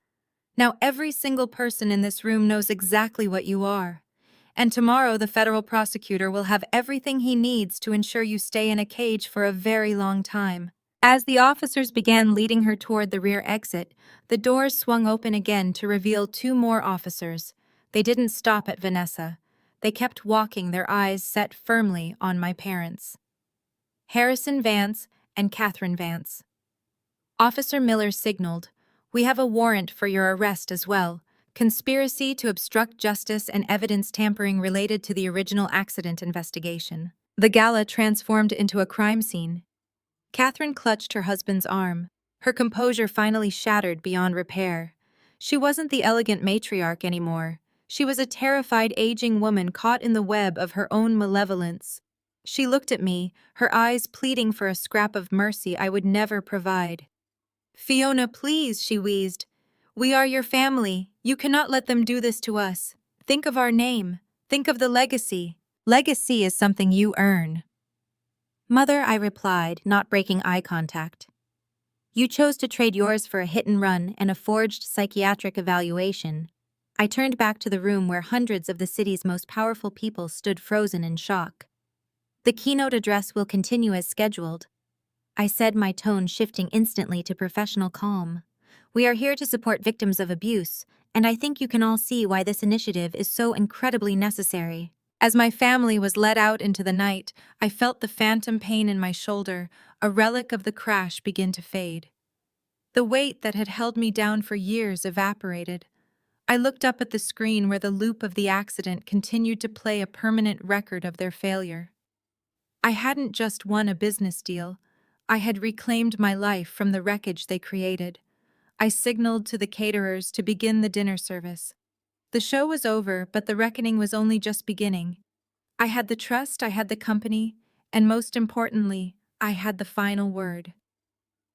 Speaker 1: Now every single person in this room knows exactly what you are. And tomorrow the federal prosecutor will have everything he needs to ensure you stay in a cage for a very long time. As the officers began leading her toward the rear exit, the doors swung open again to reveal 2 more officers. They didn't stop at Vanessa. They kept walking, their eyes set firmly on my parents. Harrison Vance and Catherine Vance. Officer Miller signaled, "We have a warrant for your arrest as well. Conspiracy to obstruct justice and evidence tampering related to the original accident investigation." The gala transformed into a crime scene. Catherine clutched her husband's arm, her composure finally shattered beyond repair. She wasn't the elegant matriarch anymore. She was a terrified aging woman caught in the web of her own malevolence. She looked at me, her eyes pleading for a scrap of mercy I would never provide. "Fiona, please," she wheezed. "We are your family. You cannot let them do this to us. Think of our name. Think of the legacy. Legacy is something you earn." "Mother," I replied, not breaking eye contact. "You chose to trade yours for a hit and run and a forged psychiatric evaluation." I turned back to the room where hundreds of the city's most powerful people stood frozen in shock. "The keynote address will continue as scheduled," I said, my tone shifting instantly to professional calm. "We are here to support victims of abuse, and I think you can all see why this initiative is so incredibly necessary." As my family was led out into the night, I felt the phantom pain in my shoulder, a relic of the crash, begin to fade. The weight that had held me down for years evaporated. I looked up at the screen where the loop of the accident continued to play a permanent record of their failure. I hadn't just won a business deal. I had reclaimed my life from the wreckage they created. I signaled to the caterers to begin the dinner service. The show was over, but the reckoning was only just beginning. I had the trust, I had the company, and most importantly, I had the final word.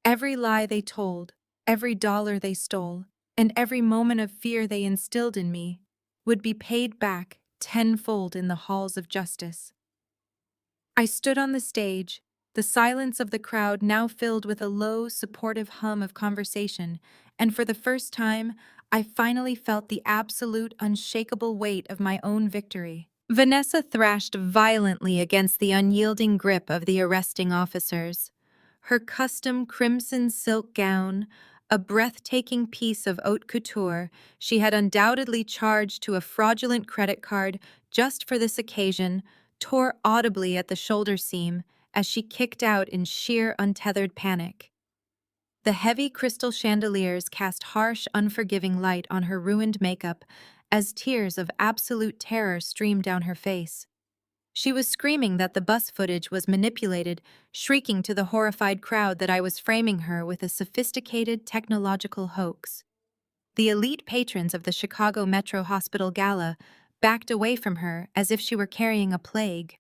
Speaker 1: Every lie they told, every dollar they stole, and every moment of fear they instilled in me would be paid back tenfold in the halls of justice. I stood on the stage, the silence of the crowd now filled with a low, supportive hum of conversation, and for the first time, I finally felt the absolute, unshakable weight of my own victory. Vanessa thrashed violently against the unyielding grip of the arresting officers. Her custom crimson silk gown, a breathtaking piece of haute couture she had undoubtedly charged to a fraudulent credit card just for this occasion, tore audibly at the shoulder seam as she kicked out in sheer untethered panic. The heavy crystal chandeliers cast harsh, unforgiving light on her ruined makeup as tears of absolute terror streamed down her face. She was screaming that the bus footage was manipulated, shrieking to the horrified crowd that I was framing her with a sophisticated technological hoax. The elite patrons of the Chicago Metro Hospital Gala backed away from her as if she were carrying a plague.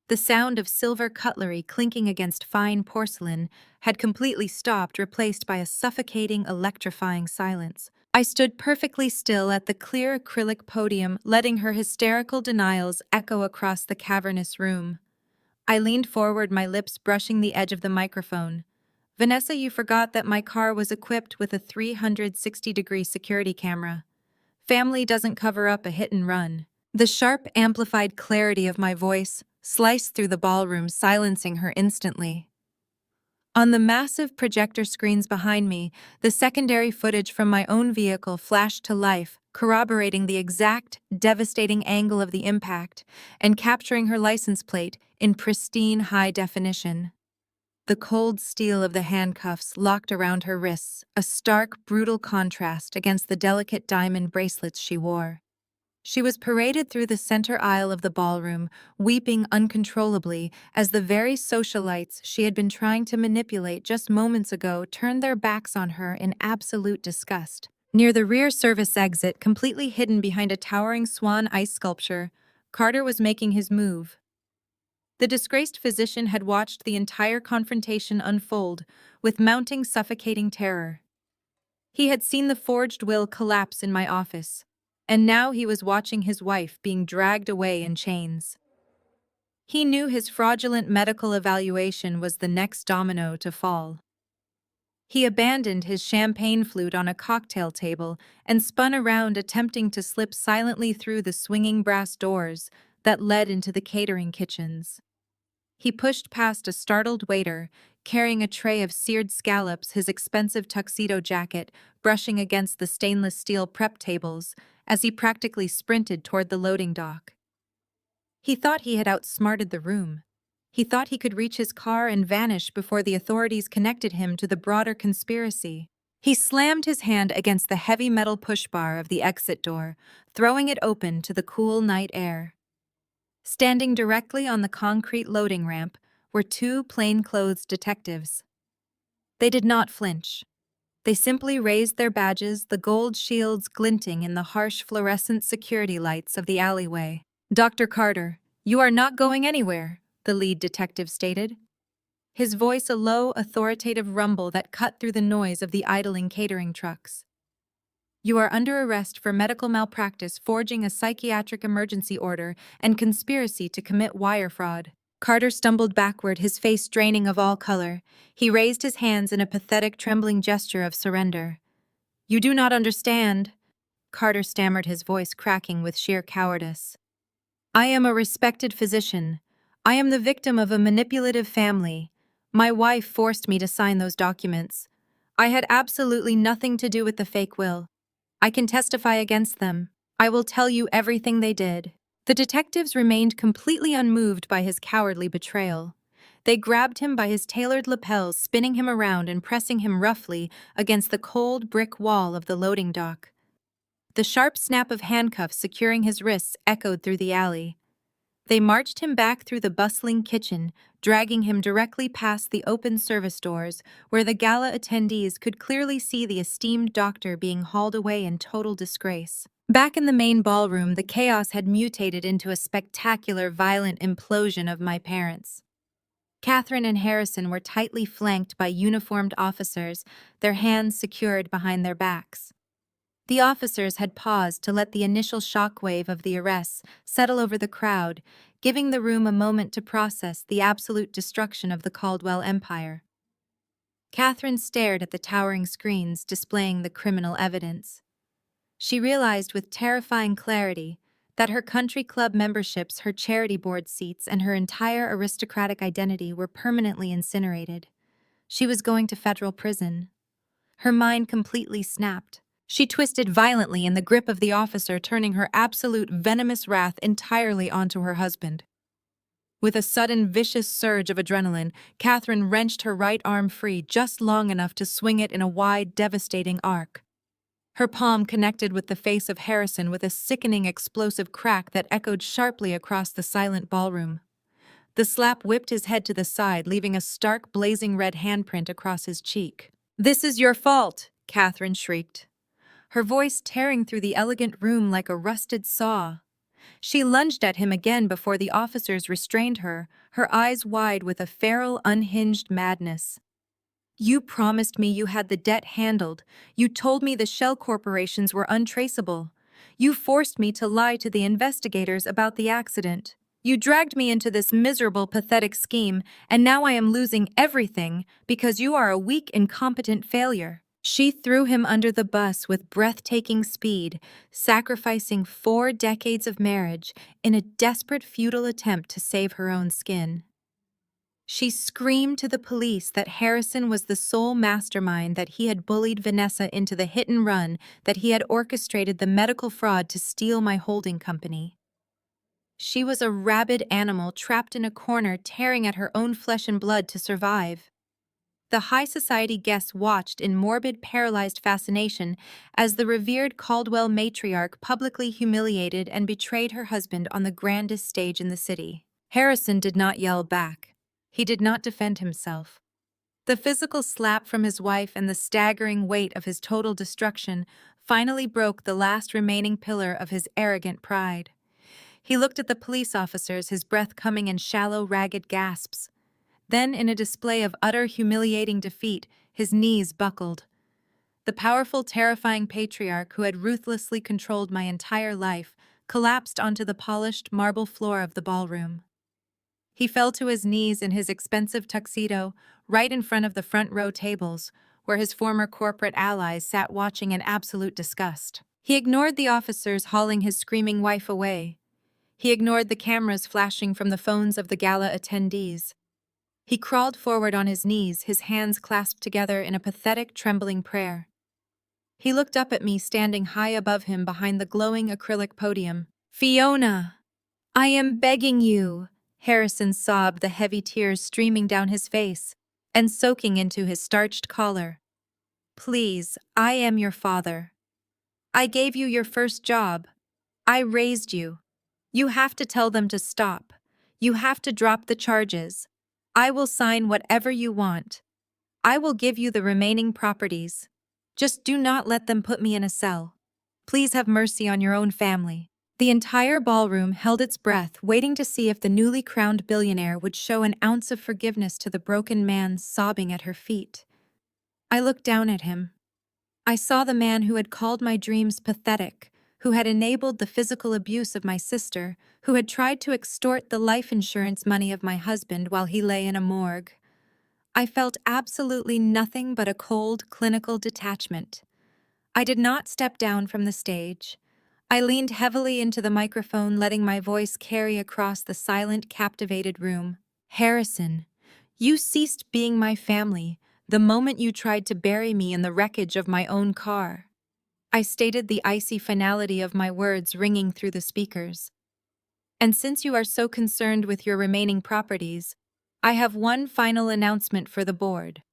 Speaker 1: The sound of silver cutlery clinking against fine porcelain had completely stopped, replaced by a suffocating, electrifying silence. I stood perfectly still at the clear acrylic podium, letting her hysterical denials echo across the cavernous room. I leaned forward, my lips brushing the edge of the microphone. "Vanessa, you forgot that my car was equipped with a 360-degree security camera. Family doesn't cover up a hit and run." The sharp, amplified clarity of my voice sliced through the ballroom, silencing her instantly. On the massive projector screens behind me, the secondary footage from my own vehicle flashed to life, corroborating the exact, devastating angle of the impact and capturing her license plate in pristine high definition. The cold steel of the handcuffs locked around her wrists, a stark, brutal contrast against the delicate diamond bracelets she wore. She was paraded through the center aisle of the ballroom, weeping uncontrollably as the very socialites she had been trying to manipulate just moments ago turned their backs on her in absolute disgust. Near the rear service exit, completely hidden behind a towering swan ice sculpture, Carter was making his move. The disgraced physician had watched the entire confrontation unfold with mounting suffocating terror. He had seen the forged will collapse in my office, and now he was watching his wife being dragged away in chains. He knew his fraudulent medical evaluation was the next domino to fall. He abandoned his champagne flute on a cocktail table and spun around, attempting to slip silently through the swinging brass doors that led into the catering kitchens. He pushed past a startled waiter, carrying a tray of seared scallops, his expensive tuxedo jacket brushing against the stainless steel prep tables as he practically sprinted toward the loading dock. He thought he had outsmarted the room. He thought he could reach his car and vanish before the authorities connected him to the broader conspiracy. He slammed his hand against the heavy metal push bar of the exit door, throwing it open to the cool night air. Standing directly on the concrete loading ramp were two plainclothes detectives. They did not flinch. They simply raised their badges, the gold shields glinting in the harsh fluorescent security lights of the alleyway. "Dr. Carter, you are not going anywhere," the lead detective stated. His voice a low, authoritative rumble that cut through the noise of the idling catering trucks. "You are under arrest for medical malpractice, forging a psychiatric emergency order, and conspiracy to commit wire fraud." Carter stumbled backward, his face draining of all color. He raised his hands in a pathetic, trembling gesture of surrender. "You do not understand," Carter stammered, his voice cracking with sheer cowardice. "I am a respected physician. I am the victim of a manipulative family. My wife forced me to sign those documents. I had absolutely nothing to do with the fake will. I can testify against them. I will tell you everything they did." The detectives remained completely unmoved by his cowardly betrayal. They grabbed him by his tailored lapels, spinning him around and pressing him roughly against the cold brick wall of the loading dock. The sharp snap of handcuffs securing his wrists echoed through the alley. They marched him back through the bustling kitchen, dragging him directly past the open service doors, where the gala attendees could clearly see the esteemed doctor being hauled away in total disgrace. Back in the main ballroom, the chaos had mutated into a spectacular, violent implosion of my parents. Catherine and Harrison were tightly flanked by uniformed officers, their hands secured behind their backs. The officers had paused to let the initial shockwave of the arrests settle over the crowd, giving the room a moment to process the absolute destruction of the Caldwell empire. Catherine stared at the towering screens displaying the criminal evidence. She realized with terrifying clarity that her country club memberships, her charity board seats, and her entire aristocratic identity were permanently incinerated. She was going to federal prison. Her mind completely snapped. She twisted violently in the grip of the officer, turning her absolute venomous wrath entirely onto her husband. With a sudden vicious surge of adrenaline, Catherine wrenched her right arm free just long enough to swing it in a wide, devastating arc. Her palm connected with the face of Harrison with a sickening explosive crack that echoed sharply across the silent ballroom. The slap whipped his head to the side, leaving a stark, blazing red handprint across his cheek. "This is your fault!" Catherine shrieked, her voice tearing through the elegant room like a rusted saw. She lunged at him again before the officers restrained her, her eyes wide with a feral, unhinged madness. "You promised me you had the debt handled. You told me the shell corporations were untraceable. You forced me to lie to the investigators about the accident. You dragged me into this miserable, pathetic scheme, and now I am losing everything because you are a weak, incompetent failure." She threw him under the bus with breathtaking speed, sacrificing 4 decades of marriage in a desperate, futile attempt to save her own skin. She screamed to the police that Harrison was the sole mastermind, that he had bullied Vanessa into the hit and run, that he had orchestrated the medical fraud to steal my holding company. She was a rabid animal trapped in a corner, tearing at her own flesh and blood to survive. The high society guests watched in morbid, paralyzed fascination as the revered Caldwell matriarch publicly humiliated and betrayed her husband on the grandest stage in the city. Harrison did not yell back. He did not defend himself. The physical slap from his wife and the staggering weight of his total destruction finally broke the last remaining pillar of his arrogant pride. He looked at the police officers, his breath coming in shallow, ragged gasps. Then, in a display of utter, humiliating defeat, his knees buckled. The powerful, terrifying patriarch who had ruthlessly controlled my entire life collapsed onto the polished marble floor of the ballroom. He fell to his knees in his expensive tuxedo, right in front of the front row tables, where his former corporate allies sat watching in absolute disgust. He ignored the officers hauling his screaming wife away. He ignored the cameras flashing from the phones of the gala attendees. He crawled forward on his knees, his hands clasped together in a pathetic, trembling prayer. He looked up at me, standing high above him behind the glowing acrylic podium. "Fiona, I am begging you," Harrison sobbed, the heavy tears streaming down his face and soaking into his starched collar. "Please, I am your father. I gave you your first job. I raised you. You have to tell them to stop. You have to drop the charges. I will sign whatever you want. I will give you the remaining properties. Just do not let them put me in a cell. Please have mercy on your own family." The entire ballroom held its breath, waiting to see if the newly crowned billionaire would show an ounce of forgiveness to the broken man sobbing at her feet. I looked down at him. I saw the man who had called my dreams pathetic, who had enabled the physical abuse of my sister, who had tried to extort the life insurance money of my husband while he lay in a morgue. I felt absolutely nothing but a cold, clinical detachment. I did not step down from the stage. I leaned heavily into the microphone, letting my voice carry across the silent, captivated room. "Harrison, you ceased being my family the moment you tried to bury me in the wreckage of my own car." I stated, the icy finality of my words ringing through the speakers. "And since you are so concerned with your remaining properties, I have one final announcement for the board."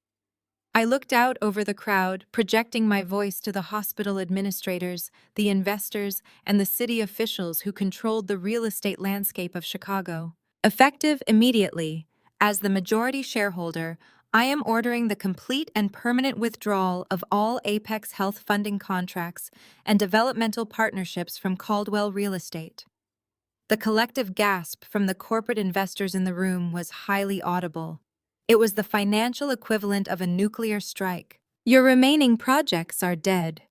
Speaker 1: I looked out over the crowd, projecting my voice to the hospital administrators, the investors, and the city officials who controlled the real estate landscape of Chicago. Effective immediately, as the majority shareholder, I am ordering the complete and permanent withdrawal of all Apex Health funding contracts and developmental partnerships from Caldwell Real Estate. The collective gasp from the corporate investors in the room was highly audible. It was the financial equivalent of a nuclear strike. Your remaining projects are dead.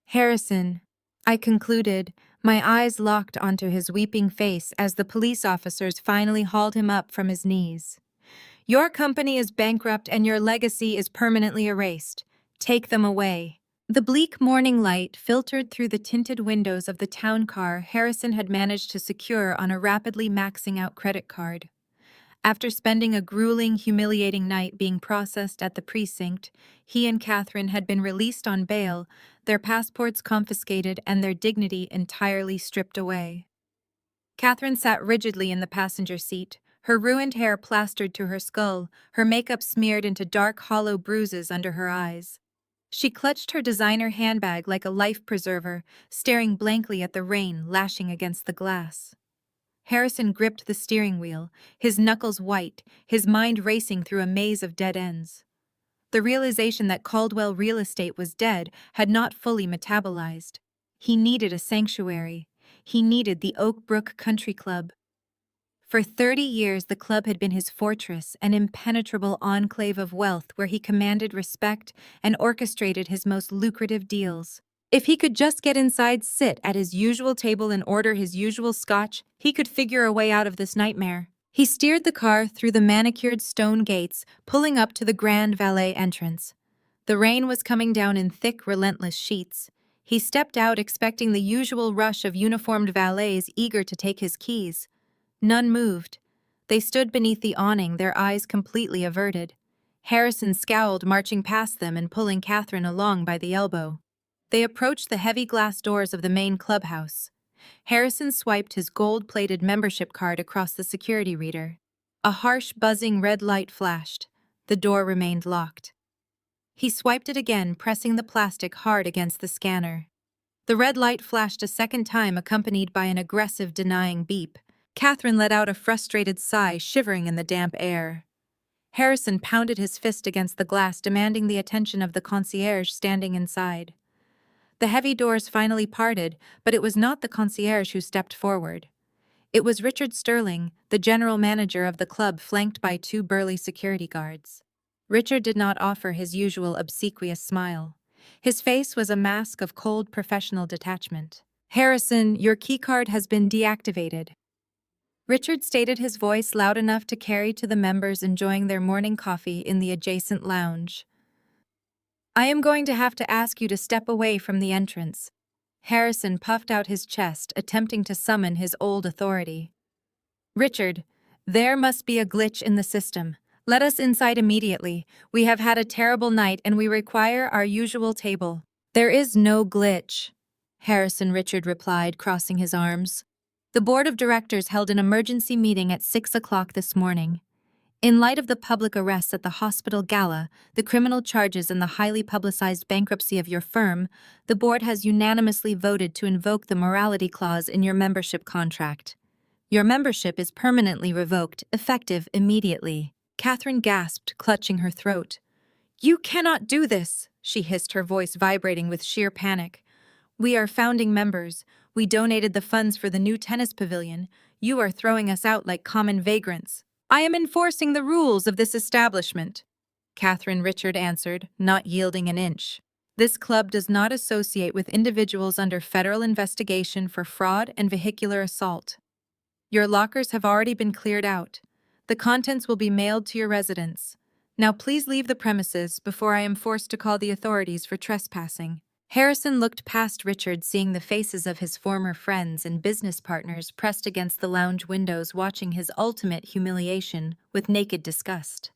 Speaker 1: Harrison, I concluded, my eyes locked onto his weeping face as the police officers finally hauled him up from his knees. Your company is bankrupt and your legacy is permanently erased. Take them away. The bleak morning light filtered through the tinted windows of the town car Harrison had managed to secure on a rapidly maxing out credit card. After spending a grueling, humiliating night being processed at the precinct, he and Catherine had been released on bail, their passports confiscated and their dignity entirely stripped away. Catherine sat rigidly in the passenger seat, her ruined hair plastered to her skull, her makeup smeared into dark, hollow bruises under her eyes. She clutched her designer handbag like a life preserver, staring blankly at the rain lashing against the glass. Harrison gripped the steering wheel, his knuckles white, his mind racing through a maze of dead ends. The realization that Caldwell Real Estate was dead had not fully metabolized. He needed a sanctuary. He needed the Oak Brook Country Club. For 30 years, the club had been his fortress, an impenetrable enclave of wealth where he commanded respect and orchestrated his most lucrative deals. If he could just get inside, sit at his usual table and order his usual scotch, he could figure a way out of this nightmare. He steered the car through the manicured stone gates, pulling up to the Grand Valet entrance. The rain was coming down in thick, relentless sheets. He stepped out expecting the usual rush of uniformed valets eager to take his keys. None moved. They stood beneath the awning, their eyes completely averted. Harrison scowled, marching past them and pulling Catherine along by the elbow. They approached the heavy glass doors of the main clubhouse. Harrison swiped his gold-plated membership card across the security reader. A harsh, buzzing red light flashed. The door remained locked. He swiped it again, pressing the plastic hard against the scanner. The red light flashed a second time, accompanied by an aggressive, denying beep. Catherine let out a frustrated sigh, shivering in the damp air. Harrison pounded his fist against the glass, demanding the attention of the concierge standing inside. The heavy doors finally parted, but it was not the concierge who stepped forward. It was Richard Sterling, the general manager of the club, flanked by two burly security guards. Richard did not offer his usual obsequious smile. His face was a mask of cold professional detachment. "Harrison, your keycard has been deactivated." Richard stated, his voice loud enough to carry to the members enjoying their morning coffee in the adjacent lounge. "I am going to have to ask you to step away from the entrance." Harrison puffed out his chest, attempting to summon his old authority. "Richard, there must be a glitch in the system. Let us inside immediately. We have had a terrible night and we require our usual table." "There is no glitch," Harrison Richard replied, crossing his arms. "The board of directors held an emergency meeting at 6 o'clock this morning. In light of the public arrests at the hospital gala, the criminal charges and the highly publicized bankruptcy of your firm, the board has unanimously voted to invoke the morality clause in your membership contract. Your membership is permanently revoked, effective immediately." Catherine gasped, clutching her throat. "You cannot do this," she hissed, her voice vibrating with sheer panic. "We are founding members. We donated the funds for the new tennis pavilion. You are throwing us out like common vagrants." "I am enforcing the rules of this establishment," Catherine Richard answered, not yielding an inch. "This club does not associate with individuals under federal investigation for fraud and vehicular assault. Your lockers have already been cleared out. The contents will be mailed to your residence. Now please leave the premises before I am forced to call the authorities for trespassing." Harrison looked past Richard, seeing the faces of his former friends and business partners pressed against the lounge windows, watching his ultimate humiliation with naked disgust.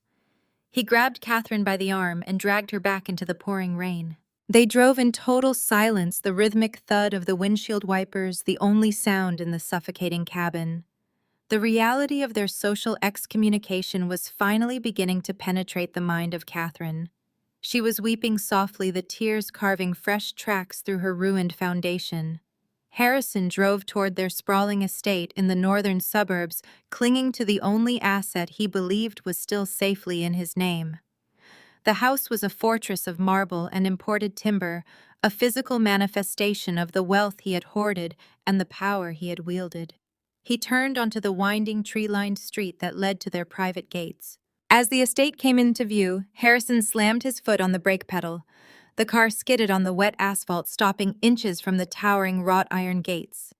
Speaker 1: He grabbed Catherine by the arm and dragged her back into the pouring rain. They drove in total silence, the rhythmic thud of the windshield wipers the only sound in the suffocating cabin. The reality of their social excommunication was finally beginning to penetrate the mind of Catherine. She was weeping softly, the tears carving fresh tracks through her ruined foundation. Harrison drove toward their sprawling estate in the northern suburbs, clinging to the only asset he believed was still safely in his name. The house was a fortress of marble and imported timber, a physical manifestation of the wealth he had hoarded and the power he had wielded. He turned onto the winding tree-lined street that led to their private gates. As the estate came into view, Harrison slammed his foot on the brake pedal. The car skidded on the wet asphalt, stopping inches from the towering wrought iron gates.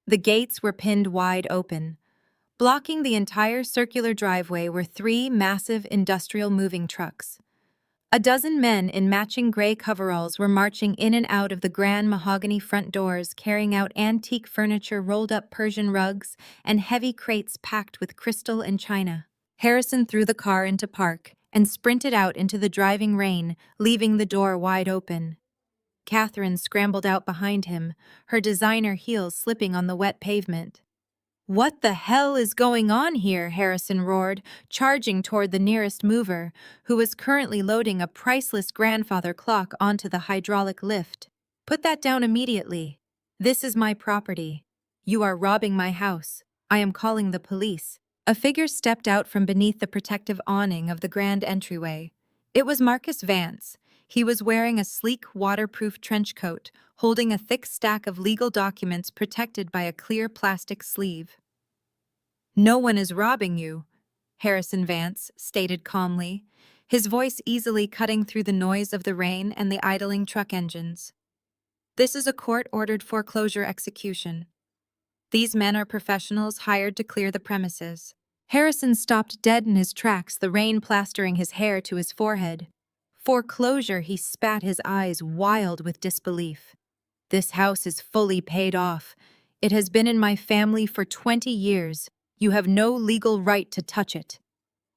Speaker 1: The gates were pinned wide open. Blocking the entire circular driveway were three massive industrial moving trucks. A dozen men in matching gray coveralls were marching in and out of the grand mahogany front doors, carrying out antique furniture, rolled-up Persian rugs, and heavy crates packed with crystal and china. Harrison threw the car into park and sprinted out into the driving rain, leaving the door wide open. Catherine scrambled out behind him, her designer heels slipping on the wet pavement. "What the hell is going on here?" Harrison roared, charging toward the nearest mover, who was currently loading a priceless grandfather clock onto the hydraulic lift. "Put that down immediately. This is my property. You are robbing my house. I am calling the police." A figure stepped out from beneath the protective awning of the grand entryway. It was Marcus Vance. He was wearing a sleek, waterproof trench coat, holding a thick stack of legal documents protected by a clear plastic sleeve. "No one is robbing you," Harrison Vance stated calmly, his voice easily cutting through the noise of the rain and the idling truck engines. "This is a court-ordered foreclosure execution. These men are professionals hired to clear the premises." Harrison stopped dead in his tracks, the rain plastering his hair to his forehead. "Foreclosure," he spat, his eyes wild with disbelief. "This house is fully paid off. It has been in my family for 20 years. You have no legal right to touch it."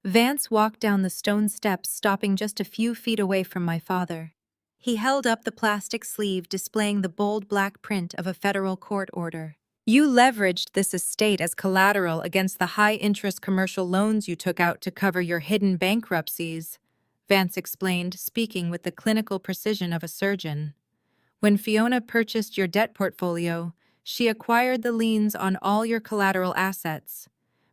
Speaker 1: Vance walked down the stone steps, stopping just a few feet away from my father. He held up the plastic sleeve, displaying the bold black print of a federal court order. "You leveraged this estate as collateral against the high-interest commercial loans you took out to cover your hidden bankruptcies," Vance explained, speaking with the clinical precision of a surgeon. "When Fiona purchased your debt portfolio, she acquired the liens on all your collateral assets.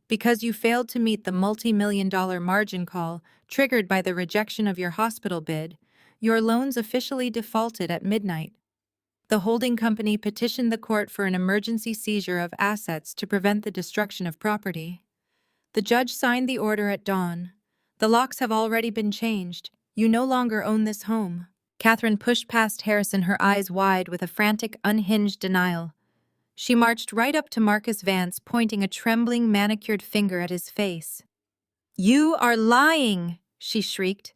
Speaker 1: Because you failed to meet the multi-million-dollar margin call triggered by the rejection of your hospital bid, your loans officially defaulted at midnight. The holding company petitioned the court for an emergency seizure of assets to prevent the destruction of property. The judge signed the order at dawn. The locks have already been changed. You no longer own this home." Catherine pushed past Harrison, her eyes wide with a frantic, unhinged denial. She marched right up to Marcus Vance, pointing a trembling, manicured finger at his face. "You are lying!" she shrieked,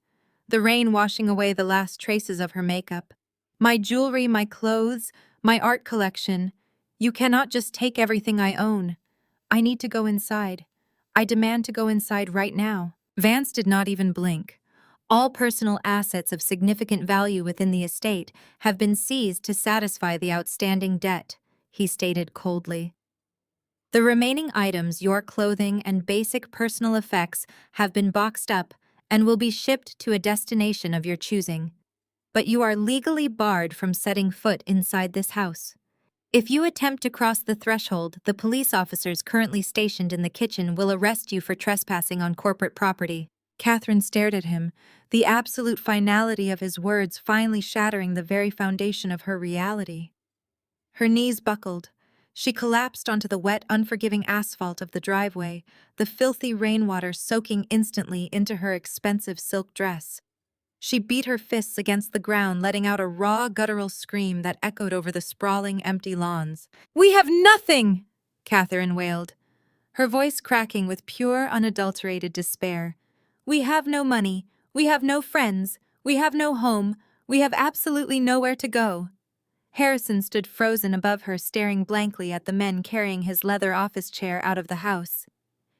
Speaker 1: the rain washing away the last traces of her makeup. "My jewelry, my clothes, my art collection. You cannot just take everything I own. I need to go inside. I demand to go inside right now." Vance did not even blink. "All personal assets of significant value within the estate have been seized to satisfy the outstanding debt," he stated coldly. "The remaining items, your clothing and basic personal effects, have been boxed up and will be shipped to a destination of your choosing. But you are legally barred from setting foot inside this house. If you attempt to cross the threshold, the police officers currently stationed in the kitchen will arrest you for trespassing on corporate property." Catherine stared at him, the absolute finality of his words finally shattering the very foundation of her reality. Her knees buckled. She collapsed onto the wet, unforgiving asphalt of the driveway, the filthy rainwater soaking instantly into her expensive silk dress. She beat her fists against the ground, letting out a raw, guttural scream that echoed over the sprawling, empty lawns. "We have nothing!" Catherine wailed, her voice cracking with pure, unadulterated despair. "We have no money. We have no friends. We have no home. We have absolutely nowhere to go." Harrison stood frozen above her, staring blankly at the men carrying his leather office chair out of the house.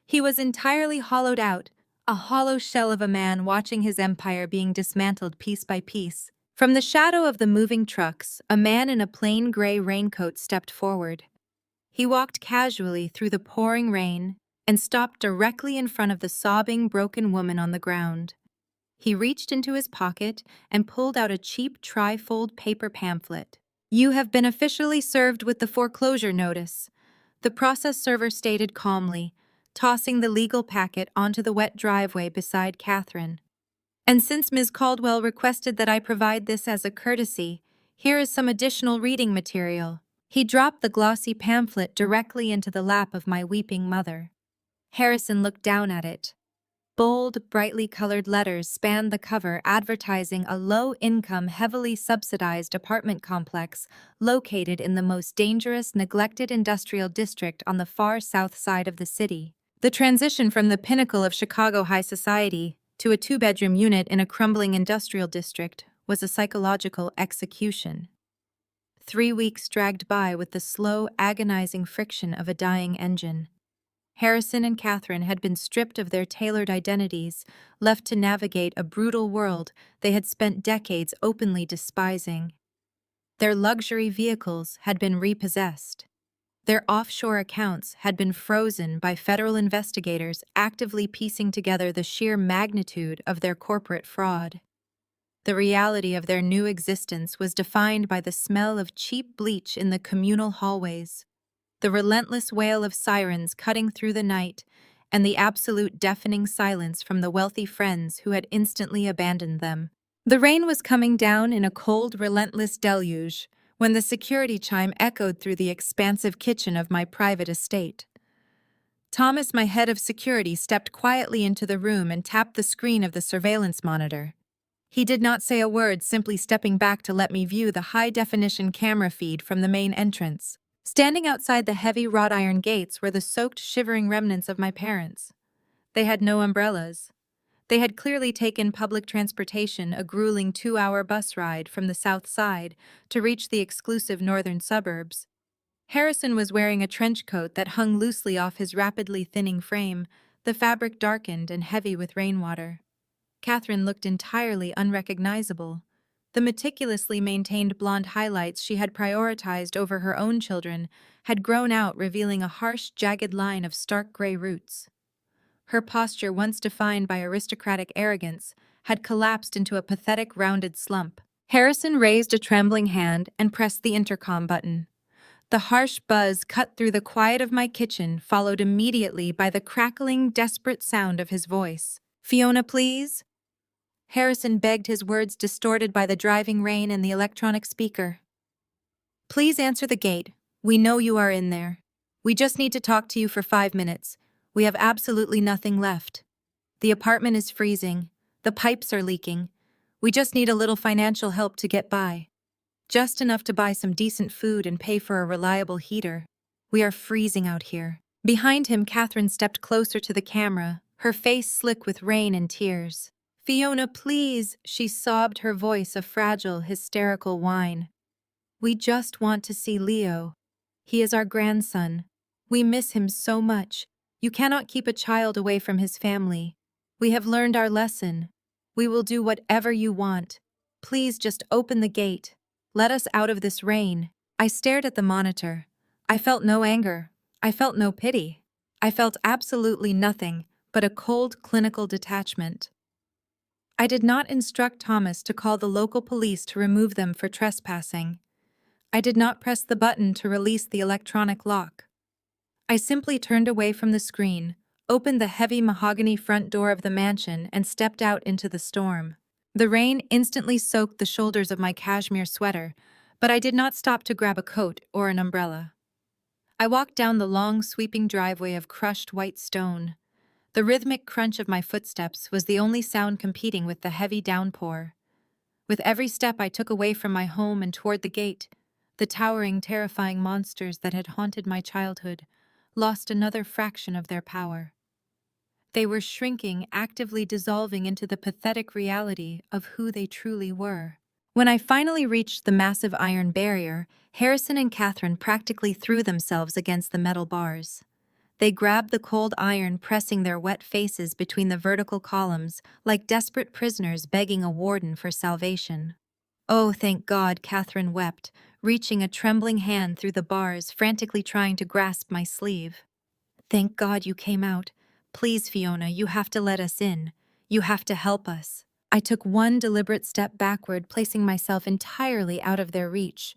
Speaker 1: He was entirely hollowed out, a hollow shell of a man watching his empire being dismantled piece by piece. From the shadow of the moving trucks, a man in a plain gray raincoat stepped forward. He walked casually through the pouring rain and stopped directly in front of the sobbing, broken woman on the ground. He reached into his pocket and pulled out a cheap tri-fold paper pamphlet. "You have been officially served with the foreclosure notice," the process server stated calmly, tossing the legal packet onto the wet driveway beside Catherine. "And since Ms. Caldwell requested that I provide this as a courtesy, here is some additional reading material." He dropped the glossy pamphlet directly into the lap of my weeping mother. Harrison looked down at it. Bold, brightly colored letters spanned the cover advertising a low-income, heavily subsidized apartment complex located in the most dangerous, neglected industrial district on the far south side of the city. The transition from the pinnacle of Chicago high society to a two-bedroom unit in a crumbling industrial district was a psychological execution. 3 weeks dragged by with the slow, agonizing friction of a dying engine. Harrison and Catherine had been stripped of their tailored identities, left to navigate a brutal world they had spent decades openly despising. Their luxury vehicles had been repossessed. Their offshore accounts had been frozen by federal investigators actively piecing together the sheer magnitude of their corporate fraud. The reality of their new existence was defined by the smell of cheap bleach in the communal hallways, the relentless wail of sirens cutting through the night, and the absolute deafening silence from the wealthy friends who had instantly abandoned them. The rain was coming down in a cold, relentless deluge when the security chime echoed through the expansive kitchen of my private estate. Thomas, my head of security, stepped quietly into the room and tapped the screen of the surveillance monitor. He did not say a word, simply stepping back to let me view the high-definition camera feed from the main entrance. Standing outside the heavy wrought iron gates were the soaked, shivering remnants of my parents. They had no umbrellas. They had clearly taken public transportation, a grueling 2-hour bus ride from the south side to reach the exclusive northern suburbs. Harrison was wearing a trench coat that hung loosely off his rapidly thinning frame, the fabric darkened and heavy with rainwater. Catherine looked entirely unrecognizable. The meticulously maintained blonde highlights she had prioritized over her own children had grown out, revealing a harsh, jagged line of stark gray roots. Her posture, once defined by aristocratic arrogance, had collapsed into a pathetic, rounded slump. Harrison raised a trembling hand and pressed the intercom button. The harsh buzz cut through the quiet of my kitchen, followed immediately by the crackling, desperate sound of his voice. "Fiona, please?" Harrison begged, his words distorted by the driving rain and the electronic speaker. "Please answer the gate. We know you are in there. We just need to talk to you for 5 minutes. We have absolutely nothing left. The apartment is freezing. The pipes are leaking. We just need a little financial help to get by. Just enough to buy some decent food and pay for a reliable heater. We are freezing out here." Behind him, Catherine stepped closer to the camera, her face slick with rain and tears. "Fiona, please," she sobbed, her voice a fragile, hysterical whine. "We just want to see Leo. He is our grandson. We miss him so much. You cannot keep a child away from his family. We have learned our lesson. We will do whatever you want. Please just open the gate. Let us out of this rain." I stared at the monitor. I felt no anger. I felt no pity. I felt absolutely nothing but a cold, clinical detachment. I did not instruct Thomas to call the local police to remove them for trespassing. I did not press the button to release the electronic lock. I simply turned away from the screen, opened the heavy mahogany front door of the mansion, and stepped out into the storm. The rain instantly soaked the shoulders of my cashmere sweater, but I did not stop to grab a coat or an umbrella. I walked down the long, sweeping driveway of crushed white stone. The rhythmic crunch of my footsteps was the only sound competing with the heavy downpour. With every step I took away from my home and toward the gate, the towering, terrifying monsters that had haunted my childhood lost another fraction of their power. They were shrinking, actively dissolving into the pathetic reality of who they truly were. When I finally reached the massive iron barrier, Harrison and Catherine practically threw themselves against the metal bars. They grabbed the cold iron, pressing their wet faces between the vertical columns, like desperate prisoners begging a warden for salvation. "Oh, thank God," Catherine wept, reaching a trembling hand through the bars, frantically trying to grasp my sleeve. "Thank God you came out. Please, Fiona, you have to let us in. You have to help us." I took one deliberate step backward, placing myself entirely out of their reach.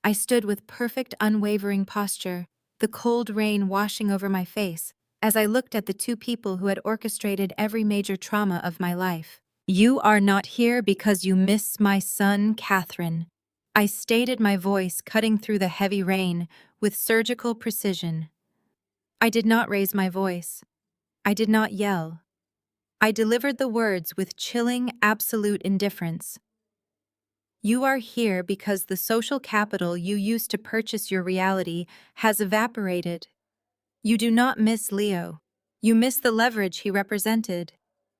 Speaker 1: I stood with perfect, unwavering posture, the cold rain washing over my face, as I looked at the two people who had orchestrated every major trauma of my life. "You are not here because you miss my son, Catherine. I stated, my voice cutting through the heavy rain with surgical precision. I did not raise my voice. I did not yell. I delivered the words with chilling, absolute indifference. You are here because the social capital you used to purchase your reality has evaporated. You do not miss Leo. You miss the leverage he represented.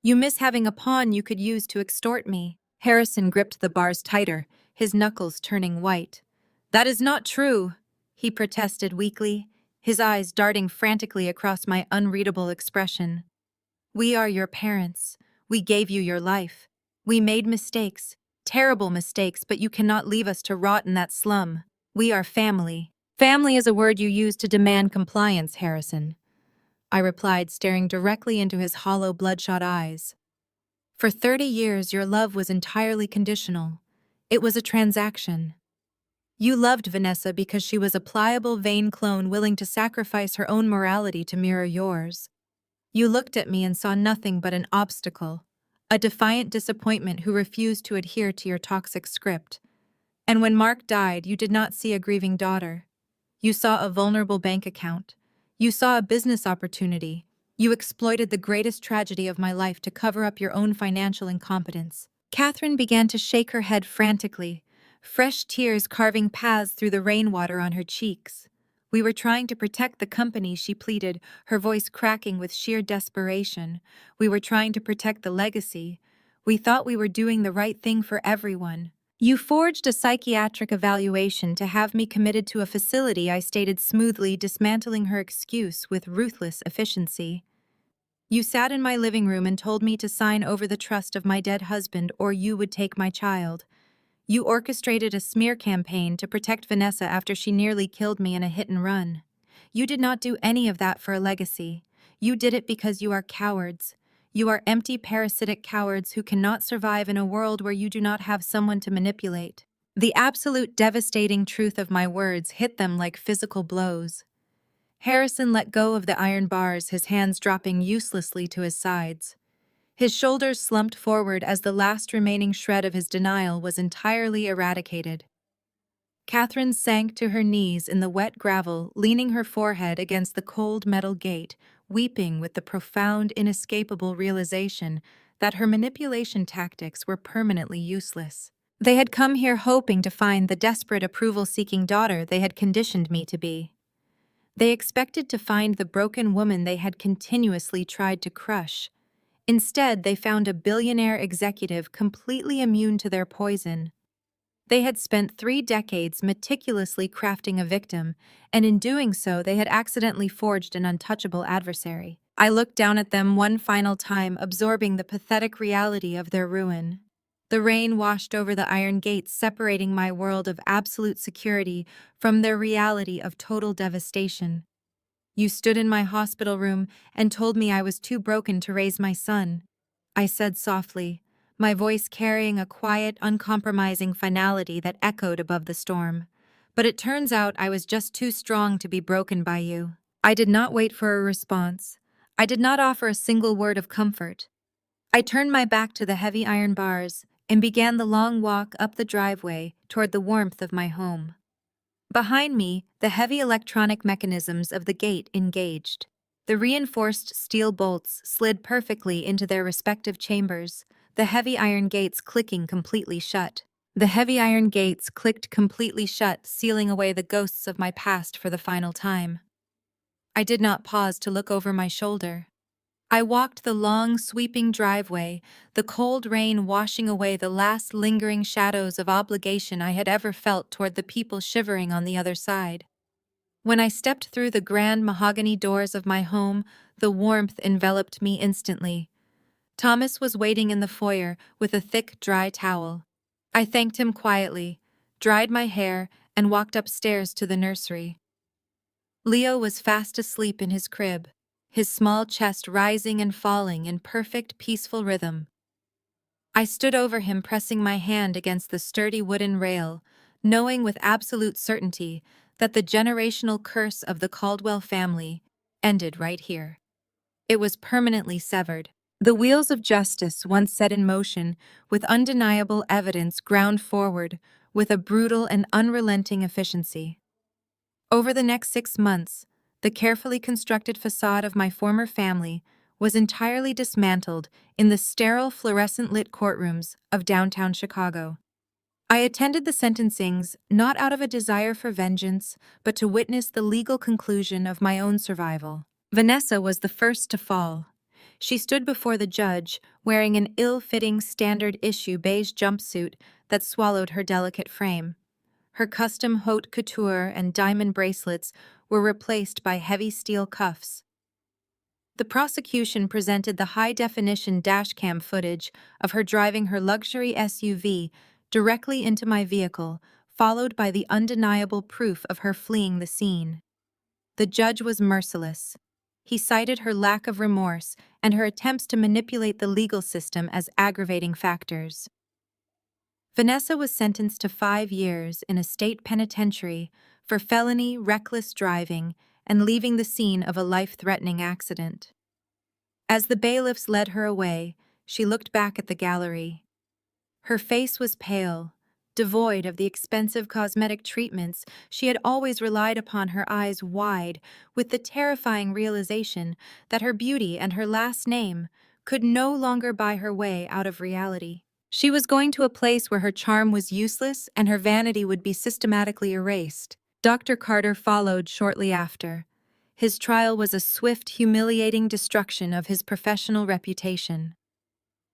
Speaker 1: You miss having a pawn you could use to extort me. Harrison gripped the bars tighter, his knuckles turning white. That is not true, he protested weakly, his eyes darting frantically across my unreadable expression. We are your parents. We gave you your life. We made mistakes, terrible mistakes, but you cannot leave us to rot in that slum. We are family. Family is a word you use to demand compliance, Harrison, I replied, staring directly into his hollow, bloodshot eyes. For 30 years, your love was entirely conditional. It was a transaction. You loved Vanessa because she was a pliable, vain clone willing to sacrifice her own morality to mirror yours. You looked at me and saw nothing but an obstacle, a defiant disappointment who refused to adhere to your toxic script. And when Mark died, you did not see a grieving daughter. You saw a vulnerable bank account. You saw a business opportunity. You exploited the greatest tragedy of my life to cover up your own financial incompetence. Catherine began to shake her head frantically, fresh tears carving paths through the rainwater on her cheeks. We were trying to protect the company, she pleaded, her voice cracking with sheer desperation. We were trying to protect the legacy. We thought we were doing the right thing for everyone. You forged a psychiatric evaluation to have me committed to a facility, I stated smoothly, dismantling her excuse with ruthless efficiency. You sat in my living room and told me to sign over the trust of my dead husband or you would take my child. You orchestrated a smear campaign to protect Vanessa after she nearly killed me in a hit and run. You did not do any of that for a legacy. You did it because you are cowards. You are empty, parasitic cowards who cannot survive in a world where you do not have someone to manipulate. The absolute devastating truth of my words hit them like physical blows. Harrison let go of the iron bars, his hands dropping uselessly to his sides. His shoulders slumped forward as the last remaining shred of his denial was entirely eradicated. Catherine sank to her knees in the wet gravel, leaning her forehead against the cold metal gate, weeping with the profound, inescapable realization that her manipulation tactics were permanently useless. They had come here hoping to find the desperate approval-seeking daughter they had conditioned me to be. They expected to find the broken woman they had continuously tried to crush. Instead, they found a billionaire executive completely immune to their poison. They had spent 3 decades meticulously crafting a victim, and in doing so, they had accidentally forged an untouchable adversary. I looked down at them one final time, absorbing the pathetic reality of their ruin. The rain washed over the iron gates, separating my world of absolute security from their reality of total devastation. You stood in my hospital room and told me I was too broken to raise my son, I said softly, my voice carrying a quiet, uncompromising finality that echoed above the storm. But it turns out I was just too strong to be broken by you. I did not wait for a response. I did not offer a single word of comfort. I turned my back to the heavy iron bars and began the long walk up the driveway toward the warmth of my home. Behind me, the heavy electronic mechanisms of the gate engaged. The reinforced steel bolts slid perfectly into their respective chambers, the heavy iron gates clicking completely shut. The heavy iron gates clicked completely shut, sealing away the ghosts of my past for the final time. I did not pause to look over my shoulder. I walked the long, sweeping driveway, the cold rain washing away the last lingering shadows of obligation I had ever felt toward the people shivering on the other side. When I stepped through the grand mahogany doors of my home, the warmth enveloped me instantly. Thomas was waiting in the foyer with a thick, dry towel. I thanked him quietly, dried my hair, and walked upstairs to the nursery. Leo was fast asleep in his crib, his small chest rising and falling in perfect, peaceful rhythm. I stood over him, pressing my hand against the sturdy wooden rail, knowing with absolute certainty that the generational curse of the Caldwell family ended right here. It was permanently severed. The wheels of justice, once set in motion, with undeniable evidence ground forward, with a brutal and unrelenting efficiency. Over the next 6 months, the carefully constructed facade of my former family was entirely dismantled in the sterile fluorescent-lit courtrooms of downtown Chicago. I attended the sentencings not out of a desire for vengeance, but to witness the legal conclusion of my own survival. Vanessa was the first to fall. She stood before the judge, wearing an ill-fitting standard-issue beige jumpsuit that swallowed her delicate frame. Her custom haute couture and diamond bracelets were replaced by heavy steel cuffs. The prosecution presented the high-definition dashcam footage of her driving her luxury SUV directly into my vehicle, followed by the undeniable proof of her fleeing the scene. The judge was merciless. He cited her lack of remorse and her attempts to manipulate the legal system as aggravating factors. Vanessa was sentenced to 5 years in a state penitentiary for felony reckless driving and leaving the scene of a life-threatening accident. As the bailiffs led her away, she looked back at the gallery. Her face was pale, devoid of the expensive cosmetic treatments she had always relied upon, her eyes wide with the terrifying realization that her beauty and her last name could no longer buy her way out of reality. She was going to a place where her charm was useless and her vanity would be systematically erased. Dr. Carter followed shortly after. His trial was a swift, humiliating destruction of his professional reputation.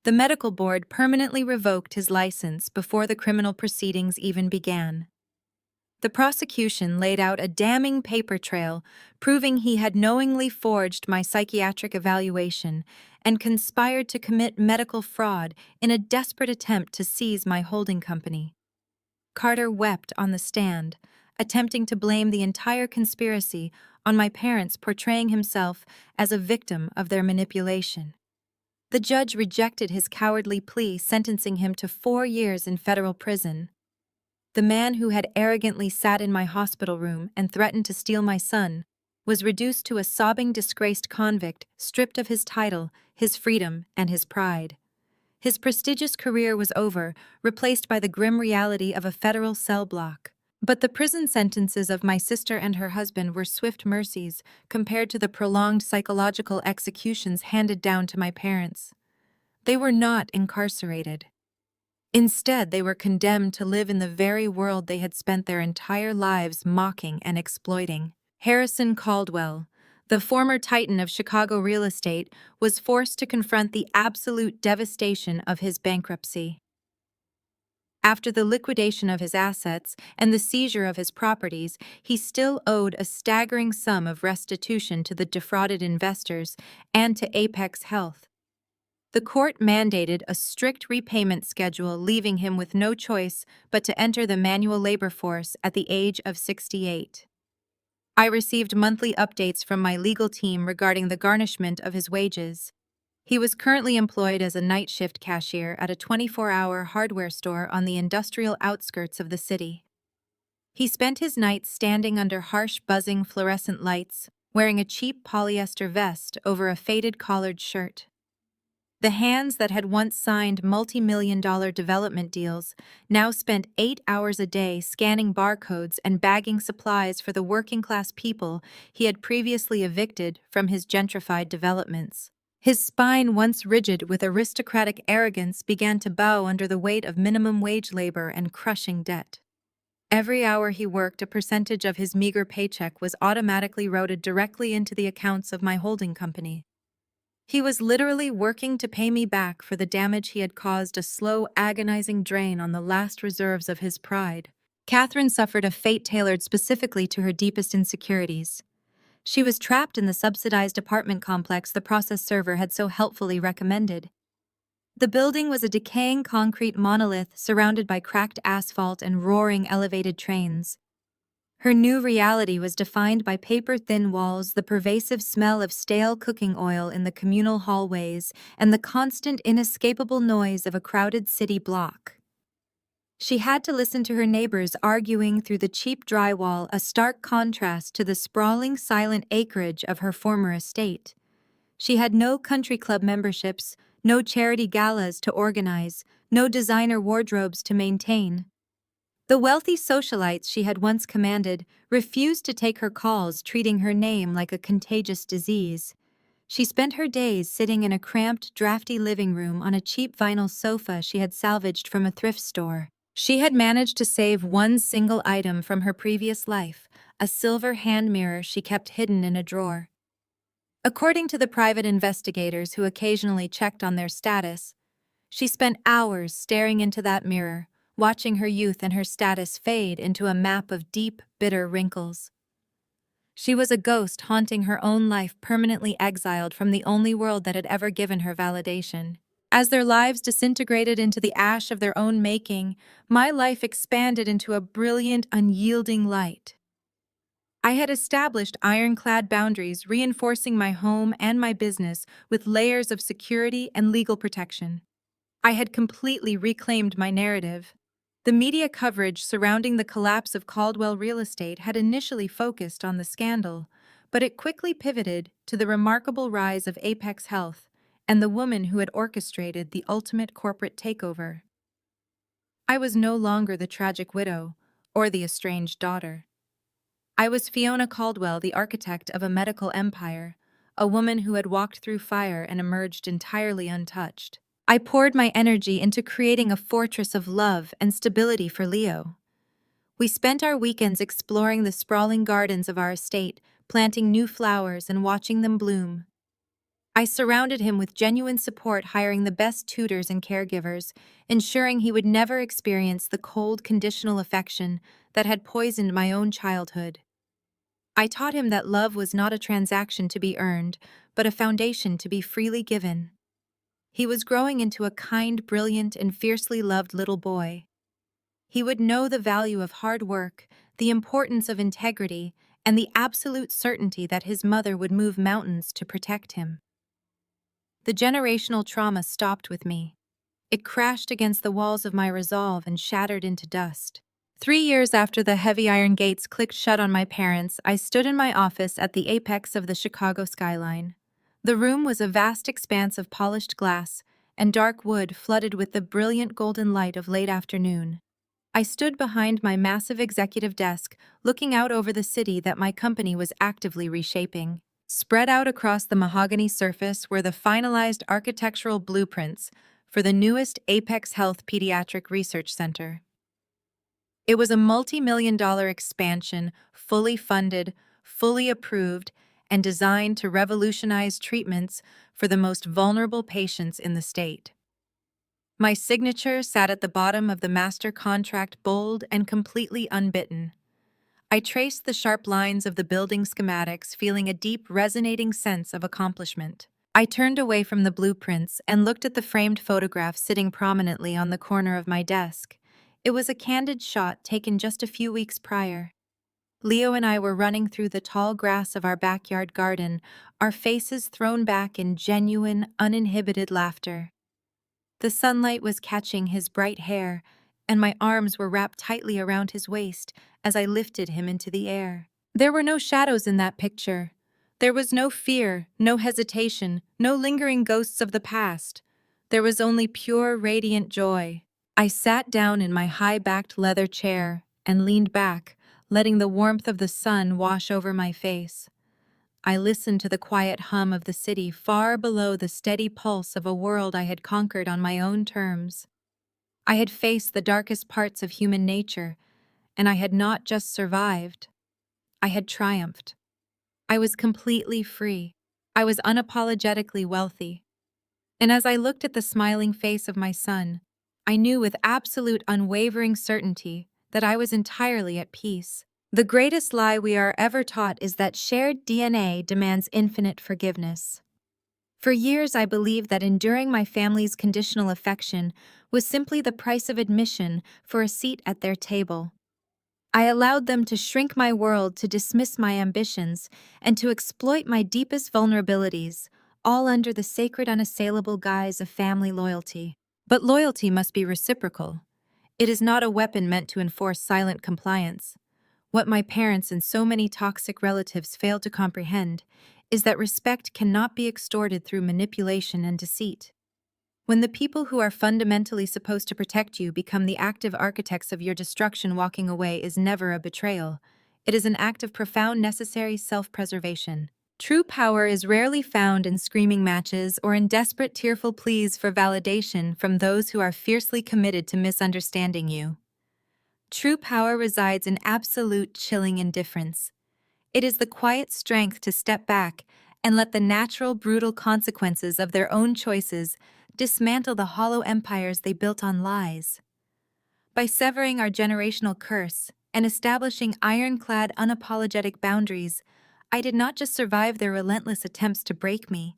Speaker 1: The medical board permanently revoked his license before the criminal proceedings even began. The prosecution laid out a damning paper trail proving he had knowingly forged my psychiatric evaluation and conspired to commit medical fraud in a desperate attempt to seize my holding company. Carter wept on the stand, attempting to blame the entire conspiracy on my parents, portraying himself as a victim of their manipulation. The judge rejected his cowardly plea, sentencing him to 4 years in federal prison. The man who had arrogantly sat in my hospital room and threatened to steal my son was reduced to a sobbing, disgraced convict, stripped of his title, his freedom, and his pride. His prestigious career was over, replaced by the grim reality of a federal cell block. But the prison sentences of my sister and her husband were swift mercies compared to the prolonged psychological executions handed down to my parents. They were not incarcerated. Instead, they were condemned to live in the very world they had spent their entire lives mocking and exploiting. Harrison Caldwell, the former titan of Chicago real estate, was forced to confront the absolute devastation of his bankruptcy. After the liquidation of his assets and the seizure of his properties, he still owed a staggering sum of restitution to the defrauded investors and to Apex Health. The court mandated a strict repayment schedule, leaving him with no choice but to enter the manual labor force at the age of 68. I received monthly updates from my legal team regarding the garnishment of his wages. He was currently employed as a night shift cashier at a 24-hour hardware store on the industrial outskirts of the city. He spent his nights standing under harsh, buzzing fluorescent lights, wearing a cheap polyester vest over a faded collared shirt. The hands that had once signed multi-million-dollar development deals now spent 8 hours a day scanning barcodes and bagging supplies for the working-class people he had previously evicted from his gentrified developments. His spine, once rigid with aristocratic arrogance, began to bow under the weight of minimum wage labor and crushing debt. Every hour he worked, a percentage of his meager paycheck was automatically routed directly into the accounts of my holding company. He was literally working to pay me back for the damage he had caused, a slow, agonizing drain on the last reserves of his pride. Catherine suffered a fate tailored specifically to her deepest insecurities. She was trapped in the subsidized apartment complex the process server had so helpfully recommended. The building was a decaying concrete monolith surrounded by cracked asphalt and roaring elevated trains. Her new reality was defined by paper-thin walls, the pervasive smell of stale cooking oil in the communal hallways, and the constant, inescapable noise of a crowded city block. She had to listen to her neighbors arguing through the cheap drywall, a stark contrast to the sprawling, silent acreage of her former estate. She had no country club memberships, no charity galas to organize, no designer wardrobes to maintain. The wealthy socialites she had once commanded refused to take her calls, treating her name like a contagious disease. She spent her days sitting in a cramped, drafty living room on a cheap vinyl sofa she had salvaged from a thrift store. She had managed to save one single item from her previous life, a silver hand mirror she kept hidden in a drawer. According to the private investigators who occasionally checked on their status, she spent hours staring into that mirror, watching her youth and her status fade into a map of deep, bitter wrinkles. She was a ghost haunting her own life, permanently exiled from the only world that had ever given her validation. As their lives disintegrated into the ash of their own making, my life expanded into a brilliant, unyielding light. I had established ironclad boundaries, reinforcing my home and my business with layers of security and legal protection. I had completely reclaimed my narrative. The media coverage surrounding the collapse of Caldwell Real Estate had initially focused on the scandal, but it quickly pivoted to the remarkable rise of Apex Health and the woman who had orchestrated the ultimate corporate takeover. I was no longer the tragic widow or the estranged daughter. I was Fiona Caldwell, the architect of a medical empire, a woman who had walked through fire and emerged entirely untouched. I poured my energy into creating a fortress of love and stability for Leo. We spent our weekends exploring the sprawling gardens of our estate, planting new flowers and watching them bloom. I surrounded him with genuine support, hiring the best tutors and caregivers, ensuring he would never experience the cold, conditional affection that had poisoned my own childhood. I taught him that love was not a transaction to be earned, but a foundation to be freely given. He was growing into a kind, brilliant, and fiercely loved little boy. He would know the value of hard work, the importance of integrity, and the absolute certainty that his mother would move mountains to protect him. The generational trauma stopped with me. It crashed against the walls of my resolve and shattered into dust. 3 years after the heavy iron gates clicked shut on my parents, I stood in my office at the apex of the Chicago skyline. The room was a vast expanse of polished glass and dark wood flooded with the brilliant golden light of late afternoon. I stood behind my massive executive desk, looking out over the city that my company was actively reshaping. Spread out across the mahogany surface were the finalized architectural blueprints for the newest Apex Health Pediatric Research Center. It was a multi-million-dollar expansion, fully funded, fully approved, and designed to revolutionize treatments for the most vulnerable patients in the state. My signature sat at the bottom of the master contract, bold and completely unbitten. I traced the sharp lines of the building schematics, feeling a deep, resonating sense of accomplishment. I turned away from the blueprints and looked at the framed photograph sitting prominently on the corner of my desk. It was a candid shot taken just a few weeks prior. Leo and I were running through the tall grass of our backyard garden, our faces thrown back in genuine, uninhibited laughter. The sunlight was catching his bright hair, and my arms were wrapped tightly around his waist as I lifted him into the air. There were no shadows in that picture. There was no fear, no hesitation, no lingering ghosts of the past. There was only pure, radiant joy. I sat down in my high-backed leather chair and leaned back, letting the warmth of the sun wash over my face. I listened to the quiet hum of the city far below the steady pulse of a world I had conquered on my own terms. I had faced the darkest parts of human nature, and I had not just survived. I had triumphed. I was completely free. I was unapologetically wealthy. And as I looked at the smiling face of my son, I knew with absolute unwavering certainty that I was entirely at peace. The greatest lie we are ever taught is that shared DNA demands infinite forgiveness. For years, I believed that enduring my family's conditional affection was simply the price of admission for a seat at their table. I allowed them to shrink my world, to dismiss my ambitions, and to exploit my deepest vulnerabilities, all under the sacred, unassailable guise of family loyalty. But loyalty must be reciprocal. It is not a weapon meant to enforce silent compliance. What my parents and so many toxic relatives failed to comprehend is that respect cannot be extorted through manipulation and deceit. When the people who are fundamentally supposed to protect you become the active architects of your destruction, walking away is never a betrayal. It is an act of profound necessary self-preservation. True power is rarely found in screaming matches or in desperate tearful pleas for validation from those who are fiercely committed to misunderstanding you. True power resides in absolute chilling indifference. It is the quiet strength to step back and let the natural, brutal consequences of their own choices dismantle the hollow empires they built on lies. By severing our generational curse and establishing ironclad, unapologetic boundaries, I did not just survive their relentless attempts to break me.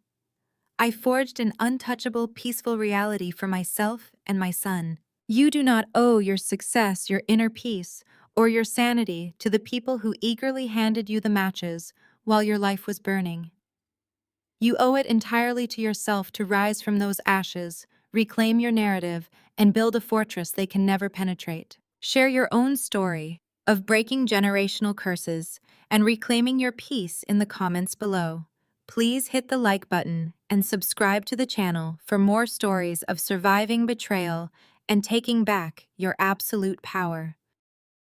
Speaker 1: I forged an untouchable, peaceful reality for myself and my son. You do not owe your success, your inner peace, or your sanity to the people who eagerly handed you the matches while your life was burning. You owe it entirely to yourself to rise from those ashes, reclaim your narrative, and build a fortress they can never penetrate. Share your own story of breaking generational curses and reclaiming your peace in the comments below. Please hit the like button and subscribe to the channel for more stories of surviving betrayal and taking back your absolute power.